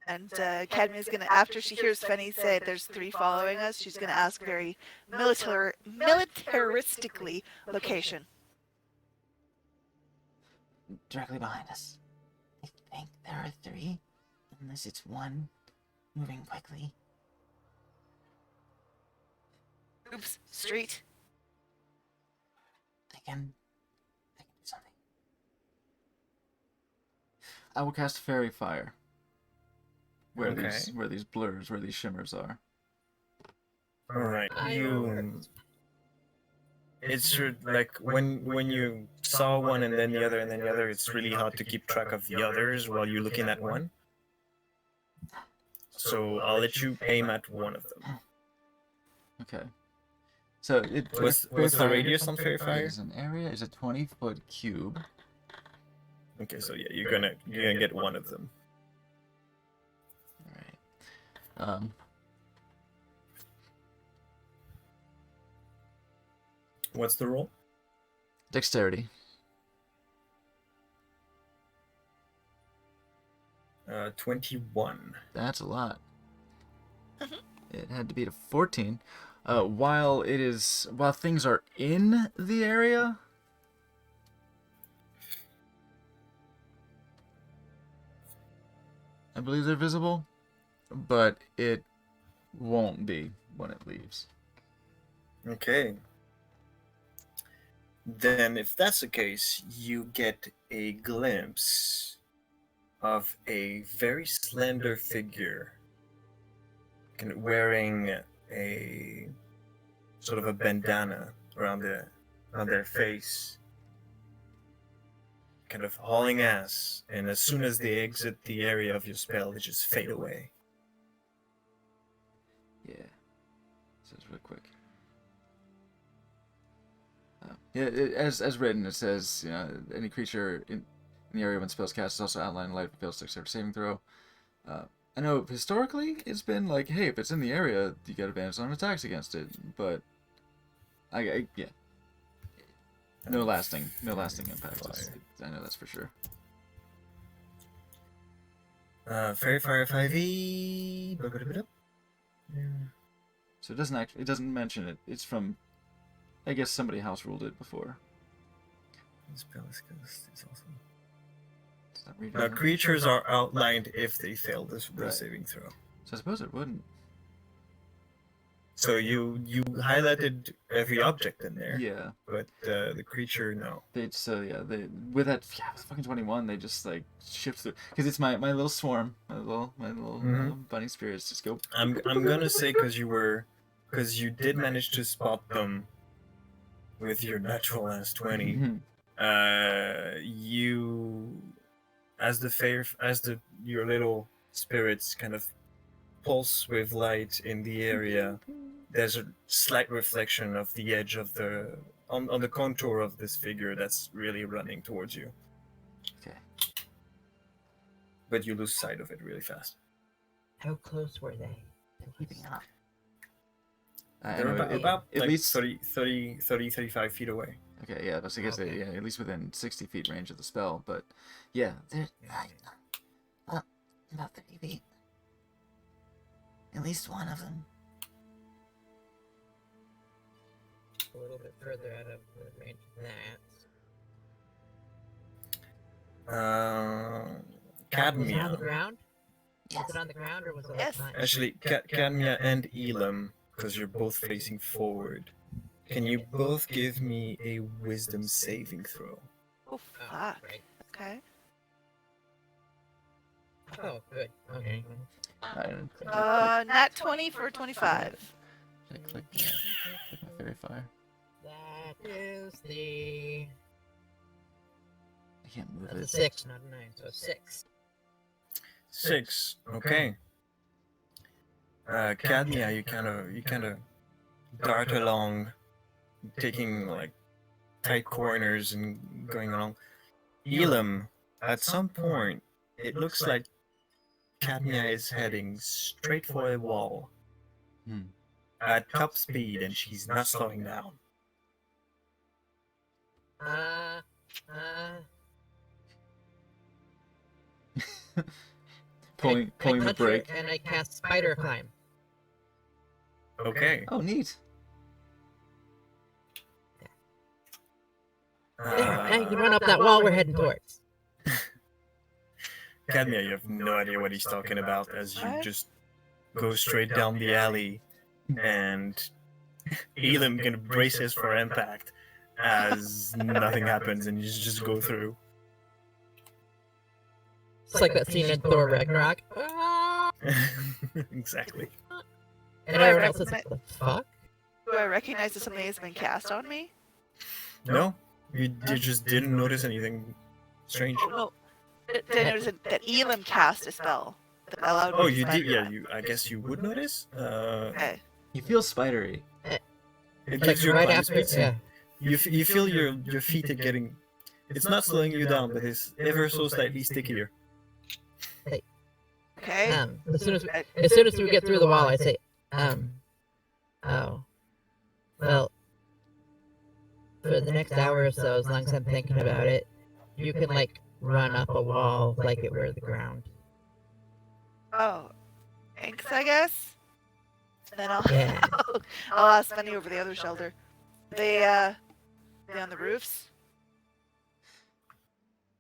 And Cadmia's gonna, after she hears Fenny say there's 3 following us, she's gonna ask very militaristically location. Directly behind us. I think there are 3, unless it's 1 moving quickly. Oops, street. I can do something. I will cast Fairy Fire. Where Okay. these blurs, where these shimmers are. All right, you. It's like when you saw one and then the other and then the other. It's really hard to keep track of the others while you're looking at one. So I'll let you aim at one of them. Okay. So it What's the radius on Fairy Fire? Is an area is a 20-foot cube. Okay, so yeah, you're gonna get one of them. All right. What's the roll? Dexterity. 21. That's a lot. It had to beat a 14. While things are in the area, I believe they're visible, but it won't be when it leaves. Okay. Then, if that's the case, you get a glimpse of a very slender figure wearing a sort of a bandana around their face, kind of hauling ass, and as soon as they exit the area of your spell, they just fade away. Yeah. Says real quick. As written, it says, any creature in the area when spells cast is also outlined in light if it fails to saving throw. I know historically it's been like, hey, if it's in the area, you get advantage on attacks against it. But yeah, no lasting impact. I know that's for sure. Fairy Fire 5e. So it doesn't mention it. It's from, I guess somebody house ruled it before. Spell is awesome. It's not reading it. Creatures are outlined if they fail the Right. saving throw. So I suppose it wouldn't. So you highlighted every object in there, Yeah. but the creature, no. They with fucking 21, they just like shift through, because it's my little swarm, my little bunny spirits just go. I'm gonna say because you did manage to spot them with your natural ass 20. Mhm. You, your little spirits kind of pulse with light in the area. There's a slight reflection of the edge of on the contour of this figure that's really running towards you. Okay. But you lose sight of it really fast. How close were they? Keeping up. I They're know about at like least 35 feet away. Okay, yeah, that's I guess Okay. at least within 60 feet range of the spell, but yeah, There's about 30 feet. At least one of them. A little bit further out of the range of that. Was it on the Cadmia. ground? Yes. Was it on the ground or was it Yes. like Actually, Cadmia and Elam, because you're both facing forward. Can you both give me a wisdom saving throw? Oh, Oh, fuck. right. Okay. Oh, good. Okay. Nat 20 for 25. I click my fairy fire. That is the. I can't move That's it. a 6, not a 9, so 6. 6. Okay. Cadmia, you kind of dart along, taking like tight corners and going along. Elam, at some point, it looks like Cadmia is heading straight for a wall at top speed, and she's not slowing down. Uh, Pulling I the touch her brake. and I cast Spider Climb. Okay. Oh, neat. There, now you can run up that wall we're heading towards. Cadmia, you have no idea what he's talking about as you What? just go straight down the alley, and Elam kind of braces for impact as nothing happens, and you just go through. It's like that scene in Thor Ragnarok. Ah! Exactly. And everyone else is like, what the fuck? Do I recognize that something has been cast on me? No, you just didn't notice anything strange. Oh, no. Did I notice that Elam cast a spell that allowed me Oh, to you did? spider Yeah, climb? I guess you would notice. Okay. You feel spidery. It Like gives you right climb after, speed, so yeah. you feel your feet are getting. It's not slowing you down, but it's ever so slightly stickier. Okay. As soon as we get through the wall, I say, oh, well, for the next hour or so, as long as I'm thinking about it, you can like run up a wall like it were the ground. Oh, thanks, I guess. Then I'll Yeah. I'll ask Benny over the other shelter. They on the roofs?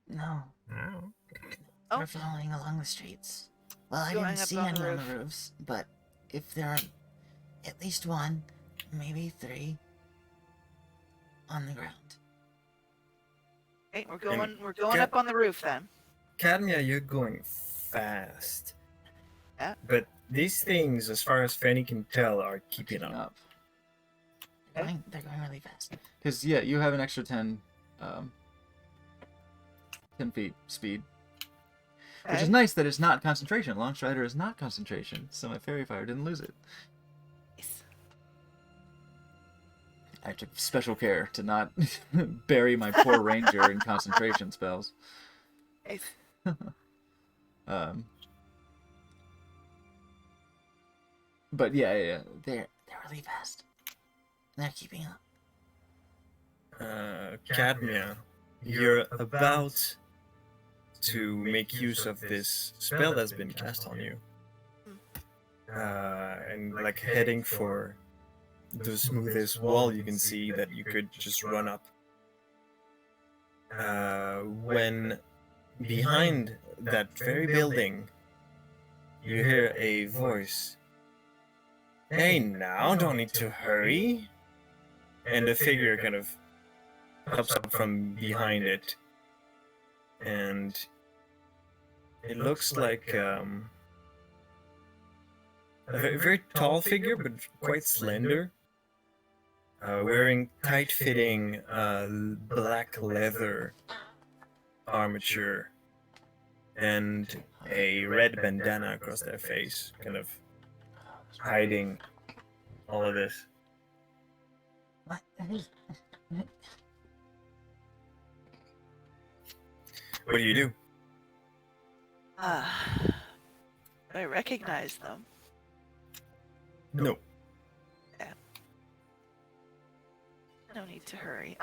No, Oh. Oh. we're following along the streets. Well, I Going didn't up see on any the on the roof. roofs, but if there are at least one, maybe three on the ground. Okay, we're And going get- up on the roof then. Cadmia, you're going fast. Yeah. But these things, as far as Fanny can tell, are keeping up. Up. They're going really fast. Because, yeah, you have an extra 10 feet speed. Which is Okay. nice that it's not concentration. Launch Rider is not concentration, so my Fairy Fire didn't lose it. Nice. I took special care to not bury my poor Ranger in concentration spells. Nice. But yeah. They're really fast. They're keeping up. Cadmia, you're about to make use of this spell that's been cast on you. And like heading for the smoothest wall you can see that you could just run up. When behind that very building, you hear a voice. Hey now, don't need to hurry. And a figure kind of pops up from behind it. And it looks like a very tall figure, but quite slender. Wearing tight-fitting black leather armature and a red bandana across their face, kind of hiding all of this. What? What do you do? I recognize them. No. No need to hurry.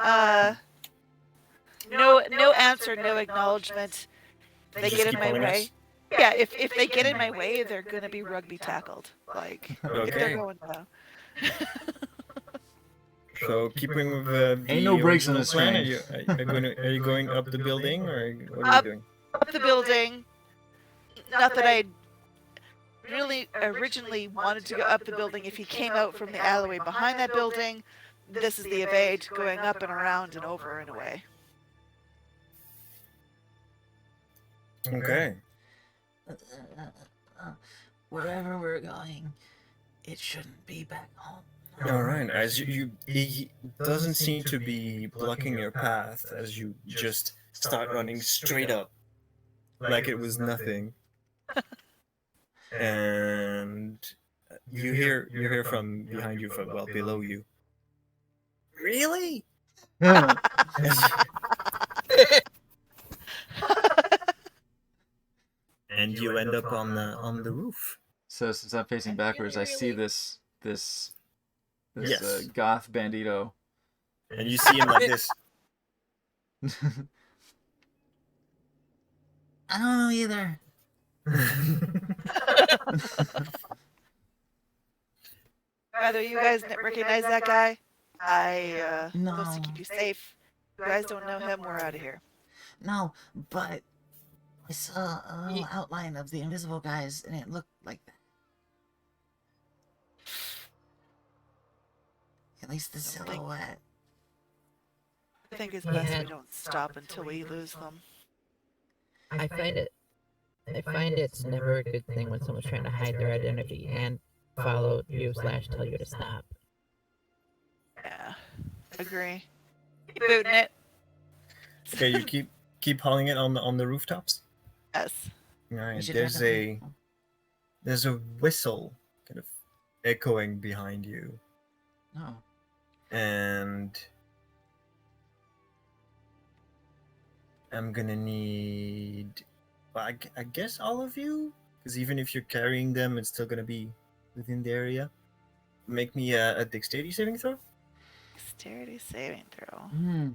No answer, no acknowledgement. If they Just get in keep my pulling way. us? Yeah, if they get in my way, they're gonna be rugby tackled. Like if Okay. they're going down. So keeping with the Ain't no breaks in original this plan, train. are you going up the building, or what are you Up. doing? Up the building. Not that I really originally wanted to go up the building. If he came out from the alleyway behind that building, this is the evade, going up and around and over and away. Okay. Wherever we're going, it shouldn't be back home. All right. As he doesn't seem to be blocking your path as you just start running straight up, like it was nothing. And you hear from behind you, from well below you. Really? And you end up on the roof. So since I'm facing backwards, I see this Yes. goth bandito. And you see him like this. I don't know either. Rather, you guys recognize that guy? I supposed to No. keep you safe. You guys don't know him, we're out of here. No, but I saw a little outline of the invisible guys, and it looked like that. At least the Don't think- silhouette. I think it's best Yeah. we don't stop until we lose them. I find it's never a good thing when someone's trying to hide their identity and follow you / tell you to stop. Yeah, agree. Keep booting it. Okay, you keep hauling it on the rooftops. Yes. All We right. should There's definitely- a whistle kind of echoing behind you, No. and I'm gonna need, well, I guess all of you, because even if you're carrying them, it's still gonna be within the area. Make me a dexterity saving throw. Dexterity saving throw. Hmm.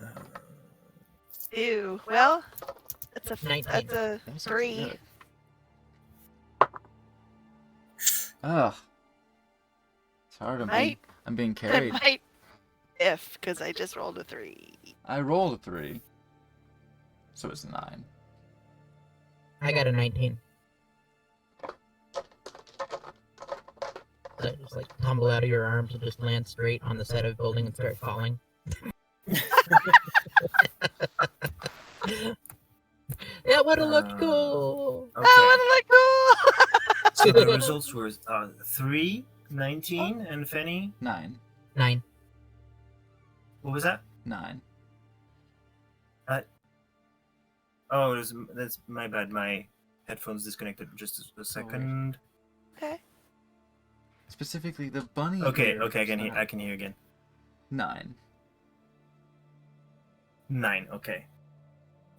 Uh, Ew. Well, that's a 19. that's a That was 3. good. Ugh. It's hard. Might I'm being I carried. might if because I just rolled a 3. I rolled a 3. So it's 9. I got a 19. So I just like tumble out of your arms and just land straight on the side of the building and start falling. That would have looked cool. Okay. Oh, what So the results were 3, 19, and Fenny. 9. 9. What was that? 9. Oh, that's my bad. My headphones disconnected. Just a second. okay. Specifically, the bunny. Okay, ears okay, I can hear. are I can hear again. 9. 9. Okay.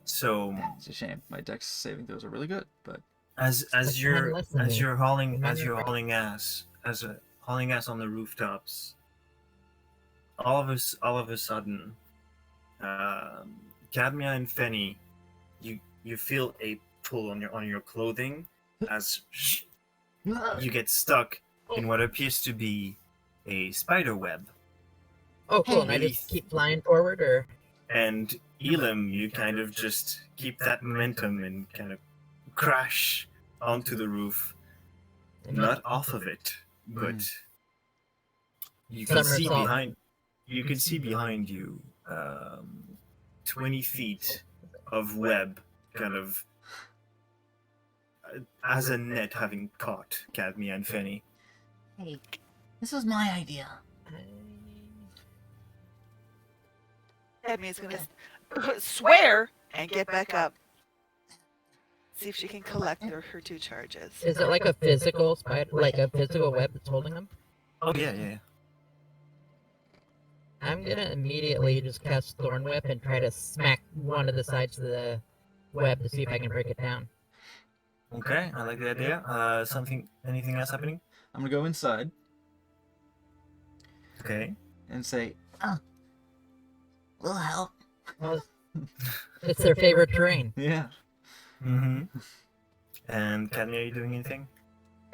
So It's a shame. My dex saving throws are really good, but as like 10 you're less than as me. you're hauling Remember- hauling ass on the rooftops, all of a sudden, Cadmia and Fenny, you feel a pull on your clothing as you get stuck in what appears to be a spider web. Oh, cool. And I Really just keep flying forward, or And Elam, you kind of just keep that momentum and kind of crash onto the roof, not off of it, but you can see Somersault. behind you 20 feet of web kind of as a net having caught Cadmia and Fenny. Hey, this was my idea. Edmi's gonna swear and get back up. See if she can collect her 2 charges. Is it like a physical spider, like a physical web that's holding them? Oh yeah. I'm gonna immediately just cast Thorn Whip and try to smack one of the sides of the web to see if I can break it down. Okay, I like the idea. Anything else happening? I'm gonna go inside Okay. and say, We'll help. Well, it's their favorite terrain. yeah. Mm-hmm. And Cadmia, are you doing anything?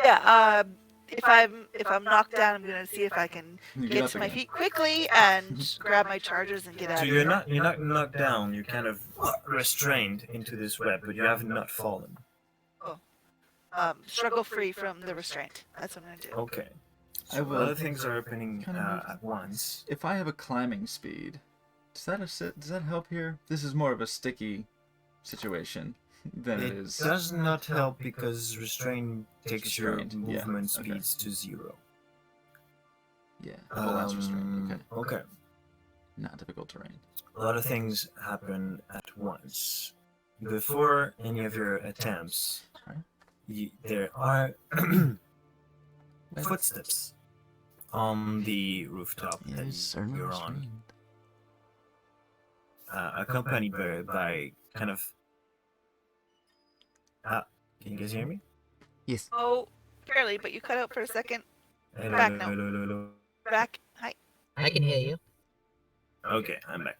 Yeah. If I'm knocked down, I'm gonna see if I can You get up to my again. feet quickly and grab my chargers and get out So of you're here. not knocked down. You're kind of restrained into this web, but you have not fallen. Struggle free from the restraint. That's what I'm gonna do. Okay. I So will other things are happening kind of at once. If I have a climbing speed, does that help here? This is more of a sticky situation than it It is. does not help because restraint takes your Restrained, yeah, movement okay. speeds to 0. Yeah. Well, that's restrained. Okay. Okay. Not difficult terrain. A lot of things happen at once. Before any of your attempts, Alright. there are Wait. footsteps on the rooftop It that is certainly you're on, restrained. accompanied by kind of. Can you guys hear me? Yes. Oh, barely, but you cut out for a second. Hello, Back hello, now. hello, hello, hello. Back. Hi. I can hear you. Okay, I'm back.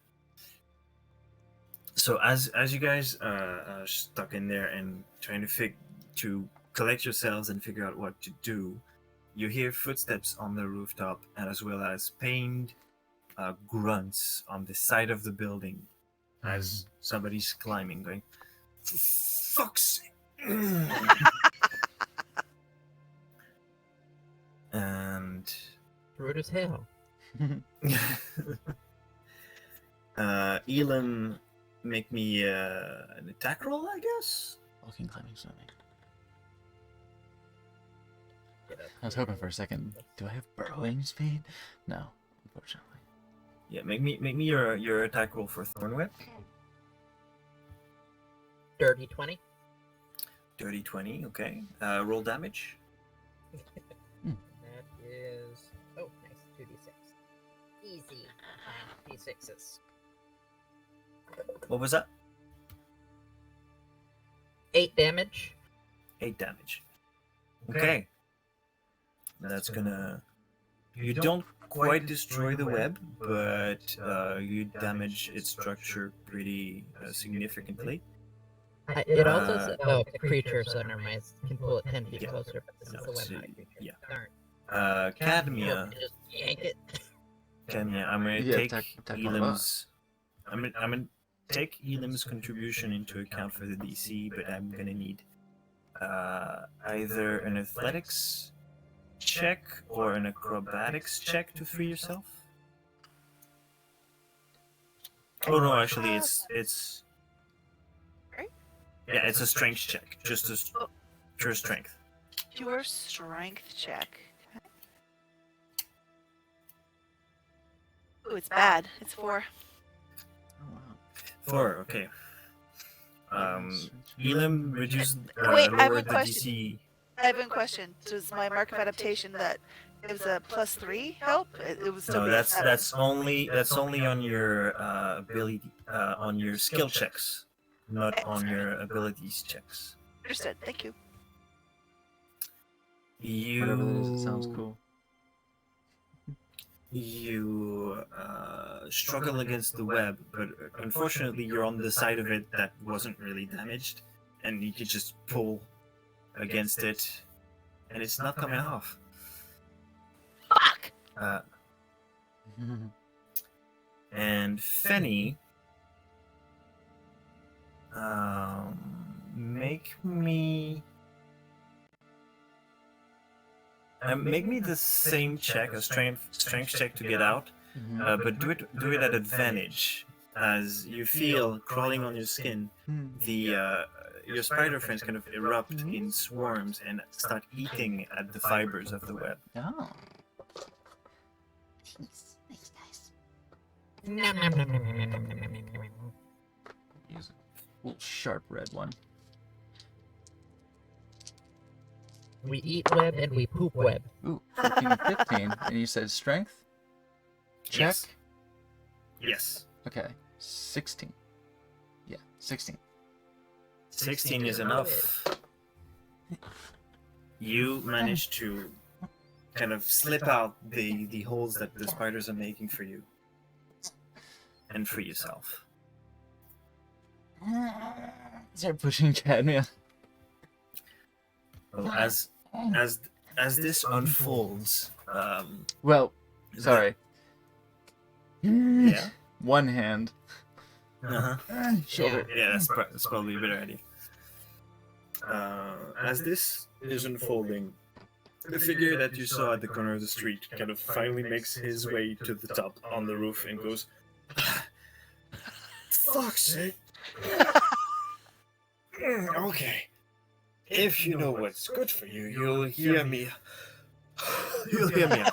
So as you guys are stuck in there and trying to collect yourselves and figure out what to do, you hear footsteps on the rooftop, and as well as pained grunts on the side of the building as somebody's climbing, going, "For fuck's sake!" And Rude as hell. Elam, make me an attack roll, I guess. Walking, climbing, swimming. Get up I was hoping for a here. second. Do I have burrowing speed? No, unfortunately. Yeah, make me your attack roll for Thornwhip. Dirty 20. Dirty 20, okay. Roll damage. That is. Oh, nice. 2d6. Easy. D6s. What was that? 8 damage. 8 damage. Okay. That's gonna. You don't quite destroy the web, but you damage its structure pretty significantly. It also says. Oh, it's a creature, so never mind. Can pull it 10 feet Yeah. closer, but this No, is a web, it's, not a creature. yeah. Darn. Cadmia. Just yank it. Cadmia, I'm gonna Yeah, take attack on Elam's. I'm gonna take Elam's contribution into account for the DC, but I'm gonna need either an athletics check or an acrobatics check to free yourself. Oh no, actually, it's. Right? Yeah, it's a strength check, just a pure strength. Pure strength check. Okay. Ooh, it's bad. It's 4. Oh, wow. 4, okay. Elam reduced Wait, I have a lowered the question. DC. I have a question. Does my mark of adaptation that gives a +3 help? It was still No, be a 7. that's only on your ability on your skill checks, not on your abilities checks. Understood. Thank you. Whatever it is, it sounds You cool. you struggle against the web, but unfortunately you're on the side of it that wasn't really damaged, and you could just pull against it, and it's not coming off. Fuck! And Fenny, make me the same check, a strength check to get out, Mhm. but do it at advantage, as you feel crawling on your skin. The your spider friends kind of erupt in swarms and start eating at the fibers of the web. Oh. Thanks. Thanks, guys. Nom, nom, nom, nom, nom, nom, nom, nom, nom, nom. Use a little sharp red one. We eat web and we poop web. Ooh, 14 and 15. And you said strength? Check? Yes. Yes. Okay. 16. Yeah, 16. 16 is enough. You manage to kind of slip out the holes that the spiders are making for you, and free yourself. Start pushing Cadmia. Well, as this unfolds, Well, sorry. yeah, One hand. Shoulder. yeah, that's probably a better idea. As this is unfolding, the figure that you saw at the corner of the street kind of finally makes his way to the top on the roof and goes, "Fuck's sake!" Okay. If you know what's good for you, you'll hear me. You'll hear me.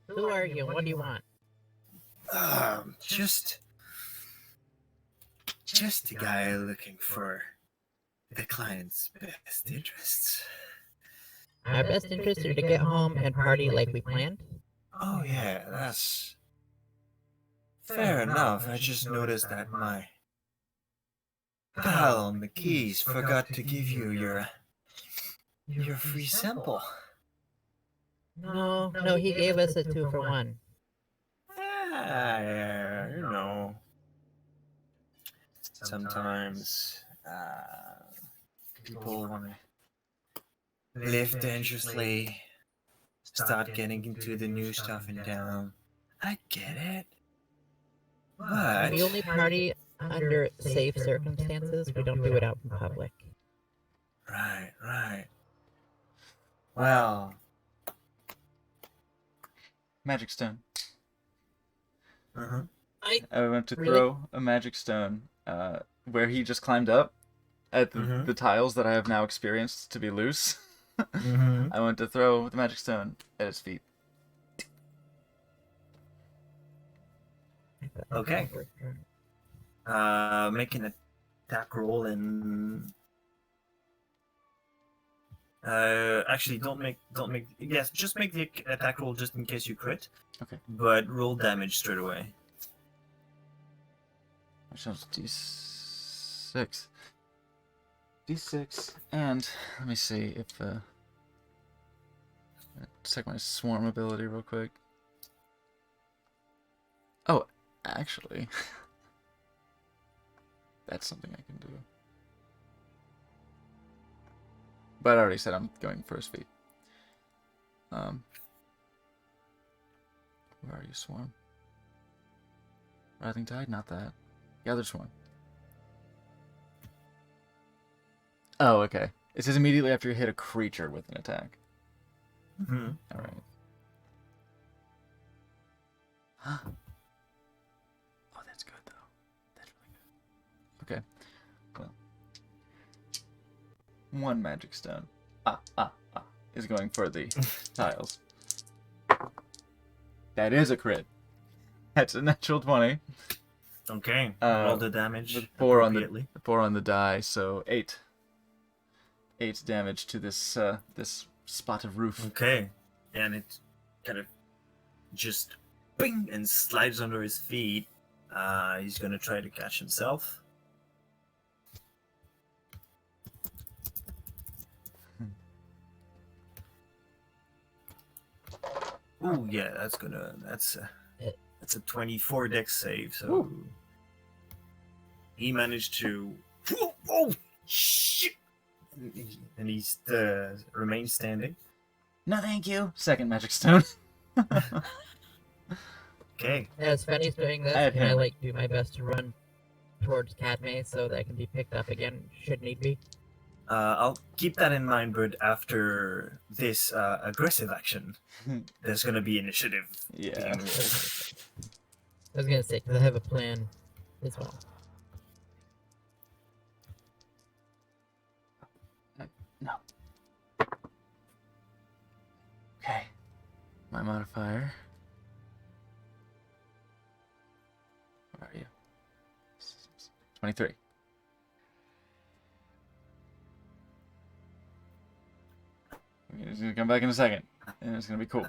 Who are you? What do you want? Just a guy looking for the client's best interests. my best interest is to get home and party like we planned. Oh yeah, that's fair enough. I just noticed that my pal McKees forgot to give you your free sample. No, he gave us a 2-for-1. Yeah, you know. Sometimes people want to live dangerously, start getting into the new stuff in town. I get it. But We only party under safe circumstances. We don't do it out in public. right. Well, Magic stone. uh-huh. I went to Really? throw a magic stone where he just climbed up at the tiles that I have now experienced to be loose. Mm-hmm. I went to throw the magic stone at his feet. Okay. Make an attack roll and actually don't make yes, just make the attack roll just in case you crit. Okay. But roll damage straight away. Which was D6. D6. And let me see if check my swarm ability real quick. Oh, actually, that's something I can do. But I already said I'm going for his feet. Where are you, Swarm? Writhing Tide? Not that. Gathered Swarm. Oh, okay. It says immediately after you hit a creature with an attack. Mm-hmm. Alright. Oh, that's good, though. That's really good. Okay. Well. One magic stone. Is going for the tiles. That is a crit. That's a natural 20. Okay. Uh, roll the damage With 4 on appropriately. the 4 on the die, so 8. 8 damage to this this spot of roof. Okay. And it kind of just bing and slides under his feet. He's gonna try to catch himself. Ooh, yeah, that's a 24 dex save. So Ooh. he managed to. Oh shit! And he's remains standing. No, thank you. Second magic stone. Okay. As Fenny's doing this, I have can I him. do my best to run towards Cadme so that I can be picked up again should need be? I'll keep that in mind, but after this aggressive action, there's gonna be initiative. Yeah. being rolled. I was gonna say, because I have a plan as well. No. Okay. My modifier. Where are you? 23. He's gonna come back in a second, and it's gonna be cool.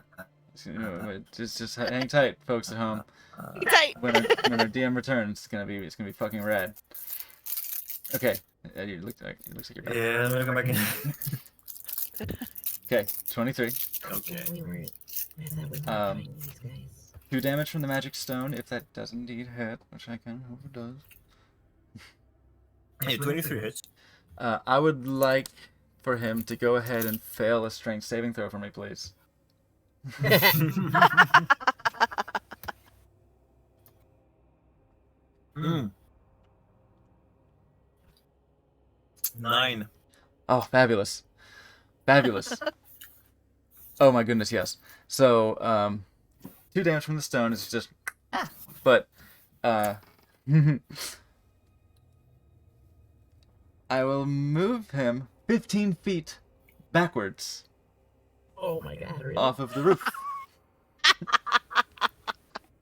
Just hang tight, folks at home. Tight. When our DM returns, it's gonna be fucking rad. Okay, you look like you're back. Yeah, I'm gonna come back in. Okay, 23. Okay. We were. I thought we were Um, doing these guys. 2 damage from the magic stone, if that does indeed hit, which I kind of hope it does. Hey, 23 hits. I would like for him to go ahead and fail a strength saving throw for me, please. Mm. 9. Oh, fabulous. Fabulous. Oh my goodness, yes. So, 2 damage from the stone is just... But, I will move him 15 feet backwards Oh my god, really? off of the roof.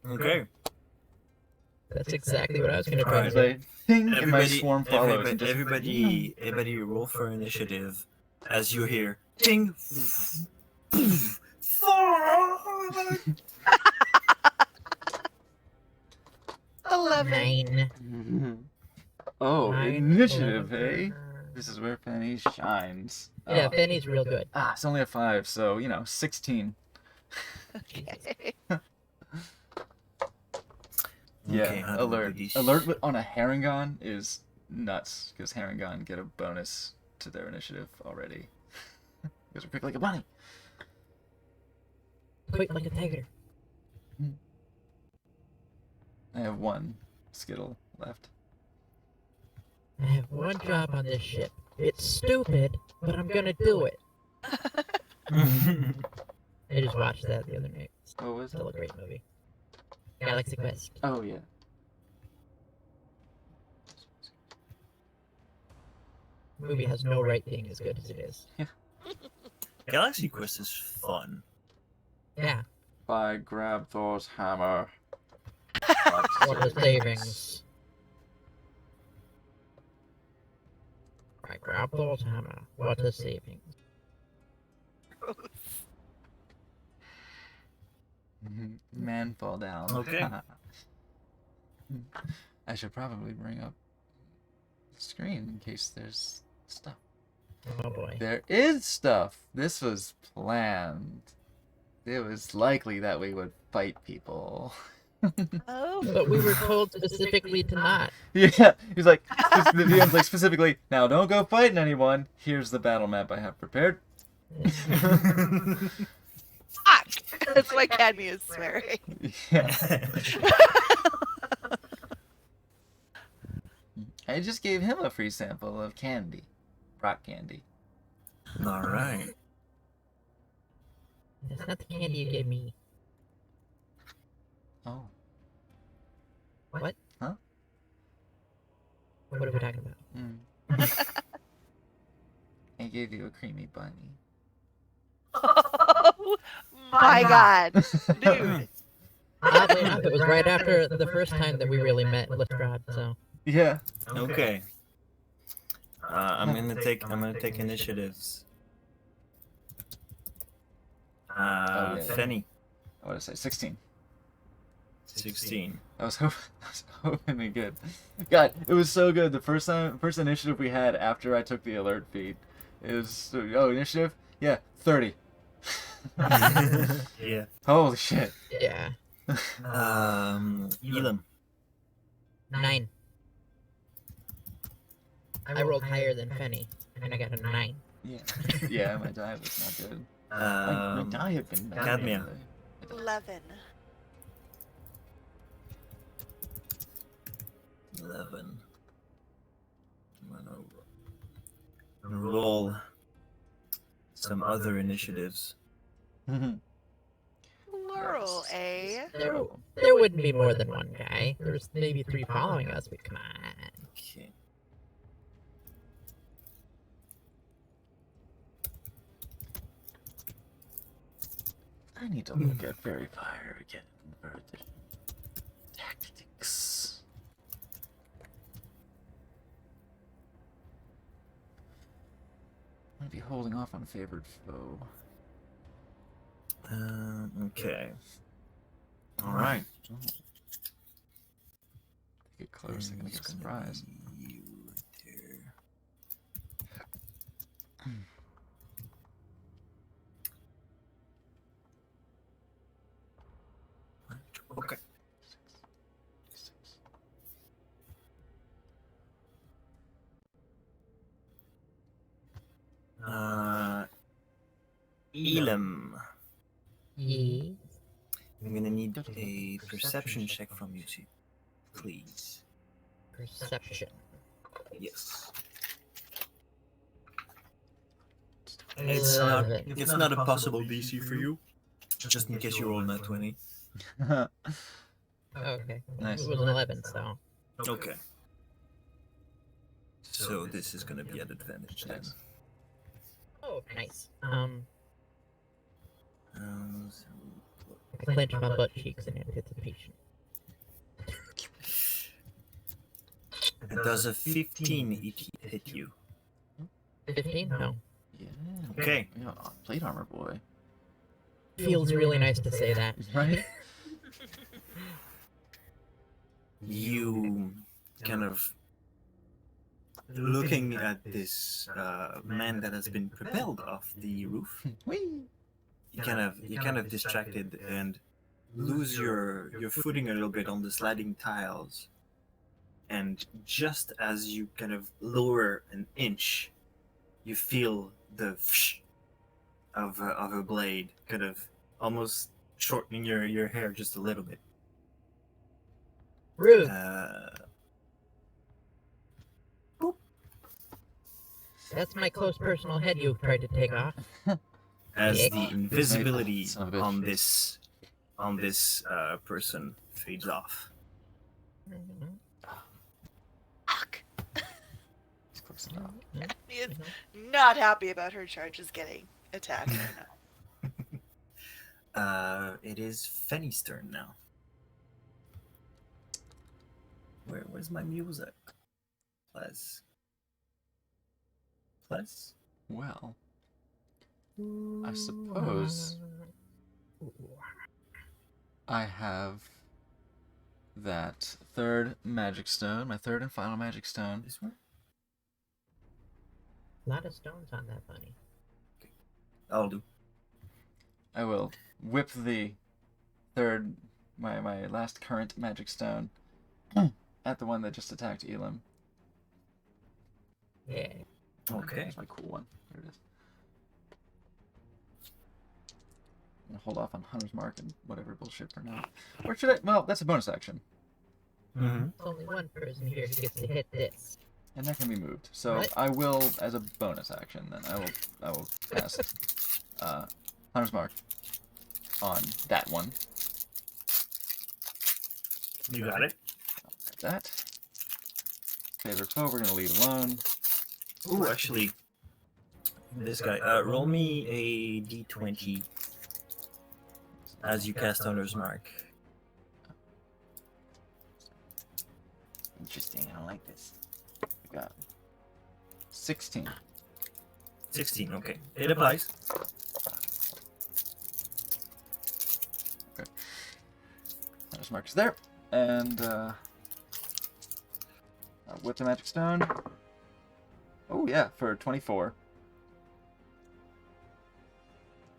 Okay. That's exactly what I was gonna try As to do. I ting and my swarm follows. and just... Everybody roll for initiative as you hear. Ting. Fuck. 11. 9. Oh, 9, initiative, 11. eh? This is where Penny shines. Yeah, Oh. Fanny's real good. It's only a 5, so, 16. Okay. Yeah, Okay, how do we alert. do this? Alert on a Harengon is nuts, because Harengon get a bonus to their initiative already. Because we're quick like a bunny. Quick like a tiger. I have 1 Skittle left. I have one job on this ship. It's stupid, but I'm gonna do it. I just watched that the other night. What was Still it? a great movie. Galaxy Quest. Oh, yeah. Movie has no right being as good as it is. Galaxy Quest is fun. Yeah. By grab Thor's hammer. What the savings? I grab those hammer. What the savings? Man fall down. Okay. I should probably bring up the screen in case there's stuff. Oh boy. There is stuff. This was planned. It was likely that we would fight people. Oh. But we were told specifically to not. Yeah, he's like, the DM's like specifically, now don't go fighting anyone. Here's the battle map I have prepared. Fuck! That's why Cadmy is swearing. Yeah. I just gave him a free sample of candy. Rock candy. All right. That's not the candy you gave me. Oh. What? Huh? What are we talking about? I gave you a creamy bunny. Oh my god. Dude. Oddly enough, it was right after the first time that we really met Lestrade, so. Yeah. Okay. I'm gonna take initiatives. yeah. Fenny, What did I say? 16. 16. I was hoping to get. God, it was so good. The first initiative we had after I took the alert feed is initiative. Yeah, 30. Yeah. Holy shit. Yeah. Elam. 9. I rolled higher than Fenny, and I got a 9. Yeah. Yeah, my die was not good. My die had been bad. Cadmia. 11. 11. I'm gonna roll some other initiatives. Plural, eh? There wouldn't be more than one guy. There's maybe 3 following us, but come on. Okay. I need to look at Fairy Fire again for the tactics. I'm gonna be holding off on favored foe. Okay. All right. They get close, they're gonna get surprised. You there. Okay. Elam. Ye. I'm gonna need a perception check from you two, please. Perception. Yes. It's not. 11. It's not a possible DC for you. Just in case you roll that 20. Okay. Nice. It was an 11, so. Okay. So this is gonna be an advantage then. Nice. Oh, nice. So- I clench my butt cheeks in anticipation. Does a 15 hit you? 15? No. Yeah. Okay. Yeah, plate armor boy. Feels really nice to say that. Right? You kind of looking at this man that has been propelled off the roof. Whee! You kind of distracted and lose your footing a little bit on the sliding tiles. And just as you kind of lower an inch, you feel the of a blade kind of almost shortening your hair just a little bit. Rude. That's my close personal head you tried to take off. As Yeah. the invisibility Son of a bitch. on this person fades off. Mhm. Fuck. It's close enough. He is not happy about her charges getting attacked right now. It is Fenny's turn now. Where's my music? Plus. Well, I suppose I have that third magic stone, my third and final magic stone. This one? A lot of stones on that bunny. I'll do. I will whip the third, my last current magic stone at the one that just attacked Elam. Yeah. Okay. That's my cool one. There it is. I'm gonna hold off on Hunter's Mark and whatever bullshit for now. Or should I? Well, that's a bonus action, Mm-hmm. Only one person here who gets to hit this. and that can be moved. So What? I will, as a bonus action, then I will cast Hunter's Mark on that one. You got it. Like that. Favorite foe, we're gonna leave alone. Ooh, actually, this guy. Roll me a d20 as you cast Hunter's Mark. Interesting. I don't like this. We got 16. 16. Okay, it applies. Hunter's Mark is there, and with the magic stone. Oh yeah, for 24.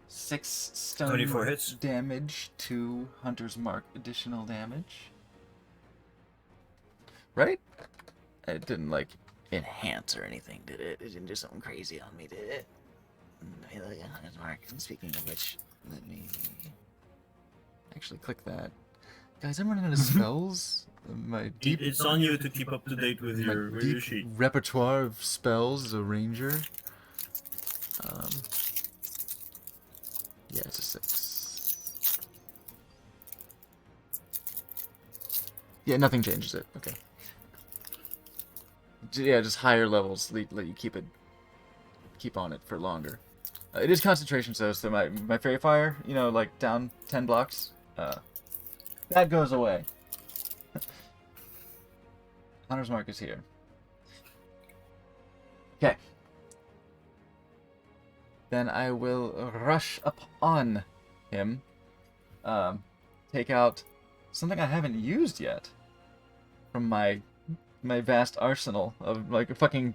6 stone 24 hits. damage to Hunter's Mark, additional damage. Right? It didn't like enhance or anything, did it? It didn't do something crazy on me, did it? Let me look at Hunter's Mark. Speaking of which, let me actually click that. Guys, I'm running out of spells. My deep It's on you to keep up to date with my your deep sheet. repertoire of spells as a ranger. Yeah, it's a 6. Yeah, nothing changes it. Okay. Yeah, just higher levels let you keep on it for longer. It is concentration, so my fairy fire, you know, like down 10 blocks, that goes away. Hunter's Mark is here. Okay. Then I will rush upon him. Take out something I haven't used yet from my vast arsenal of like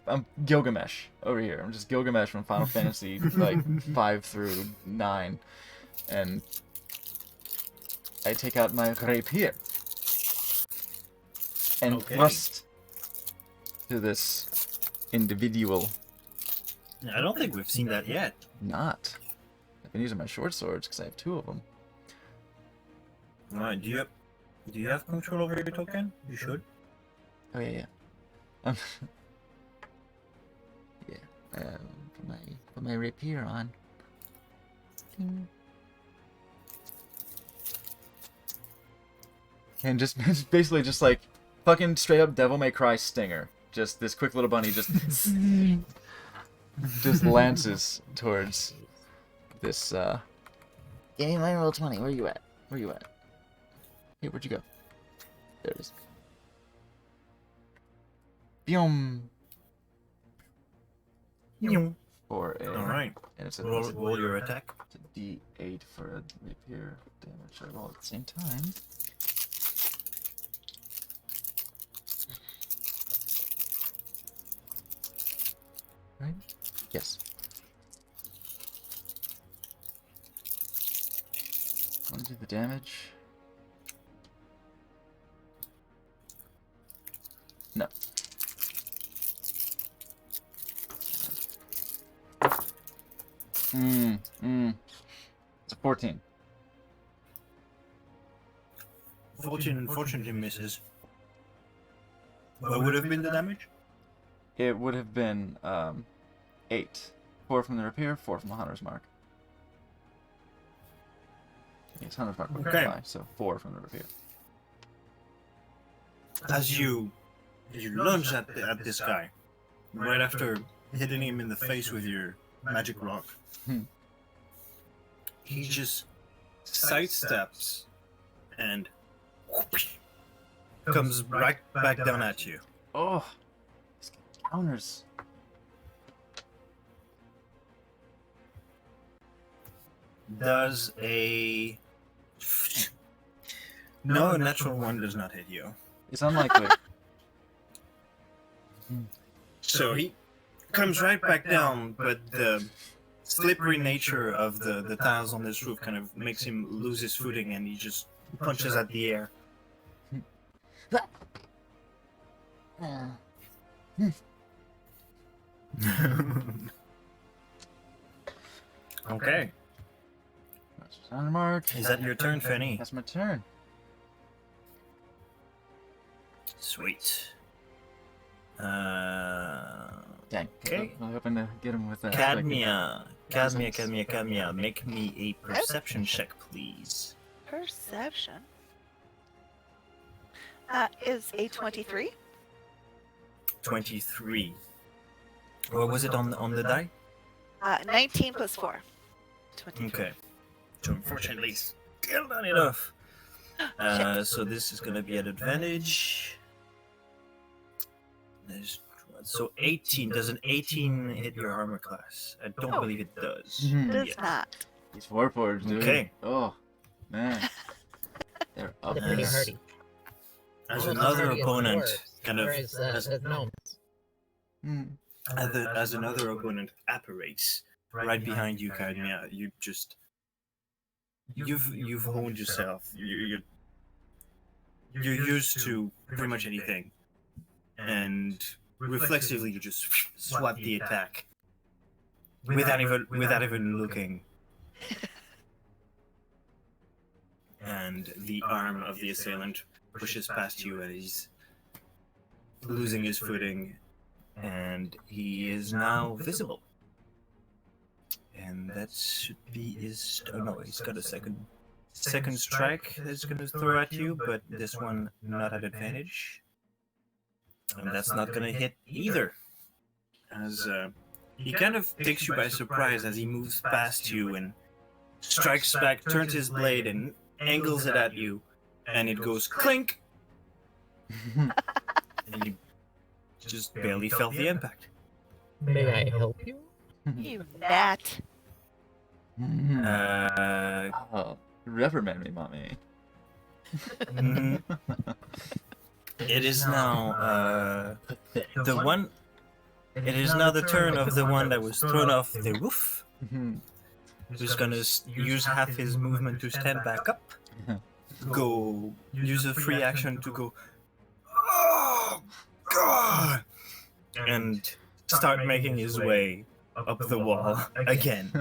I'm Gilgamesh over here. I'm just Gilgamesh from Final Fantasy like 5 through 9, and I take out my rapier and Okay. thrust to this individual. I don't think we've seen that yet. Not. I've been using my short swords because I have 2 of them. Alright, do you have control over your token? You should. Oh yeah. Yeah. Put my rapier on. Ding. And just basically just like fucking straight up Devil May Cry stinger. Just this quick little bunny just just lances towards this Give me my roll 20. Where you at? Where you at? Hey, where'd you go? There it is. Boom. for a. Alright. And it's a, Roll your attack. it's a D8 for a rapier damage. I roll at the same time. Right? Yes. Want to do the damage? No. It's a 14. 14 unfortunately misses. What would have been the damage? It would have been 8. 4 from the rapier, 4 from the hunter's mark. It's hunter's mark would Okay. apply, so 4 from the rapier. As you lunge at this guy, right after hitting him in the face with your magic rock, he just sidesteps and comes right back down at you. Oh, he's got counters. Does a no, a natural one does not hit you. It's unlikely. So he comes right back down, but the slippery nature of the tiles on this roof kind of makes him lose his footing, and he just punches at the air. Uh, Okay, That's hunter mark. is that your turn, Fanny? That's my turn. Sweet. Dang. Okay. I'm hoping to get him with that. Cadmia, make me a perception check, please. Perception. Is a 23. 23. What was it on the die? 19 plus 4. 23. Okay. So unfortunately, still not enough. So this is gonna be an advantage. So 18. Does an 18 hit your armor class? I don't No. believe it does. Mhm. Does Yes. not. He's Warforged, dude. Okay. Oh, man. They're up They're pretty Yes. there. hardy. As Almost another hardy as opponent, dwarves, kind of, or as gnomes. Mm. as another opponent apparates right behind you, Cadmia, you've honed yourself. You're used to pretty much anything, and reflexively you just swat the attack without even looking. And the arm of the assailant pushes past you, and he's losing his footing, and he is now visible. And that should be his. Oh no, he's got a second strike that's gonna throw at you, but this one not at advantage. And that's not gonna hit either. As he kind of takes you by surprise as he moves past you and strikes back, turns his blade and angles it at you, and it goes clink, and you just barely felt the impact. May I help you? You gnat. Oh, reprimand me, mommy. Mhm. It is now the one. It is now the turn of the one that was thrown off the roof. Who's gonna use half his movement to stand back up. Go use a free action to go. Oh God! And start making his way up the wall again.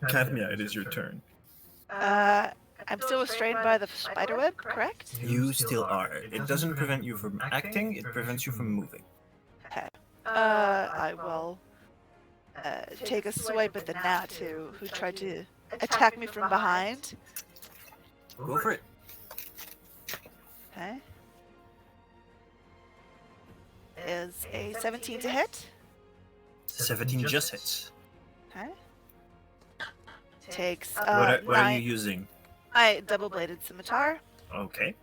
Cadmia, it is your turn. I'm still restrained by the spiderweb, correct? You still are. It doesn't prevent you from acting, it prevents you from moving. Okay. I will take a swipe at the gnat who tried to attack me from behind. Go for it. Okay. Is a 17 to hit. 17 just hits. Okay. Takes What are you 9. using? I double-bladed scimitar. Okay.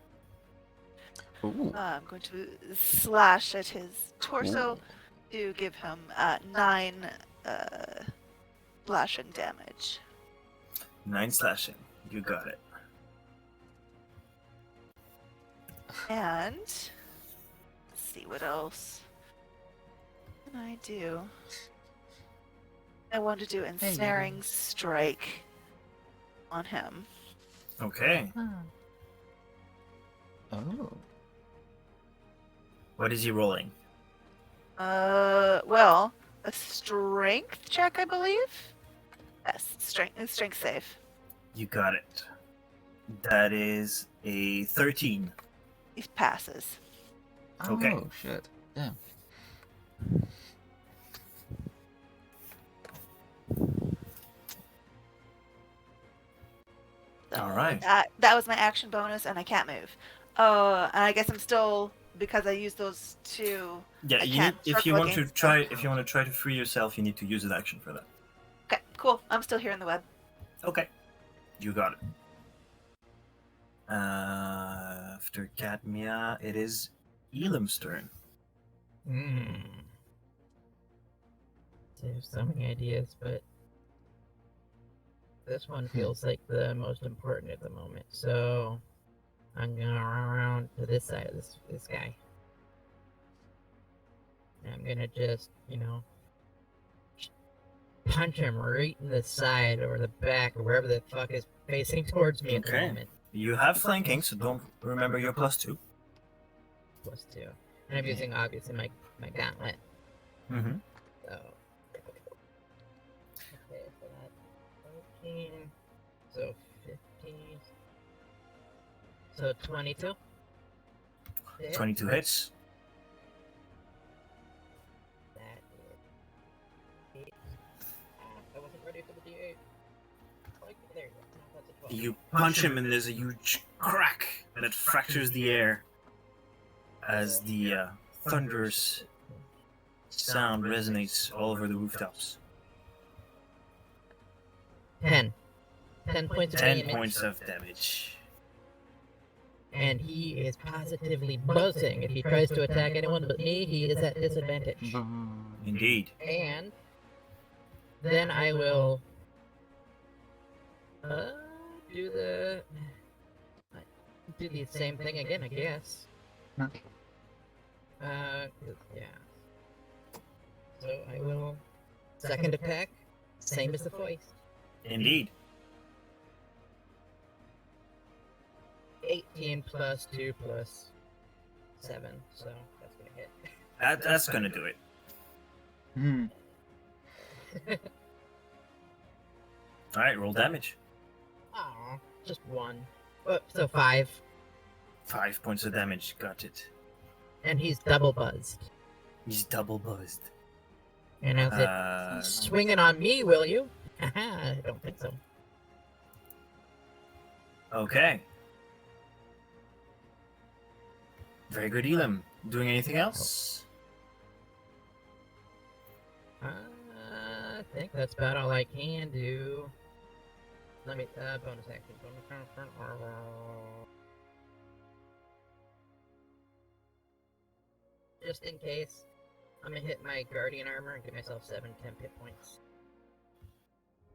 Ooh. I'm going to slash at his torso to give him 9 slashing damage. 9 slashing. You got it. And let's see what else can I do. I want to do ensnaring strike on him. Okay. Oh. What is he rolling? Well, a strength check, I believe. Yes, strength save. You got it. That is a 13. He passes. Okay. Oh, shit. Damn. So All right. That was my action bonus, and I can't move. And I guess I'm still, because I used those 2. Yeah, I you need, can't if you circle want to against try them. if you want to try to free yourself, you need to use an action for that. Okay, cool. I'm still here in the web. Okay. You got it. After Cadmia, it is Elam's turn. There's so many ideas, but this one feels like the most important at the moment. So I'm gonna run around to this side of this guy. And I'm gonna just, punch him right in the side or the back or wherever the fuck is facing towards me at the Okay. moment. You have flanking, so don't remember your +2. +2. And I'm using obviously my gauntlet. Mm-hmm. So okay, so that's 13. So 15. So 22. Yeah, 22 hits. that is 8. I wasn't ready for the D8. Like, there you go. That's a 12. You punch him, and there's a huge crack that fractures the air as the thunderous sound resonates all over the rooftops. 10. 10 points of 10 damage. points of damage. And he is positively buzzing. If he tries to attack anyone but me, he is at disadvantage. Indeed. And then I will do the same thing again, I guess. Yeah. So I will second attack, same as the foist. Indeed. 18 plus 2 plus 7, so that's gonna hit. That's gonna do it. Alright, roll damage. Aw, just 1. So 5. 5 points of damage. Got it. And he's double buzzed. He's double buzzed. And I said, swinging on me, will you? I don't think so. Okay. Very good, Elam. Doing anything else? I think that's about all I can do. Let me, bonus action. Just in case, I'm gonna hit my guardian armor and give myself 7 temp hit points.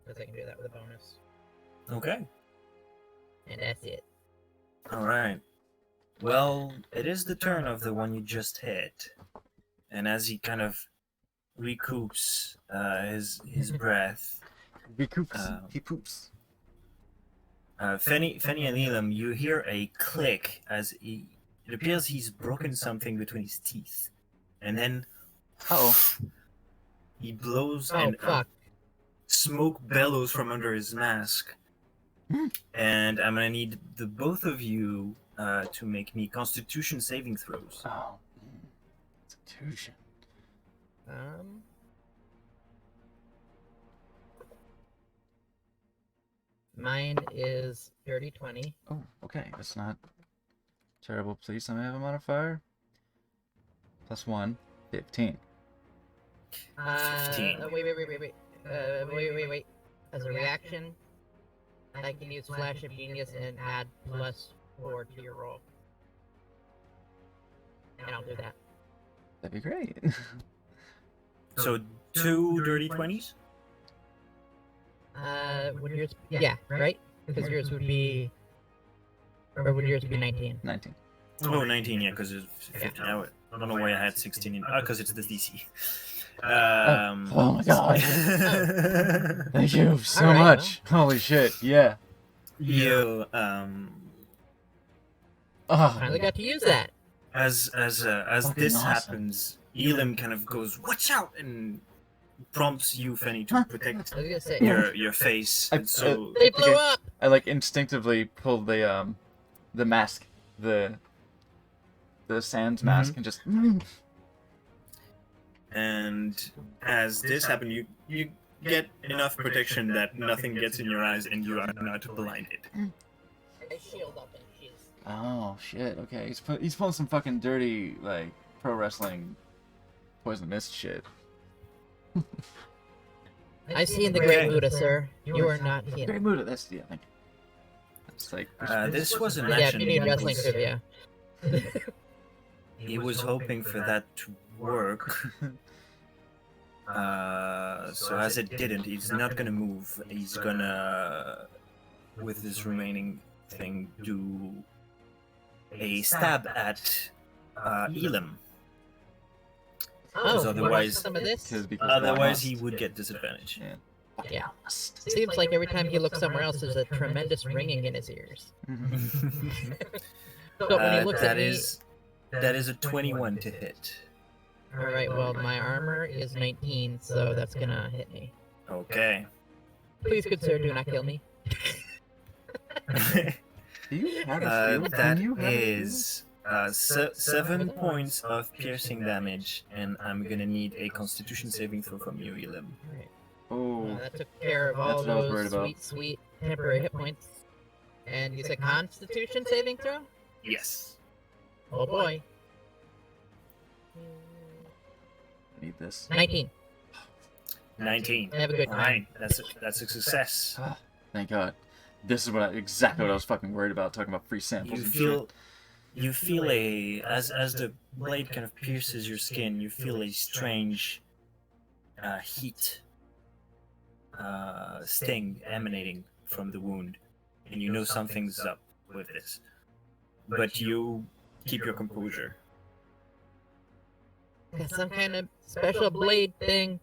Because I can do that with a bonus. Okay. And that's it. Alright. Well, it is the turn of the one you just hit. And as he kind of recoups his breath, He poops. Fenny and Elam, you hear a click as it appears he's broken something between his teeth. And then Oh. he blows Oh, and fuck. smoke bellows from under his mask. Hmm. And I'm gonna need the both of you to make me Constitution saving throws. Oh. Constitution. Mine is dirty 20. Oh, okay. That's not terrible. Please let me have a modifier. +1, 15. 15. Wait. As a reaction, I can use Flash of Genius and add +4 to your roll. And I'll do that. That'd be great. So 2 dirty 20s? Would yours? Yeah, right? Because yours would be, or would yours be 19? 19. Oh, 19, yeah, because it's 15. I don't know why I had 16 in. Because it's the DC. Oh my god. Thank you so Alright, much. Holy shit. Yeah. You Oh, Finally got to use that. as Fucking this awesome. happens, Elam kind of goes, "Watch out!" and prompts you, Fenny, to protect I was gonna say. your face. I- And so They blew up! I like instinctively pulled the mask, the Sans mask, and just. and as this happened, you get enough protection that nothing gets in your eyes and you are not blinded. I shield up and she's. Oh shit. Okay, he's pulling some fucking dirty like pro wrestling poison mist shit. I see in the Great Okay. Muda, sir. You are not here. Great mood. That's yeah. Thank you. It's like This was an Yeah, if action. you need he wrestling was- trivia. He was hoping for that to work. So as it didn't, he's not gonna move. He's gonna, with his remaining thing, do a stab at Elam. Oh, you want otherwise- some of this? because Otherwise, he would get disadvantage. Yeah. Yeah. Seems like every time he looks somewhere else, there's a tremendous ringing in his ears. But when he looks at me, That is a 21 to hit. all right. Well, my armor is 19, so that's gonna hit me. Okay. Please, good sir, do not kill me. Do you have a shield? That Can you have a shield? is 7 points of piercing damage, and I'm gonna need a Constitution saving throw from you, Elam. All right. Oh, That took care of all That's what I was worried those about. sweet temporary hit points. And you said Constitution saving throw? Yes. Oh boy. I need this. 19. 19. Have a good time. Alright, that's a success. Ah, thank God. This is exactly what I was fucking worried about. Talking about free samples. You and feel as the blade kind of pierces your skin, you feel a strange heat sting emanating from the wound, and you know something's up with this. But you keep your composure. Got some kind of special blade thing.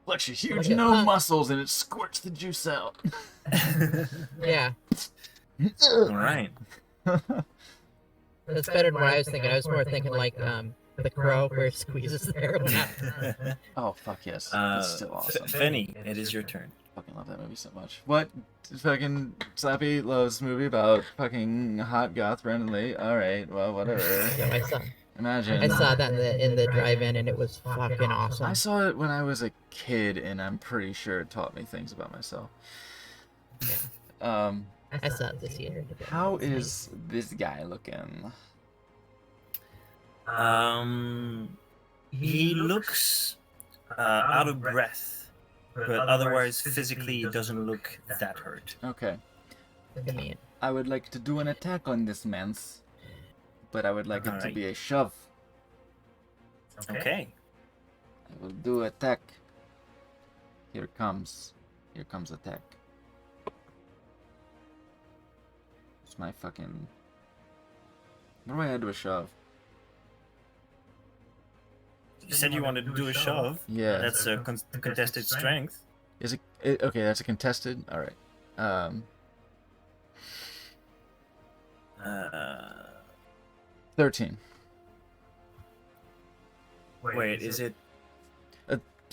Flex your huge Like a no pump. muscles and it squirts the juice out. Yeah, Alright. that's better than what I was thinking. I was more thinking like the crow where it squeezes the heroin out. Oh fuck yes, that's still awesome. Fenny, it is your turn. Fucking love that movie so much. What? Fucking Slappy loves a movie about fucking hot goth Brandon Lee. All right, well whatever. Yeah, I saw. Imagine. I saw that in the drive-in, and it was fucking awesome. I saw it when I was a kid, and I'm pretty sure it taught me things about myself. I saw it this year. How is this guy looking? He looks out of breath, but otherwise physically he doesn't look that hurt. Okay, Look at me. I would like to do an attack on this man's, but I would like it to Alright. be a shove. Okay. I will do attack. Here comes attack. It's my fucking. What do I add to a shove? You said you wanted to do a shove. Yeah. That's a contested strength. Is it okay? That's a contested. All right. 13. Wait, is it?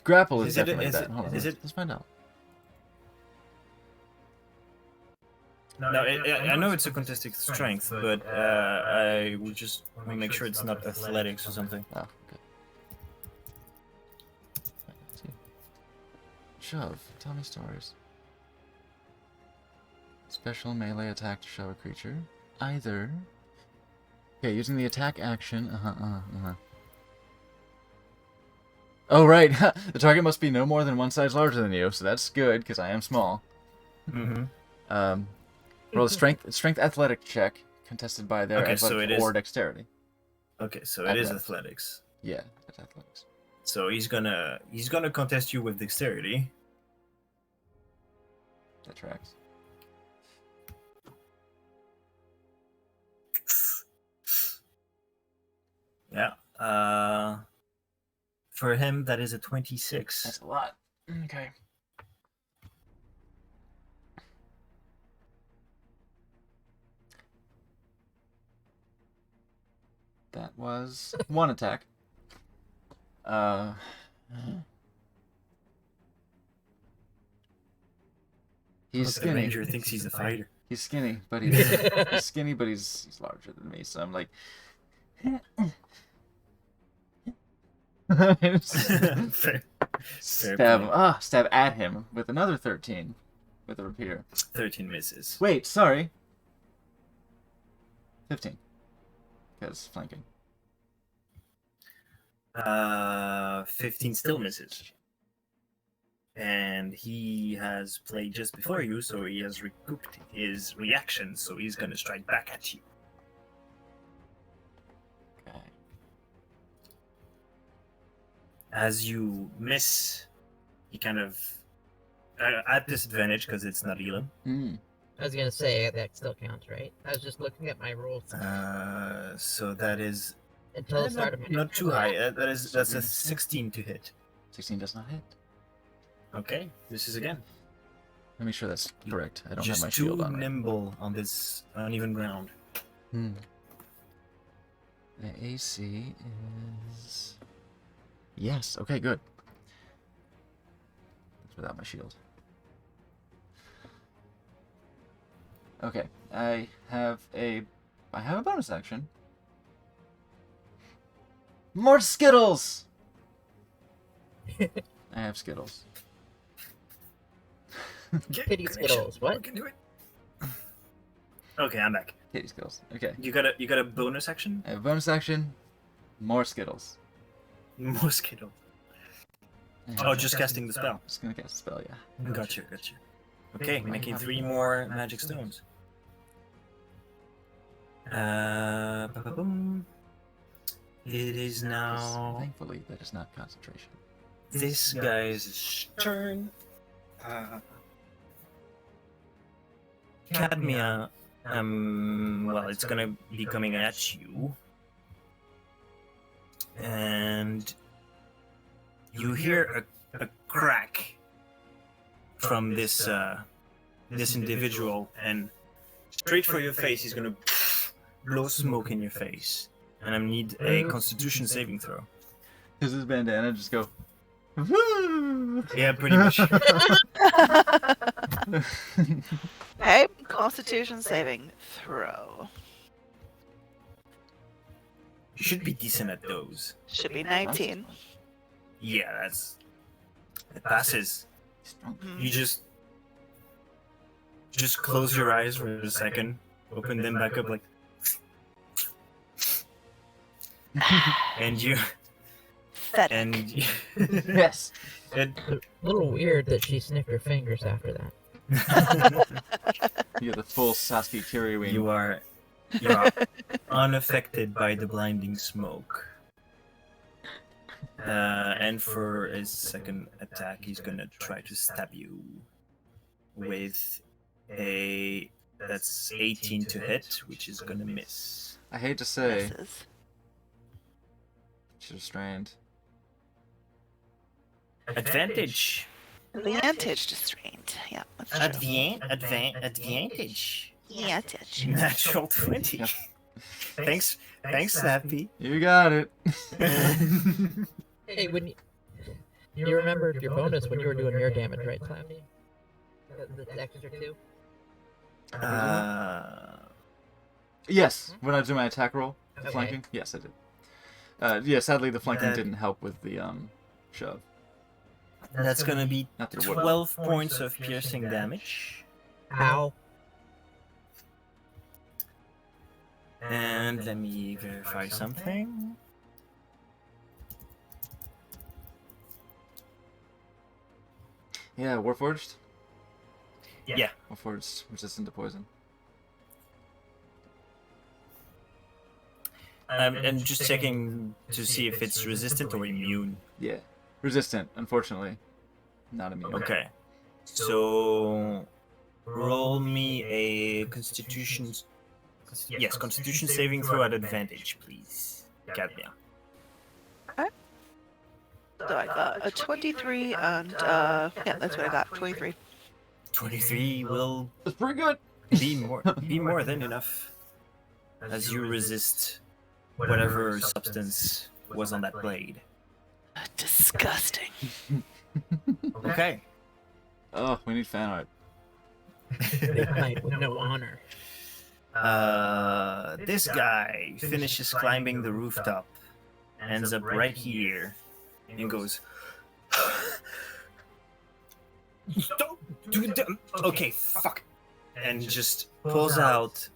Grapple is Is it- definitely is that. it- Hold on. is it- Let's find out. No, I know it's a contested strength, but I would just want to make sure it's not athletics or something. Oh, okay. Let's see. Shove. Tell me stories. Special melee attack to shove a creature. Either. Okay, using the attack action. Oh, right. The target must be no more than one size larger than you, so that's good, because I am small. Mm-hmm. Roll a strength athletic check, contested by their Okay, so athletic it is- or dexterity. Okay, so it is Athletics. athletics. Yeah, that's athletics. So he's gonna contest you with dexterity. That tracks. Yeah. For him, that is a 26. That's a lot. Okay. That was one attack. He's The skinny. ranger thinks he's a fighter. He's skinny, but he's skinny, but he's larger than me. So I'm like, Fair. stab him. point. Stab at him with another 13 with a rapier. 13 misses. Wait, sorry. 15. Because flanking. 15 still misses. And he has played just before you, so he has recouped his reaction, so he's gonna strike back at you. Okay. As you miss, he kind of at disadvantage because it's not Elam. I was gonna say that still counts, right? I was just looking at my rules So that is until the start of my not too high. That's a 16 to hit. 16 does not hit. Okay, this is again. Let me make sure that's correct. I don't Just have my too shield on. Right? nimble on this uneven ground. The AC is... Yes, okay, good. That's without my shield. Okay, I have a bonus action. More Skittles! I have Skittles. Kitty Skittles, what? Can do it. Okay, I'm back. Kitty Skittles. Okay. You got a bonus action? I have a bonus action. More Skittles. More Skittle. Oh, just casting the spell. Just gonna cast a spell, yeah. Gotcha. Okay, making 3 more magic stones. Ba-ba-boom. It is now Thankfully, that is not concentration. this guy's turn. Cadmia, well, it's gonna be coming at you. And you hear a crack from this this individual, and straight for your face, he's gonna blow smoke in your face. And I need a Constitution saving throw. Does his bandana just go? Yeah, pretty much. Okay, Constitution saving throw. You should be decent at those. Should be 19. Yeah, it passes. Mhm. You just close your eyes for a second, open them back up like, and you Pathetic. and you, Yes. it, A little weird that she sniffed her fingers after that. You get the full Sasuke Kiryu. you are unaffected by the blinding smoke. And for his second attack, he's gonna try to stab you with that's 18 to hit, which is gonna miss. I hate to say, Misses. she's restrained. Advantage. Advantage restrained. Yeah, that's true. Advantage. Advantage. Natural 20. Thanks, Happy. You got it. Hey, when you remembered your bonus when you were doing your damage, right, Slappy? The extra 2? Yes, when I do my attack roll, Okay. flanking. Yes, I did. Yeah, sadly the flanking That- didn't help with the shove. That's gonna be Not that it would. 12 points of piercing damage. How? And let me verify something. Yeah, Warforged. Yeah. Warforged resistant to poison. I'm just checking to see if it's resistant or immune. Yeah. Resistant, unfortunately. Not immune. Okay. So roll me a Constitution. Yes, Constitution saving throw at advantage, please. Cadmia. So I got a 23 and yeah, that's what I got. 23. 23 will That's pretty good. be more than enough as you resist whatever substance was on that blade. Disgusting. Okay. Oh, we need fan art. They fight with no honor. This guy finishes climbing the rooftop, ends up right here, and goes. Don't do that. Okay, fuck. And just pulls out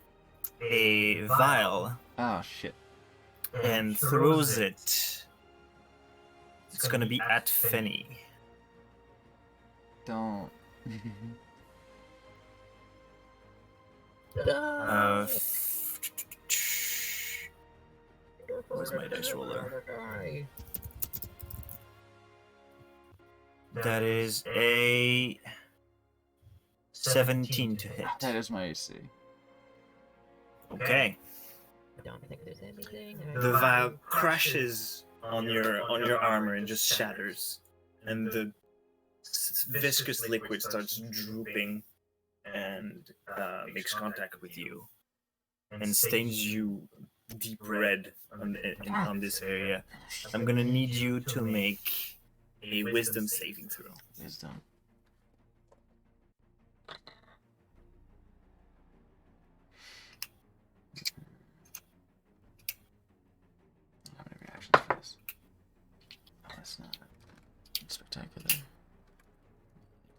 a vial Oh shit. and throws it. It's gonna be at Fenny. Don't. Uh, Where's my dice roller? That is a 17 to hit. That is my AC. Okay. I don't think there's anything. The vial crashes on your armor and just shatters, and the viscous liquid starts drooping and makes contact with you and stains you deep red on this area. I'm gonna need you to make a wisdom saving throw. Wisdom. How many reactions for this? Oh, that's not spectacular.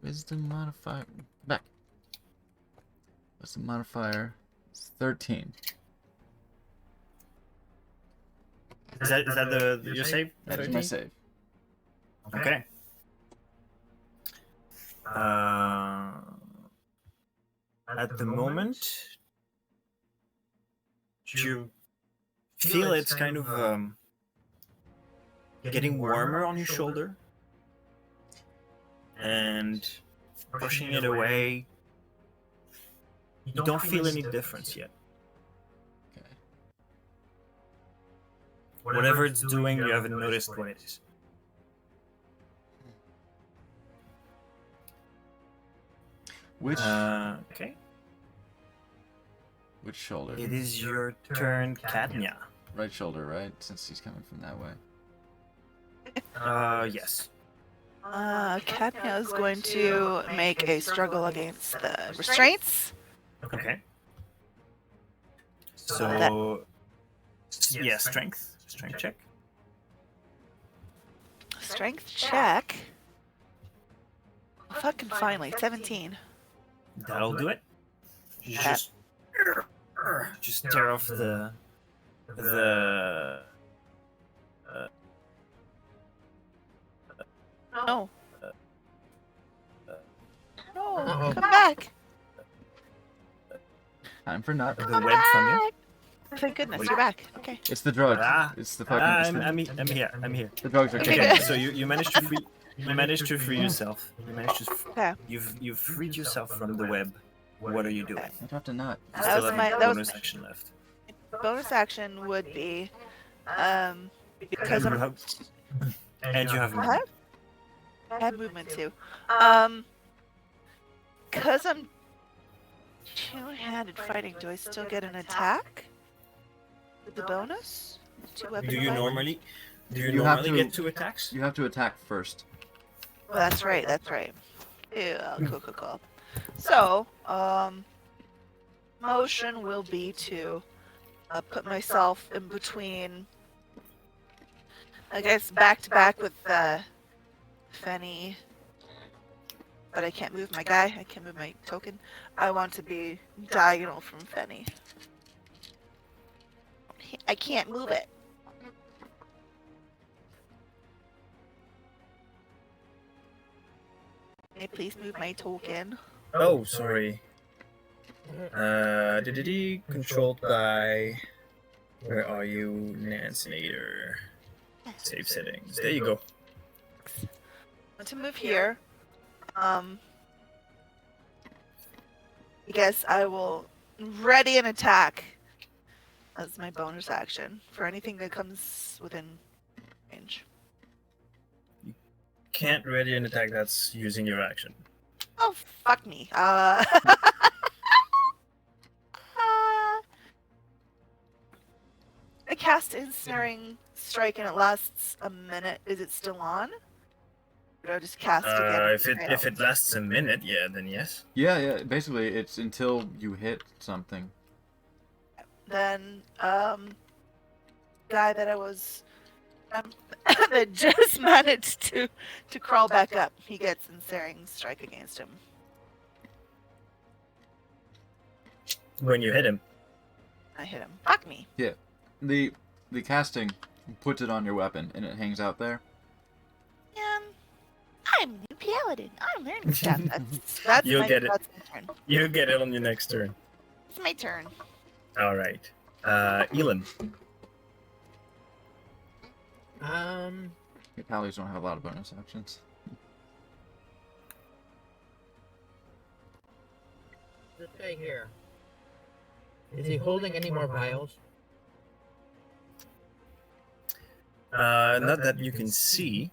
Wisdom modifier. Back. Wisdom modifier is 13. Is that your save? That is my save. Okay. At the moment, you feel it's kind of getting warmer on your shoulder, and pushing it away. You don't feel any difference yet. Okay. Whatever it's doing, you haven't noticed what it is. Which Okay. which shoulder? It is your turn, Cadmia. Right shoulder, right? Since he's coming from that way. Yes. Cadmia is going to make a struggle against the restraints. Okay. So, yeah, strength check. Strength check. Fucking finally, 17. That'll do it. You just tear off the No. No, Oh. come back. Time for nut. the web from you. Thank goodness, you're back. Okay. It's the drug. Ah, It's the fucking. I'm here. I'm here. The drugs are Okay, kicking. Okay, so you managed to free. You managed to free yourself. You managed to. Okay. You've freed yourself from the web. What are you doing? I dropped a nut. You That still was have my- a that was bonus my- action left. Bonus action would be, because You I'm have- and you have What? I have movement too. Cause I'm two-handed fighting, do I still get an attack? With the bonus? Two-weapon Do you fighting? normally? Do you, You have normally to- get 2 attacks? You have to attack first. Oh, that's right, that's right. Yeah, cool. So, motion will be to put myself in between, I guess, back to back with Fenny. But I can't move my guy, I can't move my token. I want to be diagonal from Fenny. I can't move it. May I please move my token? Oh, sorry. Controlled by Where are you, Nancinator? Save settings. There you go. To move here, I guess I will ready an attack as my bonus action for anything that comes within range. Can't ready an attack that's using your action. Oh, fuck me. I cast Ensnaring Strike and it lasts a minute. Is it still on? Or do I just cast again? If it lasts a minute, yeah, then yes. Yeah. Basically, it's until you hit something. Then, guy that I was that just managed to crawl back up, he gets Ensnaring Strike against him. When you hit him. I hit him. Fuck me. The casting puts it on your weapon and it hangs out there. I'm a new paladin. I'm learning stuff. That's You'll my, get it. That's my turn. You get it on your next turn. It's my turn. Alright. Elon. Your paladins don't have a lot of bonus actions. This guy here. Is he holding any more vials? Not that you can see.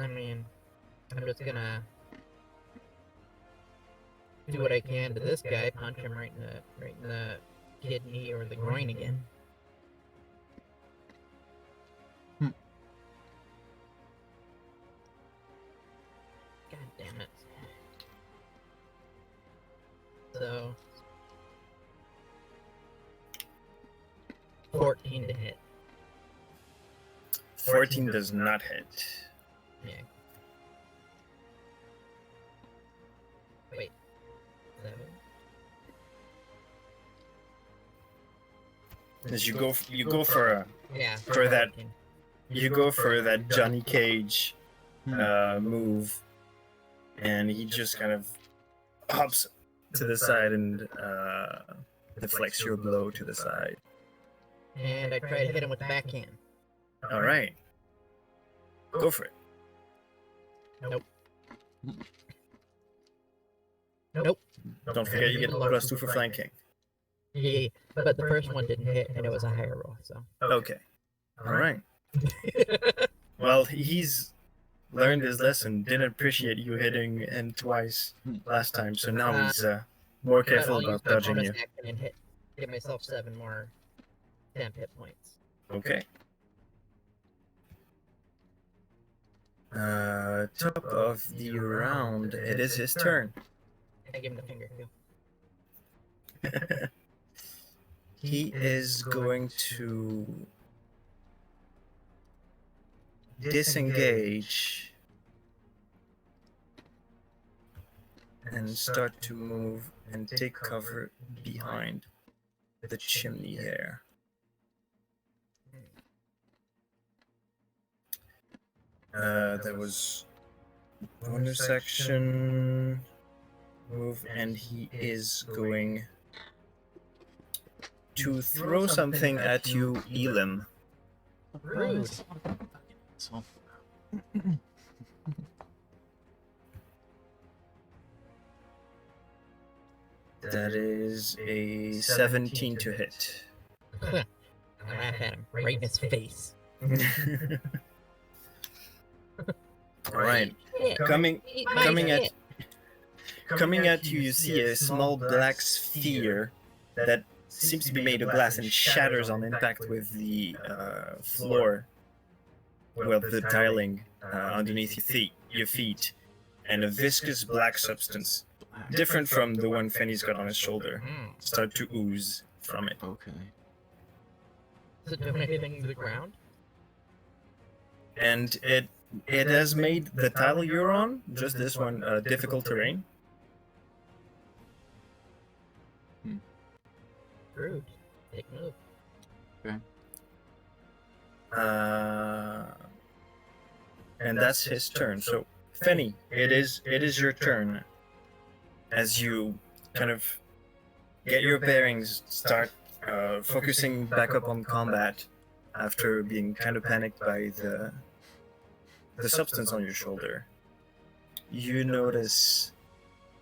I mean, I'm just gonna do what I can to this guy, punch him right in the kidney or the groin again. God damn it. So 14 to hit. 14 does not hit. Yeah. Wait. 7. As you go for Yeah. For that- 14. you go for that Johnny Cage move, and he just kind of hops to the side and deflects your blow to the side. And I try to hit him with the backhand. All right, go for it. Nope. Nope. Don't forget you get +2 for flanking. Yeah, but the first one didn't hit, and it was a higher roll, so. Okay. All right. Well, he's learned his lesson. Didn't appreciate you hitting him twice last time, so now he's more But careful I'll use about my dodging bonus you. action and give myself 7 more temp hit points. Okay. Top of the round. It is his turn. I give him the finger feel. He is going to disengage and start to move and take cover behind the chimney there. There was bonus action move, and he is going to throw something at you, Elam. Rude. So, That is a 17 to hit. I laugh at him right in his face. Alright, Yeah, coming eat my coming at shit. coming at you, you see a small black sphere that seems to be made of glass and shatters on impact with the floor, well, the tiling underneath your feet, and a viscous black substance, different from the one Fenny's got on his shoulder, Mm. start to ooze from it. okay. Is it doing anything to the ground? And it has made the tile you're on, just this one, difficult terrain. screwed. Take move. And that's his turn. So, Fenny, it is your turn. As you kind of get your bearings, start focusing back up on combat after being kind of panicked by the substance on your shoulder. You notice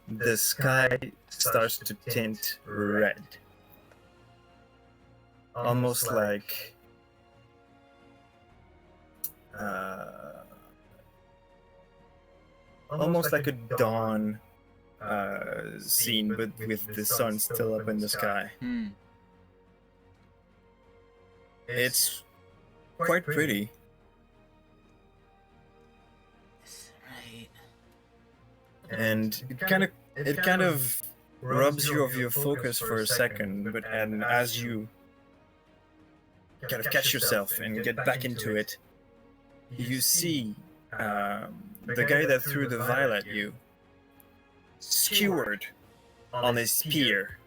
the sky starts to tint red, almost like a dawn scene, but with the sun still up in the sky. It's quite pretty. Right. And it kind of rubs you of your focus for a second, but and as you kind of catch yourself and get back into it, you see the guy that threw the vial at you skewered on his spear,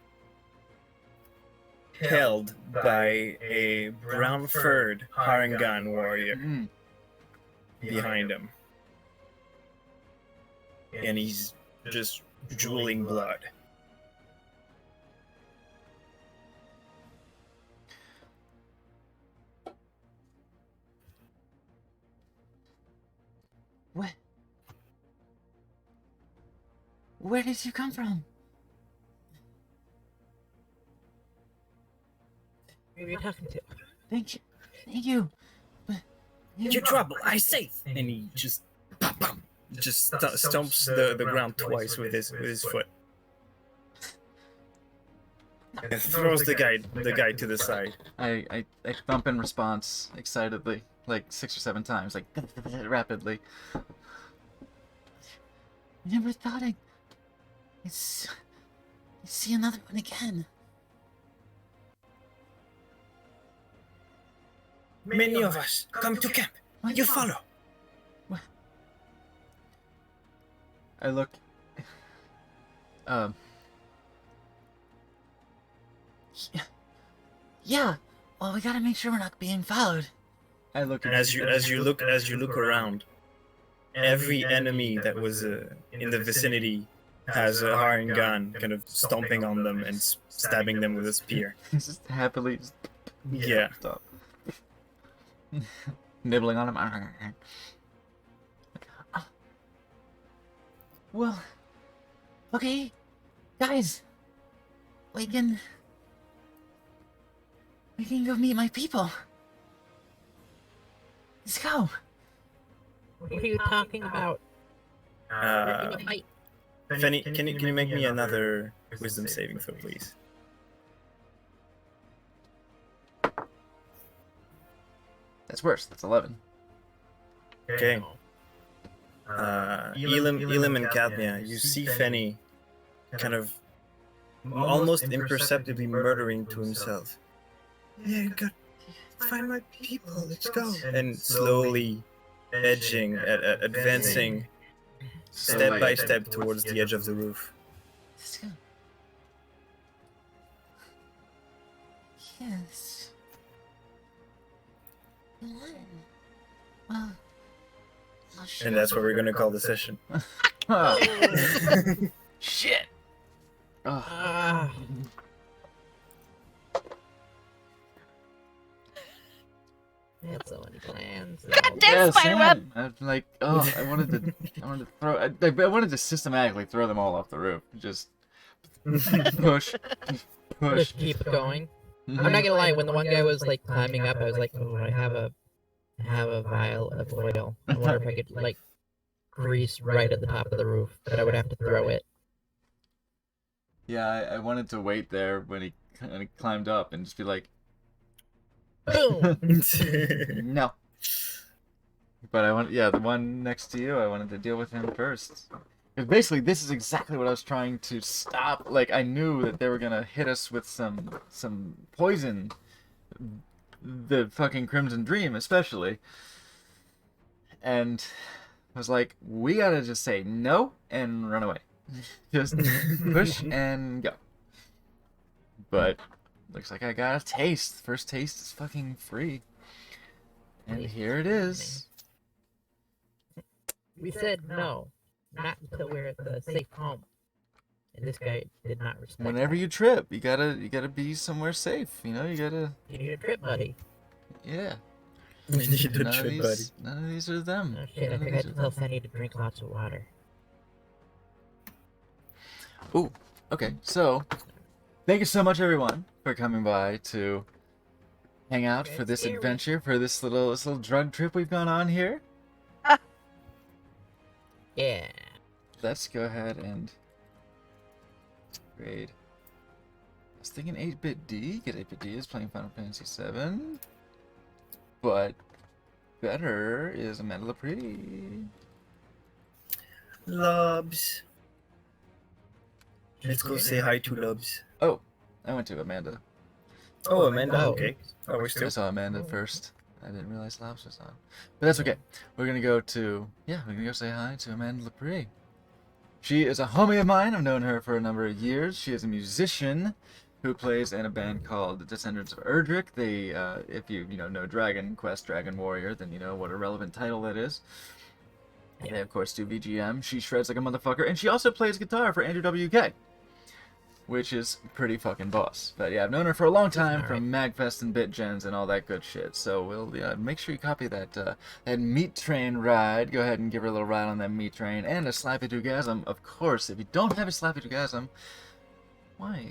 held by a brown-furred Harengan warrior behind him. And he's just drooling blood. What? Where did you come from? Who are you talking to? Thank you. Thank you. But Your trouble, I say. And he just stomps the ground twice with his foot. And throws the guy to the side. I thump in response excitedly, like 6 or 7 times, like rapidly. I never thought I'd see another one again. Many of us come to camp. You follow. I look. Yeah. Well, we gotta make sure we're not being followed. I look. And as you look around, every enemy that was in the vicinity has a Harengan kind of stomping on them and stabbing them with a spear. Just happily. Yeah. Stop. Nibbling on him. Well, okay, guys, we can go meet my people. Let's go. What are you talking about? We're gonna fight. Fenny, can you make me another wisdom saving throw, please? That's worse. That's 11. Okay. Elim and Cadmia, you see Fenny kind of almost imperceptibly murdering to himself. Yeah, got find my people. Let's go. And slowly edging, advancing step by step towards the edge of the roof. Let's go. Yes. Well, I'll show And that's what we're gonna call the session. Shit. Ugh. Ah, I had so many plans. Damn Spiderweb! I'm like, oh, I wanted to throw. I wanted to systematically throw them all off the roof. Just push. Just keep going. I'm not gonna lie, when the one guy was like climbing up, I was like, oh, I have a vial of oil. I wonder if I could like grease right at the top of the roof, but I would have to throw it. Yeah, I wanted to wait there when he kind of climbed up and just be like, Boom! no. But I want, yeah, the one next to you, I wanted to deal with him first. Because basically, this is exactly what I was trying to stop. Like, I knew that they were gonna hit us with some poison. The fucking Crimson Dream, especially. And I was like, we gotta just say no and run away. Just push and go. But looks like I got a taste. First taste is fucking free. And here it is. We said no, not until we're at the safe home. And this guy did not respect Whenever that. you trip, you gotta be somewhere safe. You know, you gotta, You need a trip, buddy. yeah. You need a None of trip, buddy. these, none of these are them. Oh shit, I None of forgot these to are tell them. Fanny to drink lots of water. Ooh, okay. So, thank you so much, everyone, for coming by to hang out for this Scary. adventure, for this little drug trip we've gone on here. Yeah. Let's go ahead and grade. I was thinking 8-bit D. Get 8-bit D is playing Final Fantasy VII. But better is Amanda Lepre. Lubs. Let's go say hi to Lubs. Oh, I went to Amanda. Oh, Amanda. Oh. Okay. Oh, we're I still. saw Amanda first. I didn't realize Labs was on. But that's okay. We're gonna go say hi to Amanda Lepre. She is a homie of mine. I've known her for a number of years. She is a musician who plays in a band called the Descendants of Erdrick. They, if you know Dragon Quest, Dragon Warrior, then you know what a relevant title that is. And they, of course, do VGM. She shreds like a motherfucker. And she also plays guitar for Andrew WK, which is pretty fucking boss. But yeah, I've known her for a long time from MagFest and BitGens and all that good shit. So we'll make sure you copy that that meat train ride. Go ahead and give her a little ride on that meat train. And a Slappy Doogasm, of course. If you don't have a Slappy Doogasm, why?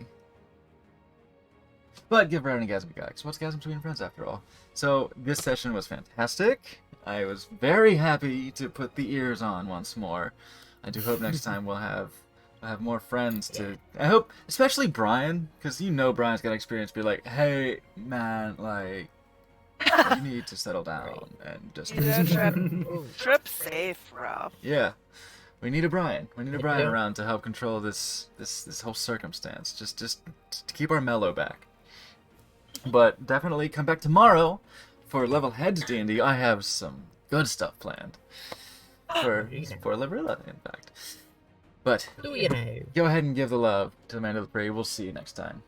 But give her an Orgasmic guy, because what's Gasm between friends after all? So this session was fantastic. I was very happy to put the ears on once more. I do hope next time we'll have more friends to. I hope, especially Brian, because you know Brian's got experience. Be like, hey man, like you need to settle down and just. You know, trip, Ooh. trip safe, bro. Yeah, we need a Brian. We need a You Brian do. around to help control this whole circumstance. Just to keep our mellow back. But definitely come back tomorrow for Level Heads D&D. I have some good stuff planned for Librilla, in fact. But Do you know? go ahead and give the love to Amanda Lepre. We'll see you next time.